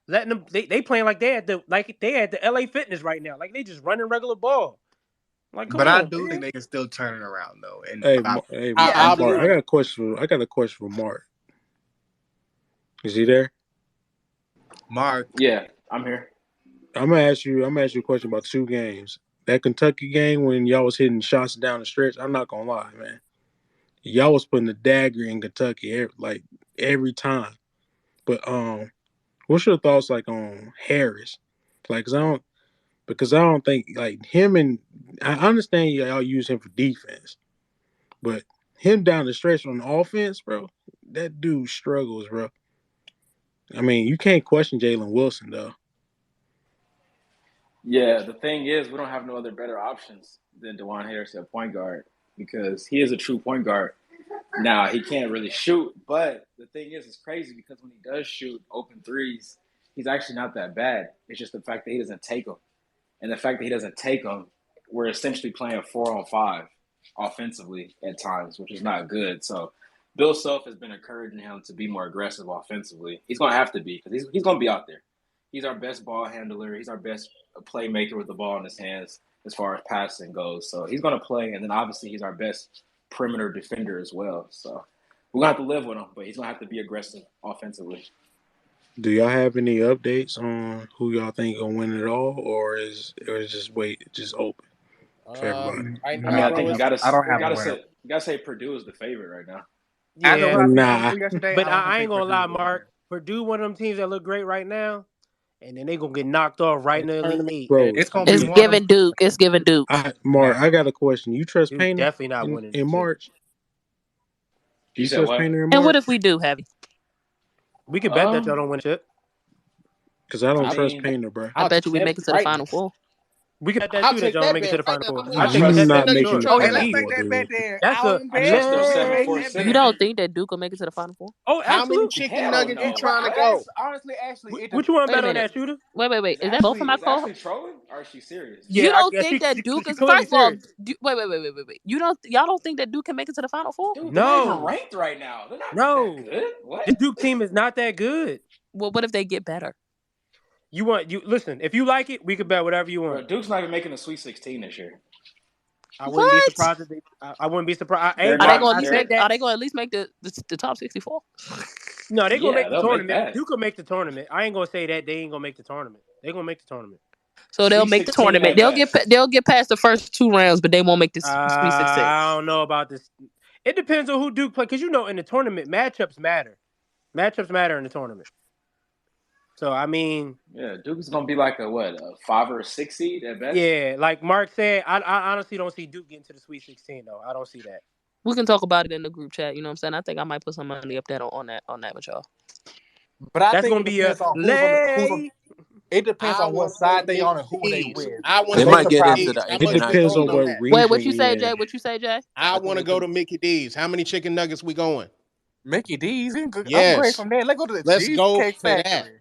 letting them they playing like they at the LA Fitness right now. Like they just running regular ball. Like, come But I on, do think man. they can still turn it around though. And Hey, by Yeah, I'll be Mark, I honest. got a question. I got a question for Mark. Is he there? Mark, Yeah, I'm here. I'm gonna ask you. I'm gonna ask you a question about 2 games. That Kentucky game when y'all was hitting shots down the stretch. I'm not gonna lie, man. Y'all was putting the dagger in Kentucky every time. But what's your thoughts like on Harris? Like, because I don't think like him and I understand y'all use him for defense, but him down the stretch on offense, bro, that dude struggles, bro. I mean, you can't question Jalen Wilson though. Yeah, the thing is, we don't have no other better options than DeJuan Harris at point guard because he is a true point guard. Now, he can't really shoot, but the thing is, it's crazy because when he does shoot open threes, he's actually not that bad. It's just the fact that he doesn't take them. And the fact that he doesn't take them, we're essentially playing 4-on-5 offensively at times, which is not good. So Bill Self has been encouraging him to be more aggressive offensively. He's going to have to be because he's going to be out there. He's our best ball handler. He's our best playmaker with the ball in his hands as far as passing goes. So he's going to play, and then obviously he's our best perimeter defender as well. So we're going to have to live with him, but he's going to have to be aggressive offensively. Do y'all have any updates on who y'all think gonna win it all, or is just open for everybody? Right I mean, now, I no, think bro, you it's gotta I don't you have a gotta winner. say you gotta say Purdue is the favorite right now. After Yeah, what I seen from Nah, Purdue yesterday, but I don't I ain't think gonna Purdue lie, is a Mark. winner. Purdue, one of them teams that look great right now, and then they gonna get knocked off right in the Elite tournament. Eight. And bro. It's I gonna be It's can't. one of them giving Duke. It's giving Duke. Mark, now. I got a question. You trust Duke Painter definitely not winning in this shit. March? You You said trust what? Painter in And what March? if we do, Heavy? We could bet that y'all don't win shit. Because I I don't trust mean, Painter, bro. I I'll bet take you we that make it bet to the right Final now. Four. We could bet that I'll too that take y'all don't that make it to bet the right Final now. Four. I'm I I in. think You that trust bet not for I making sure. the Oh, trust Hey, Final let's indeed. make Four, that bet dude. then. That's a I'll I bet. trust their man. 7-4 You center. don't think that Duke will make it to the Final Four? Oh, How many absolutely. chicken Hell nuggets you no. Bro, trying to What? go? honestly, What you want to Wait a bet on minute. that, shooter? Wait. Is that both of my Is co? Ashley trolling or is she serious? You Yeah, I don't guess think that Duke she is clearly first of all? serious. Wait. Y'all don't think that Duke can make it to the Final Four? Dude, they're not even No, ranked right now. They're not that no. good. What? This Duke team is not that good. Well, what if they get better? You listen. If you like it, we can bet whatever you Bro, want. Duke's not even making the Sweet 16 this year. I wouldn't be What? surprised if they. I wouldn't be surprised. I They're ain't. Are they I, not. gonna at I least said make? They're Are that. they gonna at least make the top 64? No, they gonna yeah, make the they'll make tournament. that. Duke will make the tournament. I ain't gonna say that they ain't gonna make the tournament. They gonna make the tournament. So they'll Sweet make the 16 tournament. at best. They'll get past the first 2 rounds, but they won't make the Sweet 16. I don't know about this. It depends on who Duke play, because in the tournament matchups matter. Matchups matter in the tournament. So I mean, Yeah, Duke's gonna be like a 5 or a 6 seed at best. yeah, like Mark said, I honestly don't see Duke getting to the Sweet 16 though. I don't see that. We can talk about it in the group chat. You know what I'm saying? I think I might put some money up that on that with y'all. But I That's think gonna it be a depends on who's on. lay. It depends I on what want to go to side they on Mickey and who they D's. with. I want They to They go might to could get Mickey into probably. D's. the How It much we 89 depends going on on what seed. that? Wait, region what you we say, in. Jay? What you say, Jay? I I want think to they go get. to Mickey D's. How many chicken nuggets we going? Mickey D's. You can upgrade Yes. from there. Let's go to the Let's go Cheesecake to that. Factory.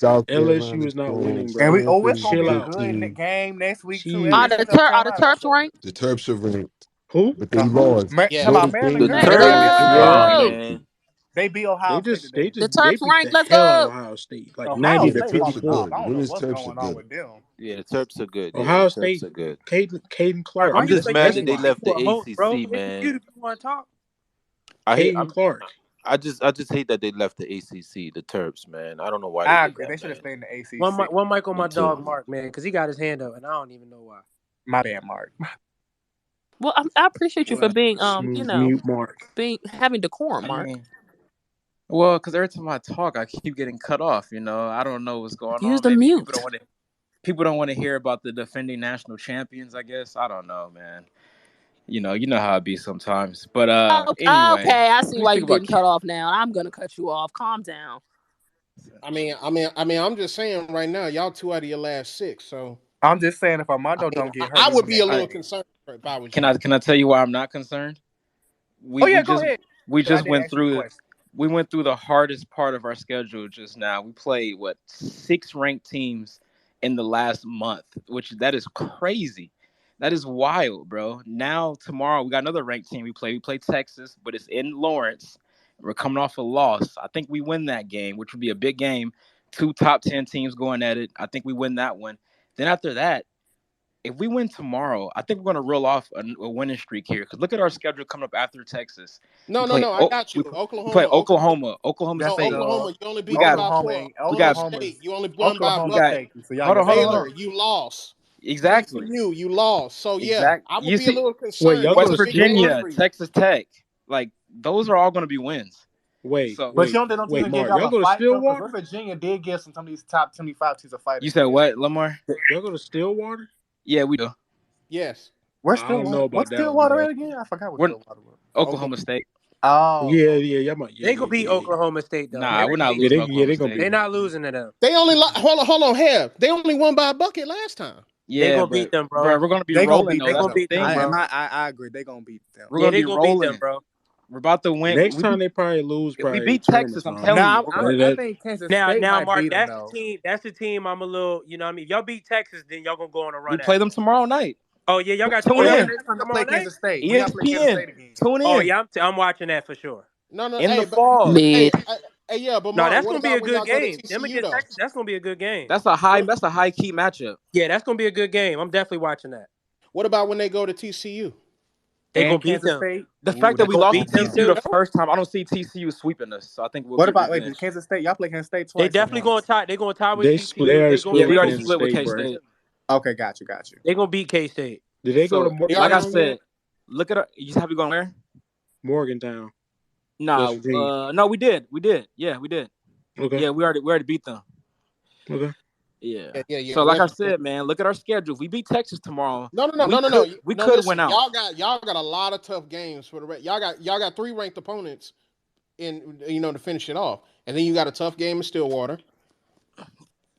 South LSU Carolina is not strong. winning, And bro. it's gonna Stanford be Chill a out. good 13. game next week too. Chill. Are LSU the North are the Carolina. Terps ranked? The Terps are ranked, Who? but they Who? lost. Yeah. Talking about Notre Maryland Dame, The girls. Notre They Dame beat Terps, is Ohio oh Yeah. State. man. They beat They Ohio State just they today. The just they Terps beat ranked. the Let's hell out of go. Ohio State, like Ohio 90 Yeah, the to State Terps are popping off. 54. good. I The don't know women's what's Terps are going on good. with them. Yeah, the Terps are good. Yeah, the Ohio Terps State, are good. Caden Mike, Clark. why I'm you just say mad that that shit they Benchmark. left the for a host, bro? ACC, It's man. cute if you want to talk. I hate. Caden Clark. I just hate that they left the ACC, the Terps, man. I don't know why they I did agree. that, They should have man. stayed in the One ACC. mic, one mic on Me my too. dog Mark, man, because he got his hand up, and I don't even know why. My bad, Mark. Well, I appreciate you for Well, being Smooth mute Mark. being having decorum, I Mark. mean, well, because every time I talk, I keep getting cut off. I don't know what's going Use on. the Maybe mute. people don't want to hear about the defending national champions. I guess I don't know, man. You know how it be sometimes. But Okay, anyway, I let see me why speak you about. getting cut off now. I'm gonna cut you off. Calm down. I'm just saying right now, y'all 2 out of your last 6. So I'm just saying, if Armando don't get hurt, I we would win be a that little game. concerned if I was Can you. I tell you why I'm not concerned? Oh We yeah, we go just ahead. we Because I just did went ask you the through question. the hardest part of our schedule just now. We played what 6 ranked teams in the last month, which that is crazy. That is wild, bro. Now tomorrow we got another ranked team we play. We play Texas, but it's in Lawrence. We're coming off a loss. I think we win that game, which would be a big game. 2 top 10 teams going at it. I think we win that one. Then after that, if we win tomorrow, I think we're going to roll off a winning streak here. Because look at our schedule coming up after Texas. We play No. I got you. we play Oklahoma. Oklahoma That's No, State. Oklahoma. You only We beat them got by Oklahoma 4. ain't we Oklahoma got State. You only won by a we Oklahoma got bucket. State. So y'all hold on get hold on paid hold Baylor, on. already. you lost. Exactly. TCU, you lost. So yeah, Exact. I would You be a see, little Wait, concerned. y'all You go West got to a big game in Virginia, front Stillwater? of you. Texas Tech, like those are all going to be wins. Wait, So But you wait, don't think them teams wait, will give Mark. y'all Y'all a go to fight though? Because Stillwater? West Virginia did give some of these top 25 teams a fight you this said year. what, Lamar? Y'all go to Stillwater? Yeah, we do. Yes. Where's I don't know Stillwater? about What's that one, Stillwater bro. at again? I forgot what We're Stillwater was. Oklahoma. Oklahoma State. Oh, Yeah, okay. yeah, y'all might. They gonna beat Oklahoma State though. Nah, we're not losing to Yeah, Oklahoma they gonna State. beat They them. not losing to them. They only hold on, Have. They only won by a bucket last time. They Yeah, gonna beat them, but bro. we're going to be They gonna rolling beat though. They them That's gonna the though. beat them, thing, bro. bro. I agree. They gonna beat them. We're Yeah, going to they be gonna beat them, rolling. bro. We're about to win. Next time they probably lose, If we probably beat Texas, tournament I'm time. telling you, Now we're going. I That think Kansas Now, State now, might Mark, beat them that's the though. team. That's the team. I'm a little, you know, what I mean, if y'all beat Texas, then y'all gonna go on a We run play after them that. tomorrow night. Oh yeah, y'all got. Oh Tune Yeah, y'all but got in. next Texas time y'all play tomorrow night. Kansas State. We gotta play Kansas ESPN. State again. Tune Oh in yeah, I'm watching that for sure. No, in the but fall. Mid. yeah, but No, Mark, that's what gonna be a about when good y'all go to game. Them TCU against though? Texas, that's gonna be a good game. What That's a high key matchup. Yeah, that's gonna be a good game. I'm definitely watching that. what about when they go to TCU? They And gonna beat Kansas them. State. the Ooh, fact that They that's we gonna a lost to beat them TCU too. the first time, I don't see TCU sweeping us. So I think we'll What get about wait? revenge. Kansas State? Y'all play Kansas State They twice or definitely gonna once? tie. They gonna tie with they TCU. already They gonna split Yeah, win we with already Kansas TCU. split with State, K bro. State. Okay, got you. They gonna beat K State. Did they go to So, They already like I Morgantown yet? said, look at our. You have you going where? Morgantown, Nah, West Virginia. no, we did. We did. Yeah, we did. Okay, Yeah, we already beat them. okay. Yeah. yeah. So, like I West Virginia. said, man, look at our schedule. If we beat Texas tomorrow, No. we No, could win listen, out. y'all got a lot of tough games for the rest. Y'all got 3 ranked opponents in to finish it off, and then you got a tough game in Stillwater.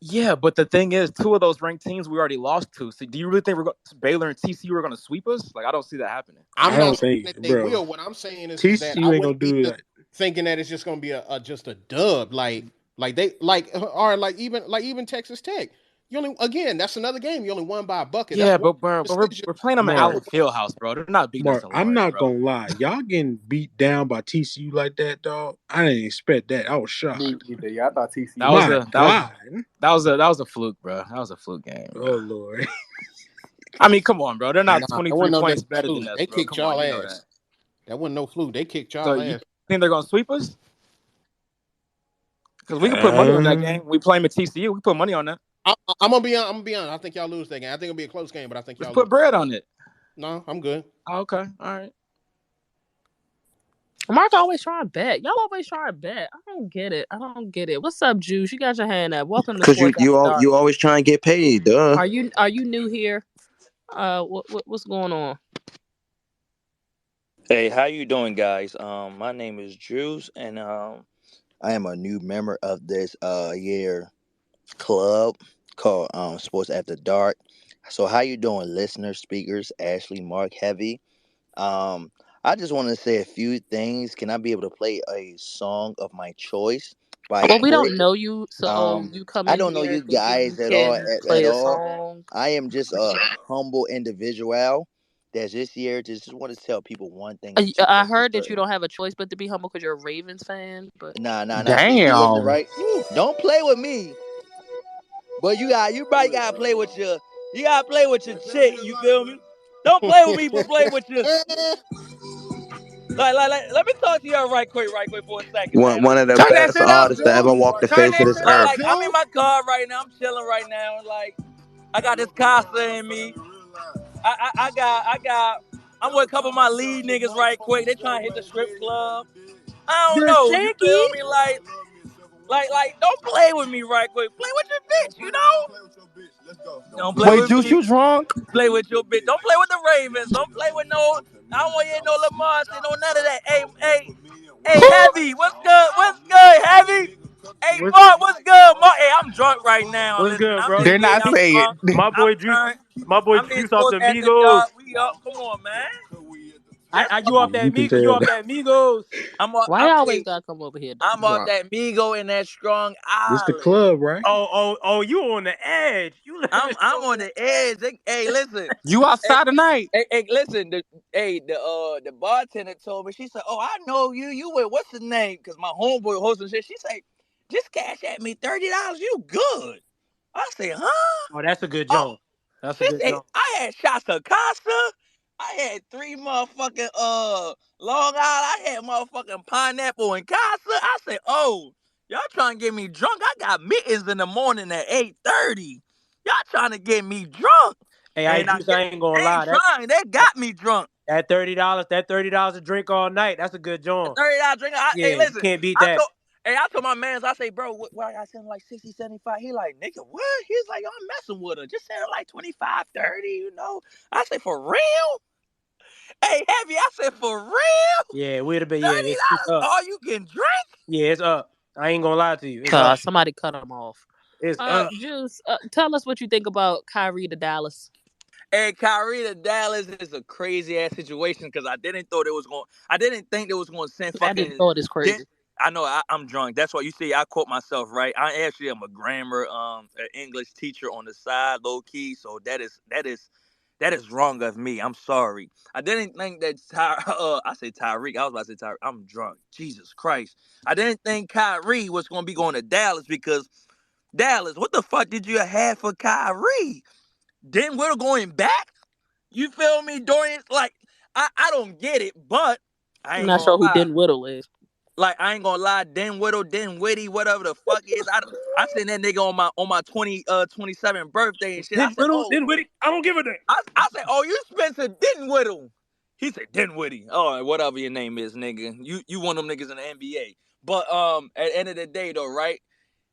Yeah, but the thing is, 2 of those ranked teams we already lost to. So, do you really think Baylor and TCU are going to sweep us? Like, I don't see that happening. I'm I not don't saying think, that they bro. will. What I'm saying is that I TCU ain't gonna wouldn't be do just that. thinking that it's just going to be just a dub like they or even Texas Tech. You only again that's another game. You only won by a bucket. That's Yeah, one but decision. we're playing them at Mark, Allen Fieldhouse, bro. They're not beating us Mark, in I'm Lawrence, not bro. gonna lie. Y'all getting beat down by TCU like that, dog. I didn't expect that. I was shocked. Yeah, I thought TCU. That was My a God. that was a fluke, bro. That was a fluke game, bro. Oh Lord. I mean, come on, bro. They're not Nah, that 23 wasn't no damn points better than fluke. us, They bro. kicked Come on, y'all you know that. ass. That wasn't no fluke. They kicked So y'all you ass. think they're gonna sweep us? Because we can put money on that Uh, game. We play them at TCU. We put money on that. I'm gonna be on. I'm gonna be honest. I think y'all lose that game. I think it'll be a close game, but I think Let's y'all lose. put bread on it. No, I'm good. Oh, okay, all right. Mark always trying to bet. Y'all always trying to bet. I don't get it. What's up, Juice? You got your hand up. Welcome to Cause Sports After Dark. you always try and get paid, duh. Are you new here? What's going on? Hey, how you doing, guys? My name is Juice, and I am a new member of this year club called Sports After Dark. So, how you doing, listeners, speakers, Ashley, Mark, Heavy? Um, I just want to say a few things. Can I be able to play a song of my choice by Well, we Crit? don't know you, so Um, you come I in don't know here you thinking you guys at all. can At play a all. song. I am just a humble individual that this year just want to tell people one thing in I for heard that you certain. don't have a choice but to be humble because you're a Ravens fan. But Nah. See, listen, Damn. right? Don't play with me, but you probably gotta play with your chick. You feel me? Don't play with me, but play with your like. Let me talk to y'all right quick for a second, man. One of the Turn that best shit up, artists to ever Juice. walk the Turn face of that this shit up, earth. Like I'm in Juice. my car right now. I'm chilling right now, and like I got this Casa in me. I got. I'm with a couple of my lead niggas right quick. They trying to hit the strip club. I don't the know. You Shanky. feel me? Like, don't play with me right quick. Play with your bitch, you know? Don't play Wait, with Juice, me. you drunk? Play with your bitch. Don't play with the Ravens. Don't play with no. I don't want to hear no Lamar shit, no none of that. Hey, Heavy. What's good? Heavy? Hey, Mark, what's good, Mark? Hey, I'm drunk right now. What's Listen, good, I'm bro? in They're here. not I'm saying. drunk. My I'm boy Juice. turned. My boy I'm in Juice off sports the at the Migos. dark. We up. Come on, man. You off that You can You tell off that. that Migos? Why you always gotta come over here, I'm Dutch? off Drunk. that Migo and that Strong This the Island. club, right? Oh! You on the edge? You I'm living I'm on on the the edge. Hey, listen. You Hey, outside tonight? listen. The bartender told me. She said, "Oh, I know you. You with what's his name? Because my homeboy hosting shit." She said, "Just cash at me $30. You good?" I said, "Huh?" Oh, that's a good Oh, jump. That's a she good said, jump. "I had shots of Casa. I had 3 motherfucking Long Island. I had motherfucking pineapple and Casa." I said, "Oh, y'all trying to get me drunk? I got mittens in the morning at 8:30. Y'all trying to get me drunk?" Hey, And Juice, I ain't gonna they ain't lie. trying. They got me drunk. That $30 a drink all night. That's a good A jump. $30 drink. Hey, Yeah, you listen. can't beat I that. told I told my mans, I say, bro, why I send like 60, 75? He like, nigga, what? He's like, I'm messing with her. Just send her like 25, 30, you know? I say, for real? Hey, Heavy, I said, for real? Yeah, we'd have been. Yeah, it's $30 up. all you can drink? Yeah, it's up. I ain't gonna lie to you. It's up. Somebody cut him off. It's up. Juice, tell us what you think about Kyrie to Dallas. Hey, Kyrie to Dallas is a crazy ass situation because I didn't think they was going to send I didn't fucking. thought it's crazy. I know I'm drunk. That's why you see I quote myself right. I actually am a grammar an English teacher on the side, low key. So that is wrong of me. I'm sorry. I didn't think that I say Tyreek. I was about to say Tyreek. I'm drunk. Jesus Christ. I didn't think Kyrie was going to be going to Dallas because Dallas. What the fuck did you have for Kyrie? Then we're going back. You feel me, Dorian? Like I don't get it, but I I'm ain't not gonna sure who lie. Den Whittle is. Like I ain't gonna lie, Den Whittle, Den Witty, whatever the fuck it is. I seen that nigga on my 27th birthday and shit. I said, oh, I don't give a damn. I said, oh, you Spencer Den Whittle. He said Den Witty. Oh, whatever your name is, nigga. You one of them niggas in the NBA. But at the end of the day though, right?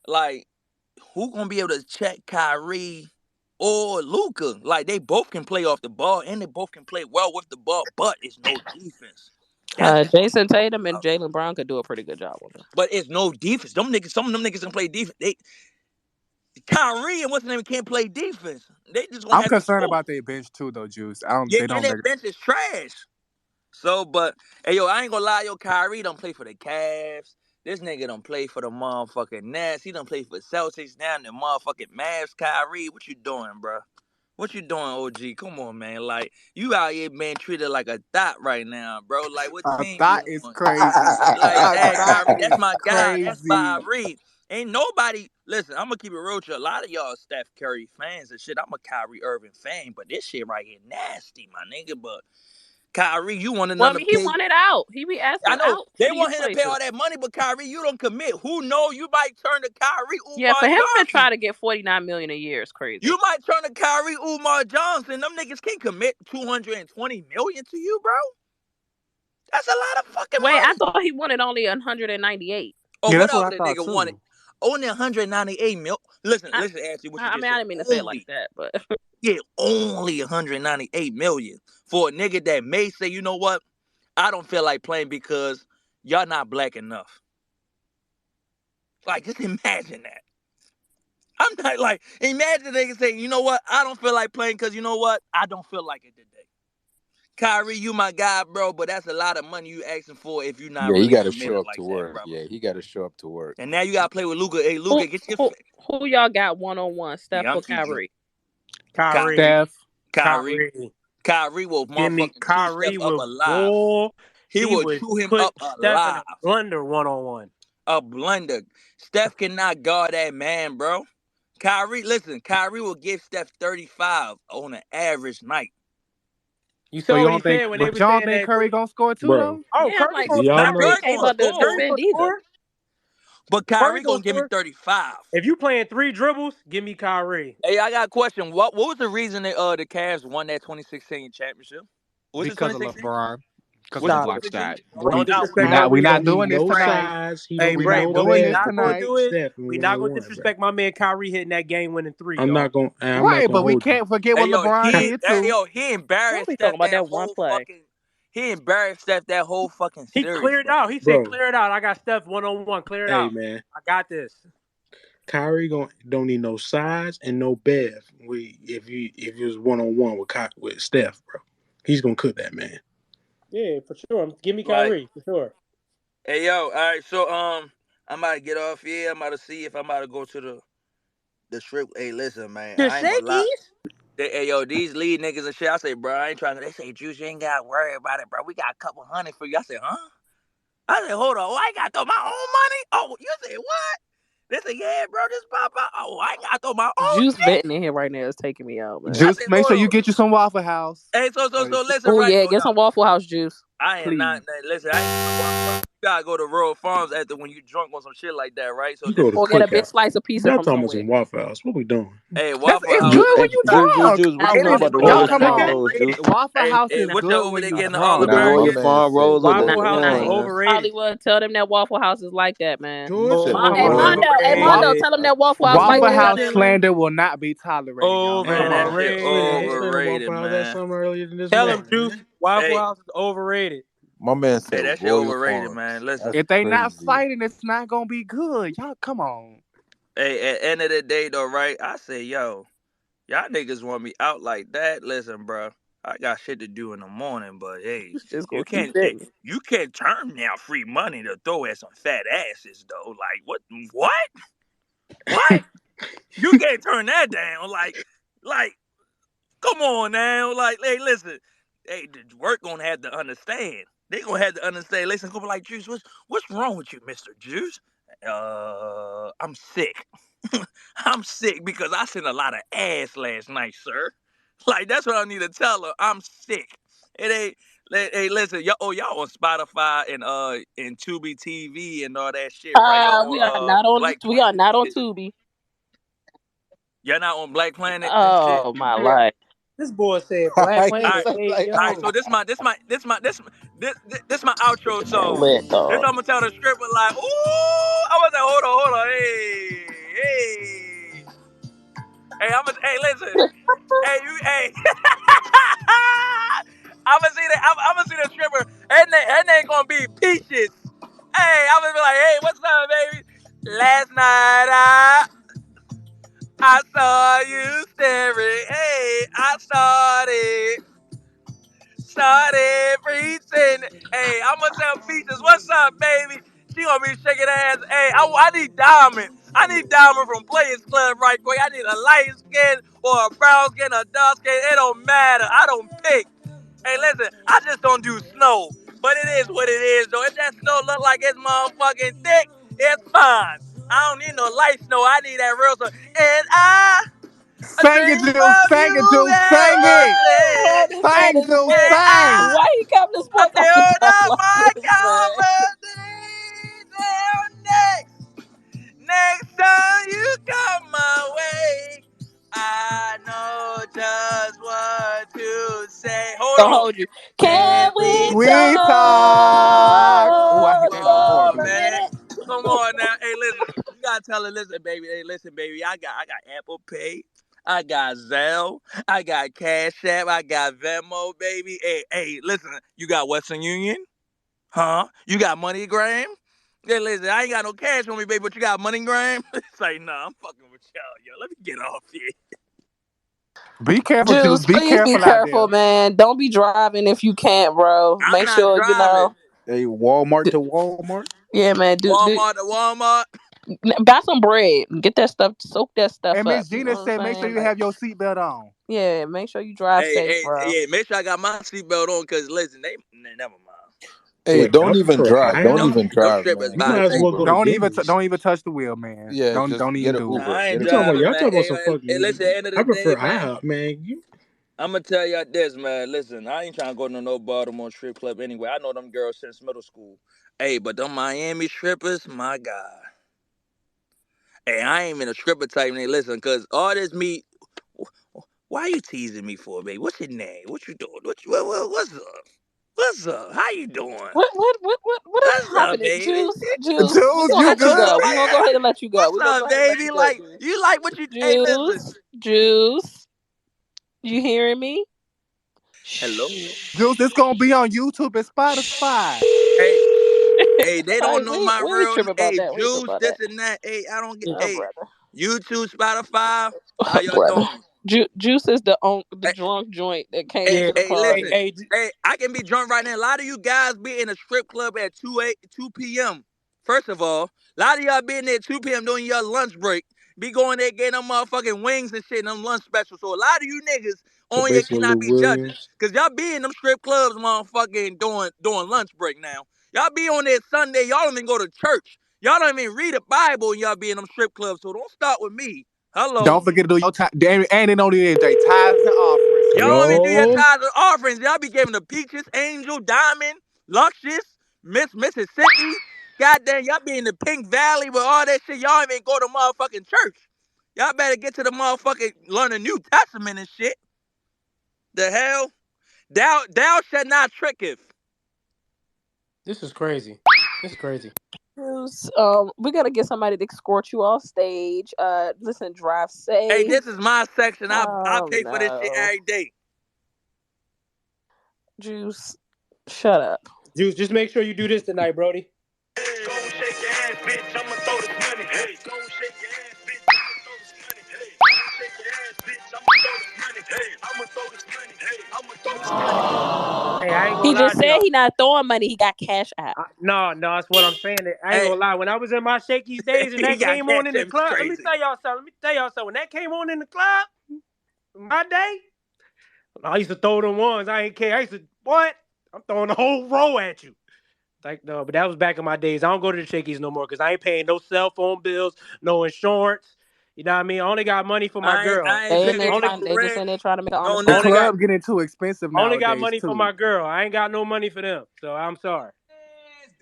Like, who gonna be able to check Kyrie or Luka? Like they both can play off the ball and they both can play well with the ball, but it's no defense. That's the Jason Tatum and Jaylen Brown could do a pretty good job on them. But it's no defense. Some of them niggas can play defense. Kyrie and what's the name can't play defense. They just gonna I'm have to concerned score. about their bench too, though, Juice. I don't. Yeah, They and don't that make. bench is trash. So, but hey, yo, I ain't gonna lie, yo, Kyrie don't play for the Cavs. This nigga don't play for the motherfucking Nets. He don't play for Celtics now. The motherfucking Mavs. Kyrie, what you doing, bro? What you doing, OG? Come on, man. Like you out here being treated like a thot right now, bro. Like what team you That is on? crazy. Like, hey, That Kyrie, that's is my guy. That's crazy. Kyrie. Ain't nobody. Listen, I'm gonna keep it real with you. A lot of y'all Steph Curry fans and shit. I'm a Kyrie Irving fan, but this shit right here nasty, my nigga. But Kyrie, you want Well, I another mean, he pig? wanted out. He be I asking know out they for these want him to pay places. all that money, but Kyrie, you don't commit. Who know you might turn to Kyrie Yeah, Umar for him to try Johnson. to get $49 million a year is crazy. You might turn to Kyrie Umar Johnson. Them niggas can't commit $220 million to you, bro. That's a lot of fucking Wait, I money. thought he wanted only 198. Or Yeah, that's what whatever I the thought nigga wanted. too. Only 198 mil. Listen, I, Ashley, what you I just mean, I said. didn't mean to say it like Only, that, but yeah, only 198 million for a nigga that may say, you know what, I don't feel like playing because y'all not black enough. Like, just imagine that. I'm not like, imagine they can say, you know what, I don't feel like playing because you know what, I don't feel like it today. Kyrie, you my guy, bro, but that's a lot of money you asking for if you're not Yeah, he really got to show committed up to like that, work. brother. Yeah, he got to show up to work. And now you gotta play with Luka. Hey, who Luka, get your. who y'all got 1-on-1? Steph Yeah, I'm or too drunk. Kyrie? Kyrie. Steph. Kyrie will Give me motherfucking chew Steph Kyrie up with alive. ball. He He will would chew him put up Steph in alive. a blender 1-on-1. A blender. Steph cannot guard that man, bro. Kyrie will give Steph 35 on an average night. You So saw you what he don't think? said when they But were y'all saying think that. Curry gonna score too, Bro. though? Oh, Yeah, I'm Curry like, gonna Do y'all Now know? Kyrie Curry ain't gonna about to score, Curry gonna defend either. score. but Curry Kyrie gonna gonna give me score. 35. If you playing 3 dribbles, give me Kyrie. Hey, I got a question. What was the reason that the Cavs won that 2016 championship? Was it Because of 2016? LeBron. Because Was of it the Stop black it. 2016? side. We Bro, not he disrespect my We don't man. not need doing this no tonight. size. He Hey, don't We need Bray, not no what doing we this bag not to gonna tonight. protect do is Steph in we one not on gonna one, bro. disrespect my man Kyrie hitting that game winning 3, I'm y'all. not gonna. I'm not Right, gonna but we hold you. can't forget Hey what yo, LeBron did too. he Y'all embarrassed be Steph talking about that that one whole play. fucking. He embarrassed Steph that whole fucking He series, cleared bro. out. He said, Bro, "Clear it out. I got Steph 1-on-1. Clear it hey out. man, I got this." Kyrie don't need no size and no Bev. If you was 1-on-1 with Steph, bro, he's gonna cook that man. Yeah, for sure. Give me Like, Kyrie for sure. hey yo, all right, so I'm about to get off here. I'm about to see if I'm about to go to the strip. Hey, listen, man, The I ain't gonna lie. shakies. Hey yo, these lead niggas and shit. I say, bro, I ain't trying to. They say, Juice, you ain't gotta worry about it, bro. We got a couple hundred for you. I said, huh? I said, hold on. Oh, I ain't gotta throw my own money. Oh, you said what? They said, yeah, bro, this pop out. Oh, I ain't gotta throw my own Juice shit. vetting in here right now is taking me out, man. I Just said, make hold sure you on. get you some Waffle House. Hey, so Or listen, Oh right? yeah, Oh get no, some Waffle House juice. I am not. please. Listen, I ain't going to Waffle House. You gotta go to Rural Farms after when you drunk on some shit like that, right? So You this go is to Or get a big Cookout. slice of pizza Y'all from talking about somewhere. some Waffle House? What we doing? hey That's Waffle it's House. good when you drunk. Juice, what I you It know is about know. the y'all Royal I come Farm on. know. rolls, Juice? Waffle Hey, House hey, is what's that good over when there you getting all The drunk. Royal American? Farm rolls are the Waffle Nah, House is man. man. overrated. Hollywood, tell them that Waffle House is like that, man. Juice, Said come Hey, on. Royal Mondo, hey Wa- Mondo, Overrated. tell them that Waffle House like Waffle that out House there, man. slander will not be tolerated, young Man, man. that shit They Overrated. played a Waffle overrated, House that man. summer earlier than this Tell month, him, Juice. man. Waffle Hey, House is overrated. My man said hey, that shit Royal overrated, Farms. man. Listen, That's If they not crazy. fighting, it's not gonna be good. Y'all, come on. hey, at the end of the day, though, right? I say, yo, y'all niggas want me out like that? Listen, bro, I got shit to do in the morning, but hey, You just you gonna keep can't, hey, betting. you can't turn down free money to throw at some fat asses, though. Like, what, what? You can't turn that down. Like, come on now. Like, hey, listen, hey, the work gonna have to understand. They gonna have to understand. Listen, go be like, Juice, what's wrong with you, Mister Juice? I'm sick. I'm sick because I sent a lot of ass last night, sir. Like that's what I need to tell her. I'm sick. It ain't. Hey, listen, y'all on Spotify and Tubi TV and all that shit, right? Y'all We are on not on. Black We are Planet and not on shit. Tubi. Y'all not on Black Planet and shit. Oh my life. This boy said Black All He right, Planet. said Hey, like, all right. yo. So this my outro song. Lit This dog. I'm gonna tell the stripper like, ooh, I was like, hold on, hey. Hey, listen, hey, you, hey. I'm gonna see the stripper. Her name gonna be Peaches. Hey, I'm gonna be like, hey, what's up, baby? Last night I saw you staring. Hey, I started preaching. Hey, I'm gonna tell Peaches, what's up, baby? She gonna be shaking her ass. Hey, I need Diamond. I need Diamond from Players Club right quick. I need a light skin or a brown skin or dark skin. It don't matter. I don't pick. Hey, listen, I just don't do snow. But it is what it is, though. If that snow look like it's motherfucking thick, it's fine. I don't need no light snow. I need that real snow. And I Sing it, dream Juice. of Sing it, you Juice. Sing every it. day. Oh, this man Sing, is Juice. And lit. Sing. Why he come to I sports after build dark up like my this, man? confidence next time you come my way. I know just what to say. Gonna Hold on. hold you. Can Can we we We talk? talk. Oh, I hit talk that note for hard, Oh a too. man. minute? Come on now. Hey, listen. You gotta tell her, listen, baby. Hey, listen, baby. I got Apple Pay. I got Zelle. I got Cash App. I got Venmo, baby. Hey, listen. You got Western Union? Huh? You got MoneyGram? Yeah, listen, I ain't got no cash on me, baby, but you got MoneyGram? It's like, nah, I'm fucking with y'all, yo. Let me get off here. Be careful, Juice. Juice, Be please be careful out there. careful, man. Don't be driving if you can't, bro. I'm Make not sure you driving. know. hey, Walmart d- to Walmart. Yeah, man. Walmart to Walmart. Buy some bread. Get that stuff. Soak that stuff And up. Miss You know Gina what I'm said, make sure saying? you Like, have your seatbelt on. yeah. Make sure you drive Hey, safe, hey, bro. yeah, make sure I got my seatbelt on, because, listen, never mind. Hey, Wait, y'all don't even prefer drive. Don't Them, IHOP? even them drive, strippers man. You buy Get might an as well things. go Uber. to Don't Denny's. even touch the wheel, man. Yeah, Don't just even get an do it. Nah, Uber. I ain't Get You an talking about Uber. driving, y'all man. talking about Hey, some hey, listen, fucking? end of I the day, prefer man. IHOP, man. You I'm gonna tell y'all this, man. Listen, I ain't trying to go to no Baltimore strip club anyway. I know them girls since middle school. Hey, but them Miami strippers, my God. Hey, I ain't even a stripper type name. Listen, cause all this meat. Why you teasing me for, baby? What's your name? What you doing? What's up? What's up? How you doing? What is What's up, happening? baby? Juice. We Juice, gonna you let you good, go. We gonna go man? ahead and let you go. What's We gonna go up, ahead and let you baby? go, Like, Juice. you like what you? Hey, listen. Juice. You hearing me? Hello. Juice, this gonna be on YouTube and Spotify. Hey, hey, they don't know we my we ain't real. tripping about Hey, that. We ain't tripping Juice, about this that. and that. Hey, I don't get. Oh, Hey, brother. YouTube, Spotify. How y'all Brother. doing? Juice is the Hey, drunk joint that came hey, into Yeah, the hey, pod. listen. hey, Hey, I can be drunk right now. A lot of you guys be in a strip club at 2 p.m. First of all, a lot of y'all be in there at 2 p.m. doing your lunch break. Be going there getting them motherfucking wings and shit in them lunch specials. So a lot of you niggas So on here basically, Lou cannot be judges. Williams. Cause y'all be in them strip clubs motherfucking doing lunch break now. Y'all be on there Sunday. Y'all don't even go to church. Y'all don't even read the Bible and y'all be in them strip clubs. So don't start with me. Hello. Don't forget to do your time. Damn, and it only is tithes and offerings. Y'all don't even do your Yo, tithes and offerings. Y'all be giving the Peaches, Angel, Diamond, Luscious, Mississippi. Goddamn, y'all be in the Pink Valley with all that shit. Y'all ain't even go to motherfucking church. Y'all better get to the motherfucking learn the New Testament and shit. The hell? Thou shalt not tricketh. this is crazy. This is crazy. Juice, we gotta get somebody to escort you off stage. Listen, drive Hey, safe. this is my section. I pay for this shit No. every day. Juice, shut up. Juice, just make sure you do this tonight, Brody. Go shake your ass, bitch. I'ma throw this money. Hey, go shake your ass, bitch. I'ma throw this money. Hey, I'ma throw this money. Hey, I ain't He gonna lie just to said y'all. he not throwing money. He got cash app. No, that's what I'm saying. I ain't Hey, gonna lie. When I was in my shakies days and he that got came on cash in the app. It's club, let me crazy. tell y'all something. When that came on in the club, my day, I used to throw them ones. I ain't care. I used to, what? I'm throwing the whole row at you. Like, no, but that was back in my days. I don't go to the shakies no more because I ain't paying no cell phone bills, no insurance. You know what I mean? I only got money for my girl. I ain't They in paying there no Only trying. fucking They just rent. in there trying to make an No honest The only nothing. got club getting too expensive only got nowadays money for too. my girl. I ain't got no money for them. So I'm sorry.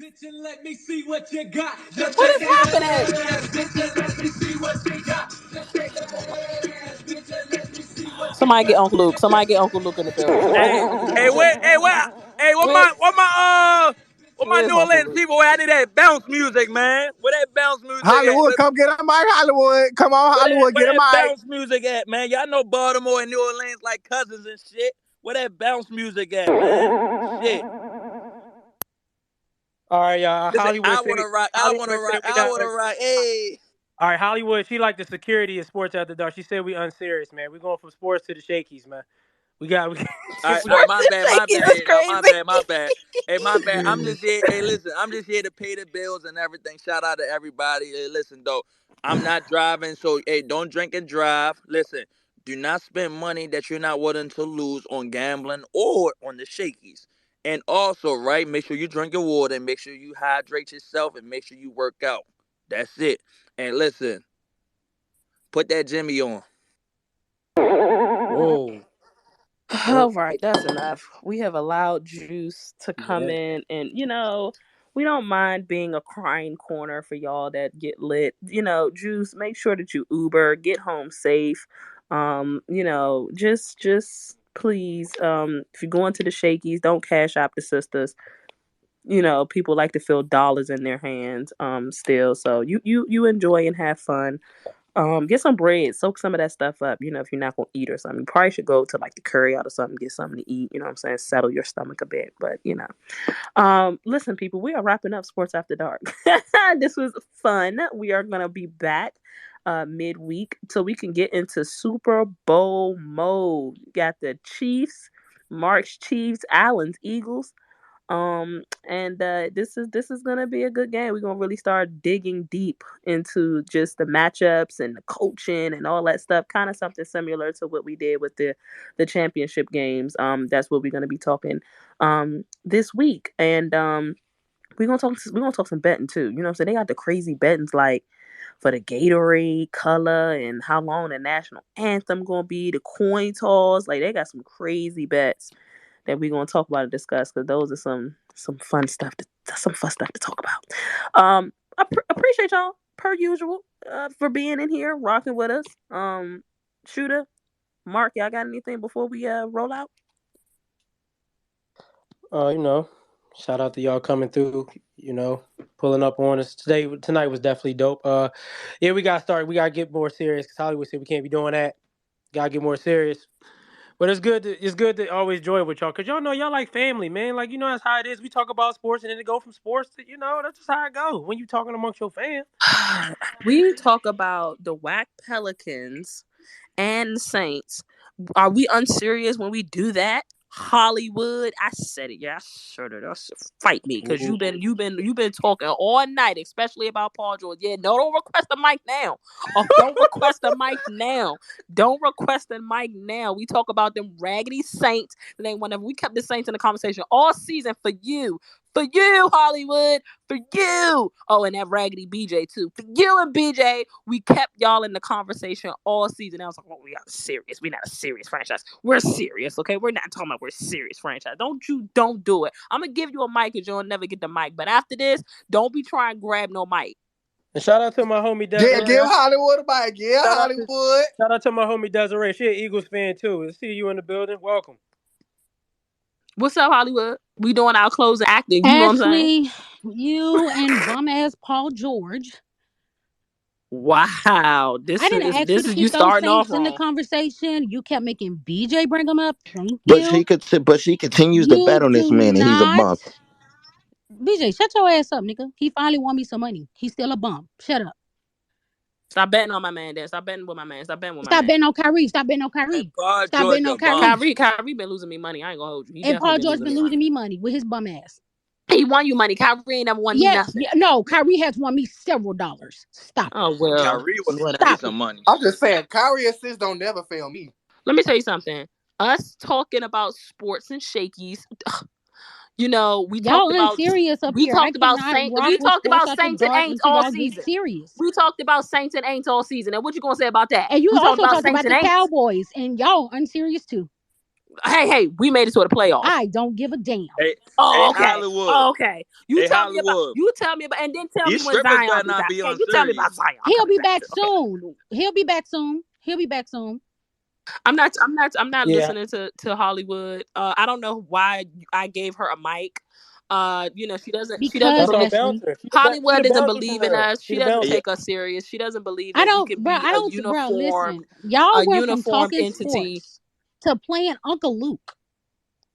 Bitch, and let me see what you got. Just What shake is that happening? ass, bitch, and let me see what you got. Just shake that ass, bitch, and let me see what you Somebody get got. Uncle Luke. Somebody get Uncle Luke in the building. Somebody get Hey, Uncle Luke in hey, the wait, building. hey, what? Hey, Where what my where's New Uncle Orleans Luke? people? I need that bounce music, man. Where that bounce music at? Hollywood, come get a mic. Hollywood, come on, Hollywood, Where get a that mic. bounce music at, man? Y'all know Baltimore and New Orleans like cousins and shit. Where that bounce music at, man? Shit. All right, y'all. Listen, Hollywood say we I not. wanna rock. Hey. All right, Hollywood. She like the security of sports after dark. She said we unserious, man. We going from sports to the shakies, man. We got. All right, Sports my and bad, my shaky bad, is y'all, my crazy. bad, my bad. Hey, my bad. I'm just here. Hey, listen, I'm just here to pay the bills and everything. Shout out to everybody. Hey, listen, though, I'm not driving, so hey, don't drink and drive. Listen, do not spend money that you're not willing to lose on gambling or on the shakies. And also, right, make sure you drink your water and make sure you hydrate yourself and make sure you work out. That's it. And listen, put that Jimmy on. Whoa. All right, that's enough. We have allowed Juice to come Yeah. in, and we don't mind being a crying corner for y'all that get lit. Juice, make sure that you Uber, get home safe. Just please, if you're going to the shakies, don't cash out the sisters. People like to feel dollars in their hands, still. So you enjoy and have fun. Get some bread, soak some of that stuff up. If you're not gonna eat or something, you probably should go to like the curry out or something, get something to eat. You know what I'm saying? Settle your stomach a bit. But listen, people, we are wrapping up Sports After Dark. This was fun. We are gonna be back midweek so we can get into Super Bowl mode. You got the Chiefs, Mark's Chiefs, Allen's Eagles. And this is gonna be a good game. We're gonna really start digging deep into just the matchups and the coaching and all that stuff. Kind of something similar to what we did with the championship games. That's what we're gonna be talking this week. And we're gonna talk some betting too. You know what I'm saying? They got the crazy bettings like for the Gatorade color and how long the national anthem gonna be, the coin toss. Like they got some crazy bets that we're gonna talk about and discuss because those are some fun stuff. Some fun stuff to talk about. Appreciate y'all per usual for being in here, rocking with us. Shooter, Mark, y'all got anything before we roll out? You know, shout out to y'all coming through. Pulling up on us tonight was definitely dope. Yeah, we gotta start. We gotta get more serious because Hollywood said we can't be doing that. Gotta get more serious. But it's good to always joy with y'all because y'all know y'all like family, man. Like you know that's how it is. We talk about sports and then it go from sports to that's just how it goes when you talking amongst your fans. We talk about the whack Pelicans and the Saints. Are we unserious when we do that? Hollywood, I said it. Yeah, I sure did. Fight me because you've been talking all night, especially about Paul George. Yeah, no, don't request a mic now. Oh, don't request a mic now. Don't request a mic now. We talk about them raggedy Saints. We kept the Saints in the conversation all season for you. For you, Hollywood. For you. Oh, and that raggedy BJ too. For you and BJ, we kept y'all in the conversation all season. I was like, we are serious. We're not a serious franchise. We're serious, okay? We're not talking about we're serious franchise. Don't do it. I'm gonna give you a mic because you'll never get the mic. But after this, don't be trying to grab no mic. And shout out to my homie Yeah, Desiree. give Hollywood a mic. Yeah, Shout Hollywood. Shout out to my homie Desiree. She an Eagles fan too. See you in the building. Welcome. What's up, Hollywood? We doing our closing acting. You know what I'm saying? You and bum ass Paul George. Wow, I didn't ask you to you keep those starting off Saints in the wrong. conversation. You kept making BJ bring them up. Thank But you. she continues to You bet on this do man, and he's a not. bum. BJ, shut your ass up, nigga. He finally won me some money. He's still a bum. Shut up. Stop betting on my man, Dan. Stop betting with my man. Stop betting with my Stop man. betting on Kyrie. Stop betting on And Kyrie. Paul Stop George betting a on bum. Kyrie. Kyrie been losing me money. I ain't gonna hold you. He And Paul definitely George been losing money. me money with his bum ass. He won you money. Kyrie ain't never won me nothing. Yeah, no, Kyrie has won me several dollars. Stop it. Oh well. Kyrie was winning me Stop some it. money. I'm just saying, Kyrie assists don't never fail me. Let me tell you something. Us talking about sports and shakies. We Y'all talked about unserious up we here. I talked about cannot Saint. rock We with talked sports about after Saints and dark Aints until all y'all get season. serious. We talked about Saints and Aints all season. And what you gonna say about that? And you we also talked Saints about the and Aints. Cowboys, and y'all unserious too. Hey, we made it to the playoffs. I don't give a damn. Hey, okay. Hollywood. Okay. You Hey, tell me about, and then tell me These when strippers Zion better be not back. be Okay, you tell me about unserious. Zion. He'll be back Okay. soon. He'll be back soon. He'll be back soon. I'm not listening to Hollywood. I don't know why I gave her a mic. She doesn't Because Ashley, Hollywood doesn't bouncer believe for in real. us. She She the doesn't bouncer. take us serious. She doesn't believe I that we don't, can bro. be I a don't, bro. uniform Listen, y'all went from uniform talking entity. sports to playing Uncle Luke.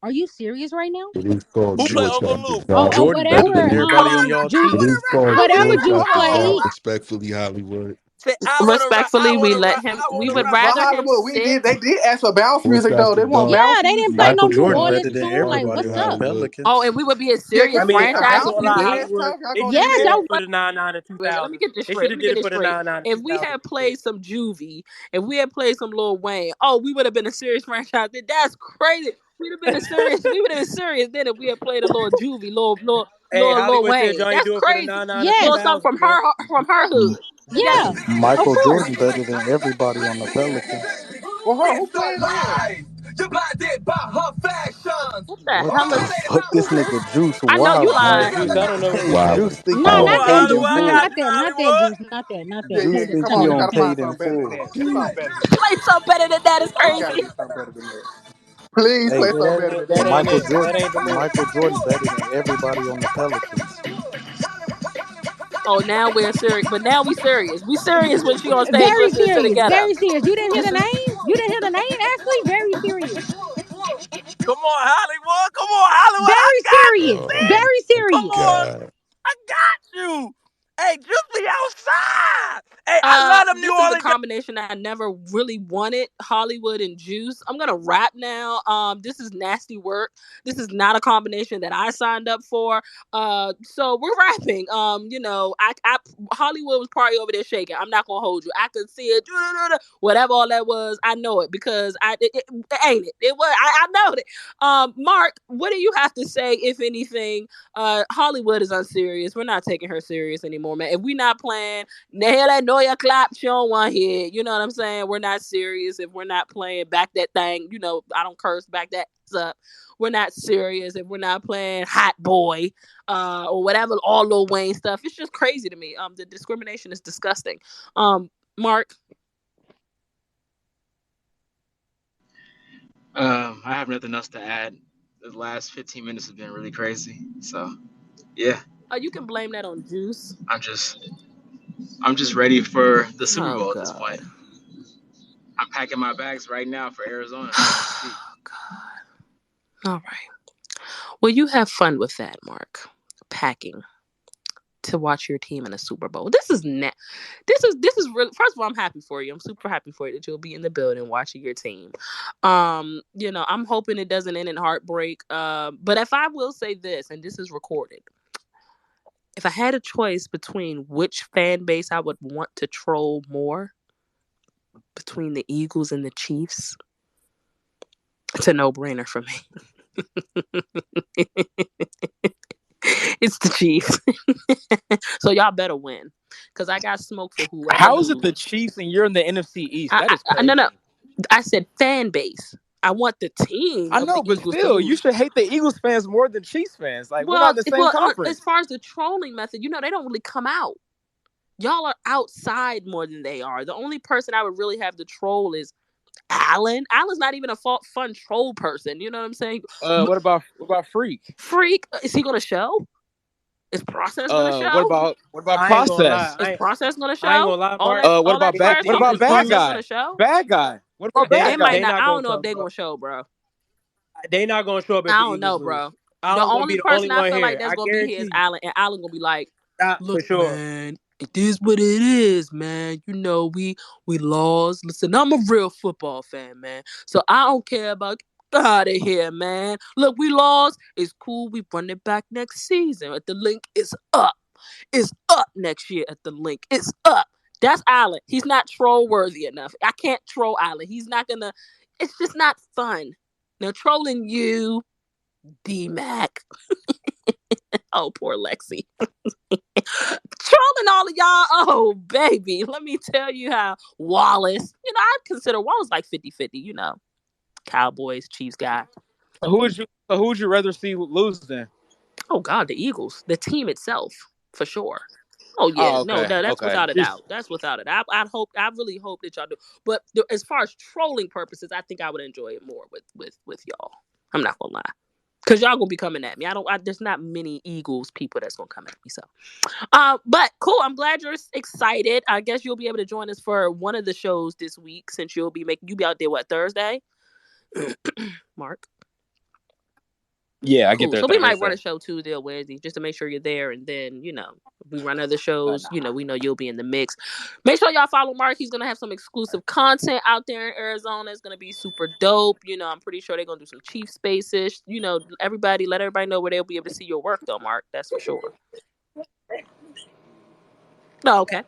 Are you serious right now? It is called Who play sports Uncle after Luke? dark. Jordan better than Whatever. everybody on y'all Juice, It team. is called whatever sports Juice after dark. played. Respectfully, Hollywood. Say, Respectfully, we let him. I We wanna would rap. But rather him Hollywood, sit. they did ask for bounce Sports music though. after They want dark. Yeah, bounce they didn't music. play no Michael New Jordan Respectfully, better Orleans than tune. Like, everybody what's on the up? Oh, Pelicans. and we would be a Yeah, serious give I me mean, a I franchise ain't if bounce gonna we lie, music did. next Hollywood. time. Y'all They gonna should do have Yes, did that? it y'all. for the 99 and Wait, let 2000. me get this They should straight. have did it for the 99 and If we 2000. had played some Juvie, if we had played some Lil Wayne, we would have been a serious franchise. That's crazy. We'd have been a serious. We would have been serious then if we had played a little Juvie, Hey, Lil Hollywood said Wayne. y'all ain't That's do it for the crazy. 99 and Little Yes, 2000, something man. from her hood. That's yeah, of Michael course. Jordan better than everybody on the Pelicans. Well, hold on, who playing then? what the What hell the is? fuck? This nigga Juice I know you wild, Nah, man. lying. Juice, I don't know what Hey, you're Wow. Juice saying. think No, he Come on not on, that paid in Hollywood. juice. I No, full. got not you, that. Not that Hollywood. juice. Not that. Not that. Yeah, Juice Come yeah. think Come come he on, on. you on gotta find paid in something better than full. that. Just something better than that. Play something better than that is It gotta crazy. be something better than that. Please play Hey, Yeah, something better than that that. ain't Michael it. Jordan. That ain't the move. Michael Jordan better than everybody on the Pelicans. Oh, now we're serious, but now we serious. We serious when she on stage Very listening to the serious. ghetto. Very serious. You didn't hear This the is name. You didn't hear the name. Ashley. Very serious. Come on, Hollywood. Come on, Hollywood. I Very got you, serious. Oh bitch. Very my Come serious. on. God. I got you. Hey, just be outside. Hey, I love them New this is a Orleans guys. combination I never really wanted. Hollywood and Juice. I'm gonna rap now. This is nasty work. This is not a combination that I signed up for. So we're rapping. I Hollywood was probably over there shaking. I'm not gonna hold you. I could see it. Whatever all that was, I know it because it ain't it. It was. I know it. Mark, what do you have to say, if anything? Hollywood is unserious. We're not taking her serious anymore, man. If we not playing, the hell that know your clap, she don't want hit. You know what I'm saying? We're not serious if we're not playing back that thing. I don't curse, back that up. We're not serious if we're not playing Hot Boy, or whatever, all Lil Wayne stuff. It's just crazy to me. The discrimination is disgusting. Mark. I have nothing else to add. The last 15 minutes have been really crazy. So yeah, You can blame that on Juice. I'm just ready for the Super Oh Bowl at this point. God. packing my bags right now for Arizona. God. All right. Well, you have fun with that, Mark. Packing to watch your team in a Super Bowl. This is really. First of all, I'm happy for you. I'm super happy for you that you'll be in the building watching your team. I'm hoping it doesn't end in heartbreak. But if I will say this, and this is recorded, if I had a choice between which fan base I would want to troll more, between the Eagles and the Chiefs, it's a no-brainer for me. It's the Chiefs. So y'all better win. Because I got smoke for whoever How is it lose. the Chiefs and you're in the NFC East? That is crazy. No. I said fan base. I want the team I of the know, but Eagles to still, you lose. should hate the Eagles fans more than Chiefs fans. Like, we're not Well, in the same as conference. far as the trolling method, they don't really come out. Y'all are outside more than they are. The only person I would really have to troll is Allen. Allen's not even a fun troll person. You know what I'm saying? What about Freak? Freak, is he gonna show? Is Process gonna show? What about I ain't gonna Process? lie. Is Process gonna show? I ain't gonna lie, all Mark. that What all about that trash What If talking. about the Is Bad Eagles, Process Guy? gonna show? Bad Guy. What about They Bad might Guy? not. I not don't gonna know show if they're up, bro. gonna show, bro. They not gonna show up if I the don't know, Eagles lose. bro. The Allen gonna only be the only person I one feel like here. that's I gonna be here is guarantee you. Allen, and Allen gonna be like, For "Look, sure. man, it is what it is, man. We lost. Listen, I'm a real football fan, man. So I don't care about get out of here, man. Look, we lost. It's cool. We run it back next season. The link is up. It's up next year at the link. It's up." That's Allen. He's not troll worthy enough. I can't troll Allen. He's not gonna. It's just not fun. Now trolling you, D-Mac. Oh, poor Lexi. Trolling all of y'all. Oh, baby. Let me tell you how Wallace, I consider Wallace like 50-50, Cowboys, Chiefs guy. Who would you rather see lose then? Oh, God, the Eagles. The team itself, for sure. Oh, yeah. Oh, No, okay. that's Okay. without a doubt. That's without a doubt. I really hope that y'all do. But as far as trolling purposes, I think I would enjoy it more with y'all. I'm not gonna lie. Because y'all gonna be coming at me. There's not many Eagles people that's gonna come at me. So but cool. I'm glad you're excited. I guess you'll be able to join us for one of the shows this week since you'll be out there Thursday? Mark. Yeah, I get Cool. there So we might Thursday. run a show Tuesday or Wednesday just to make sure you're there, and then if we run other shows, we know you'll be in the mix. Make sure y'all follow Mark. He's gonna have some exclusive content out there in Arizona. It's gonna be super dope. I'm pretty sure they're gonna do some Chief spaces. Let everybody know where they'll be able to see your work though, Mark. That's for sure. No, okay.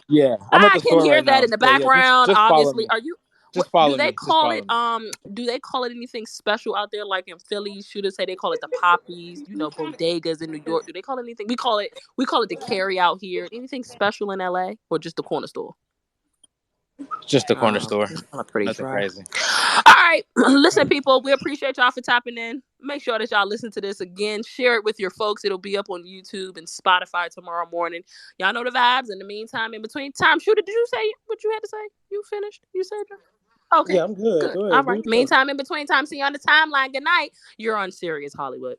Yeah, I'm at I the can store hear right that now. in the But yeah, background. just follow Obviously, me. are you? Just Do follow they me. Just call follow it? me. Do they call it anything special out there? Like in Philly, shooters say they call it the poppies. Bodegas in New York. Do they call it anything? We call it the KYRIE out here. Anything special in LA or just the corner store? Just the corner store. It's kind of pretty Nothing dry. crazy. All right, listen, people. We appreciate y'all for tapping in. Make sure that y'all listen to this again. Share it with your folks. It'll be up on YouTube and Spotify tomorrow morning. Y'all know the vibes. In the meantime, in between time, shooter, did you say what you had to say? You finished? You said that? Okay. Yeah, I'm good. Good. Go All ahead. Do right. your thing. Meantime, in between time, see you on the timeline. Good night. You're on Serious Hollywood.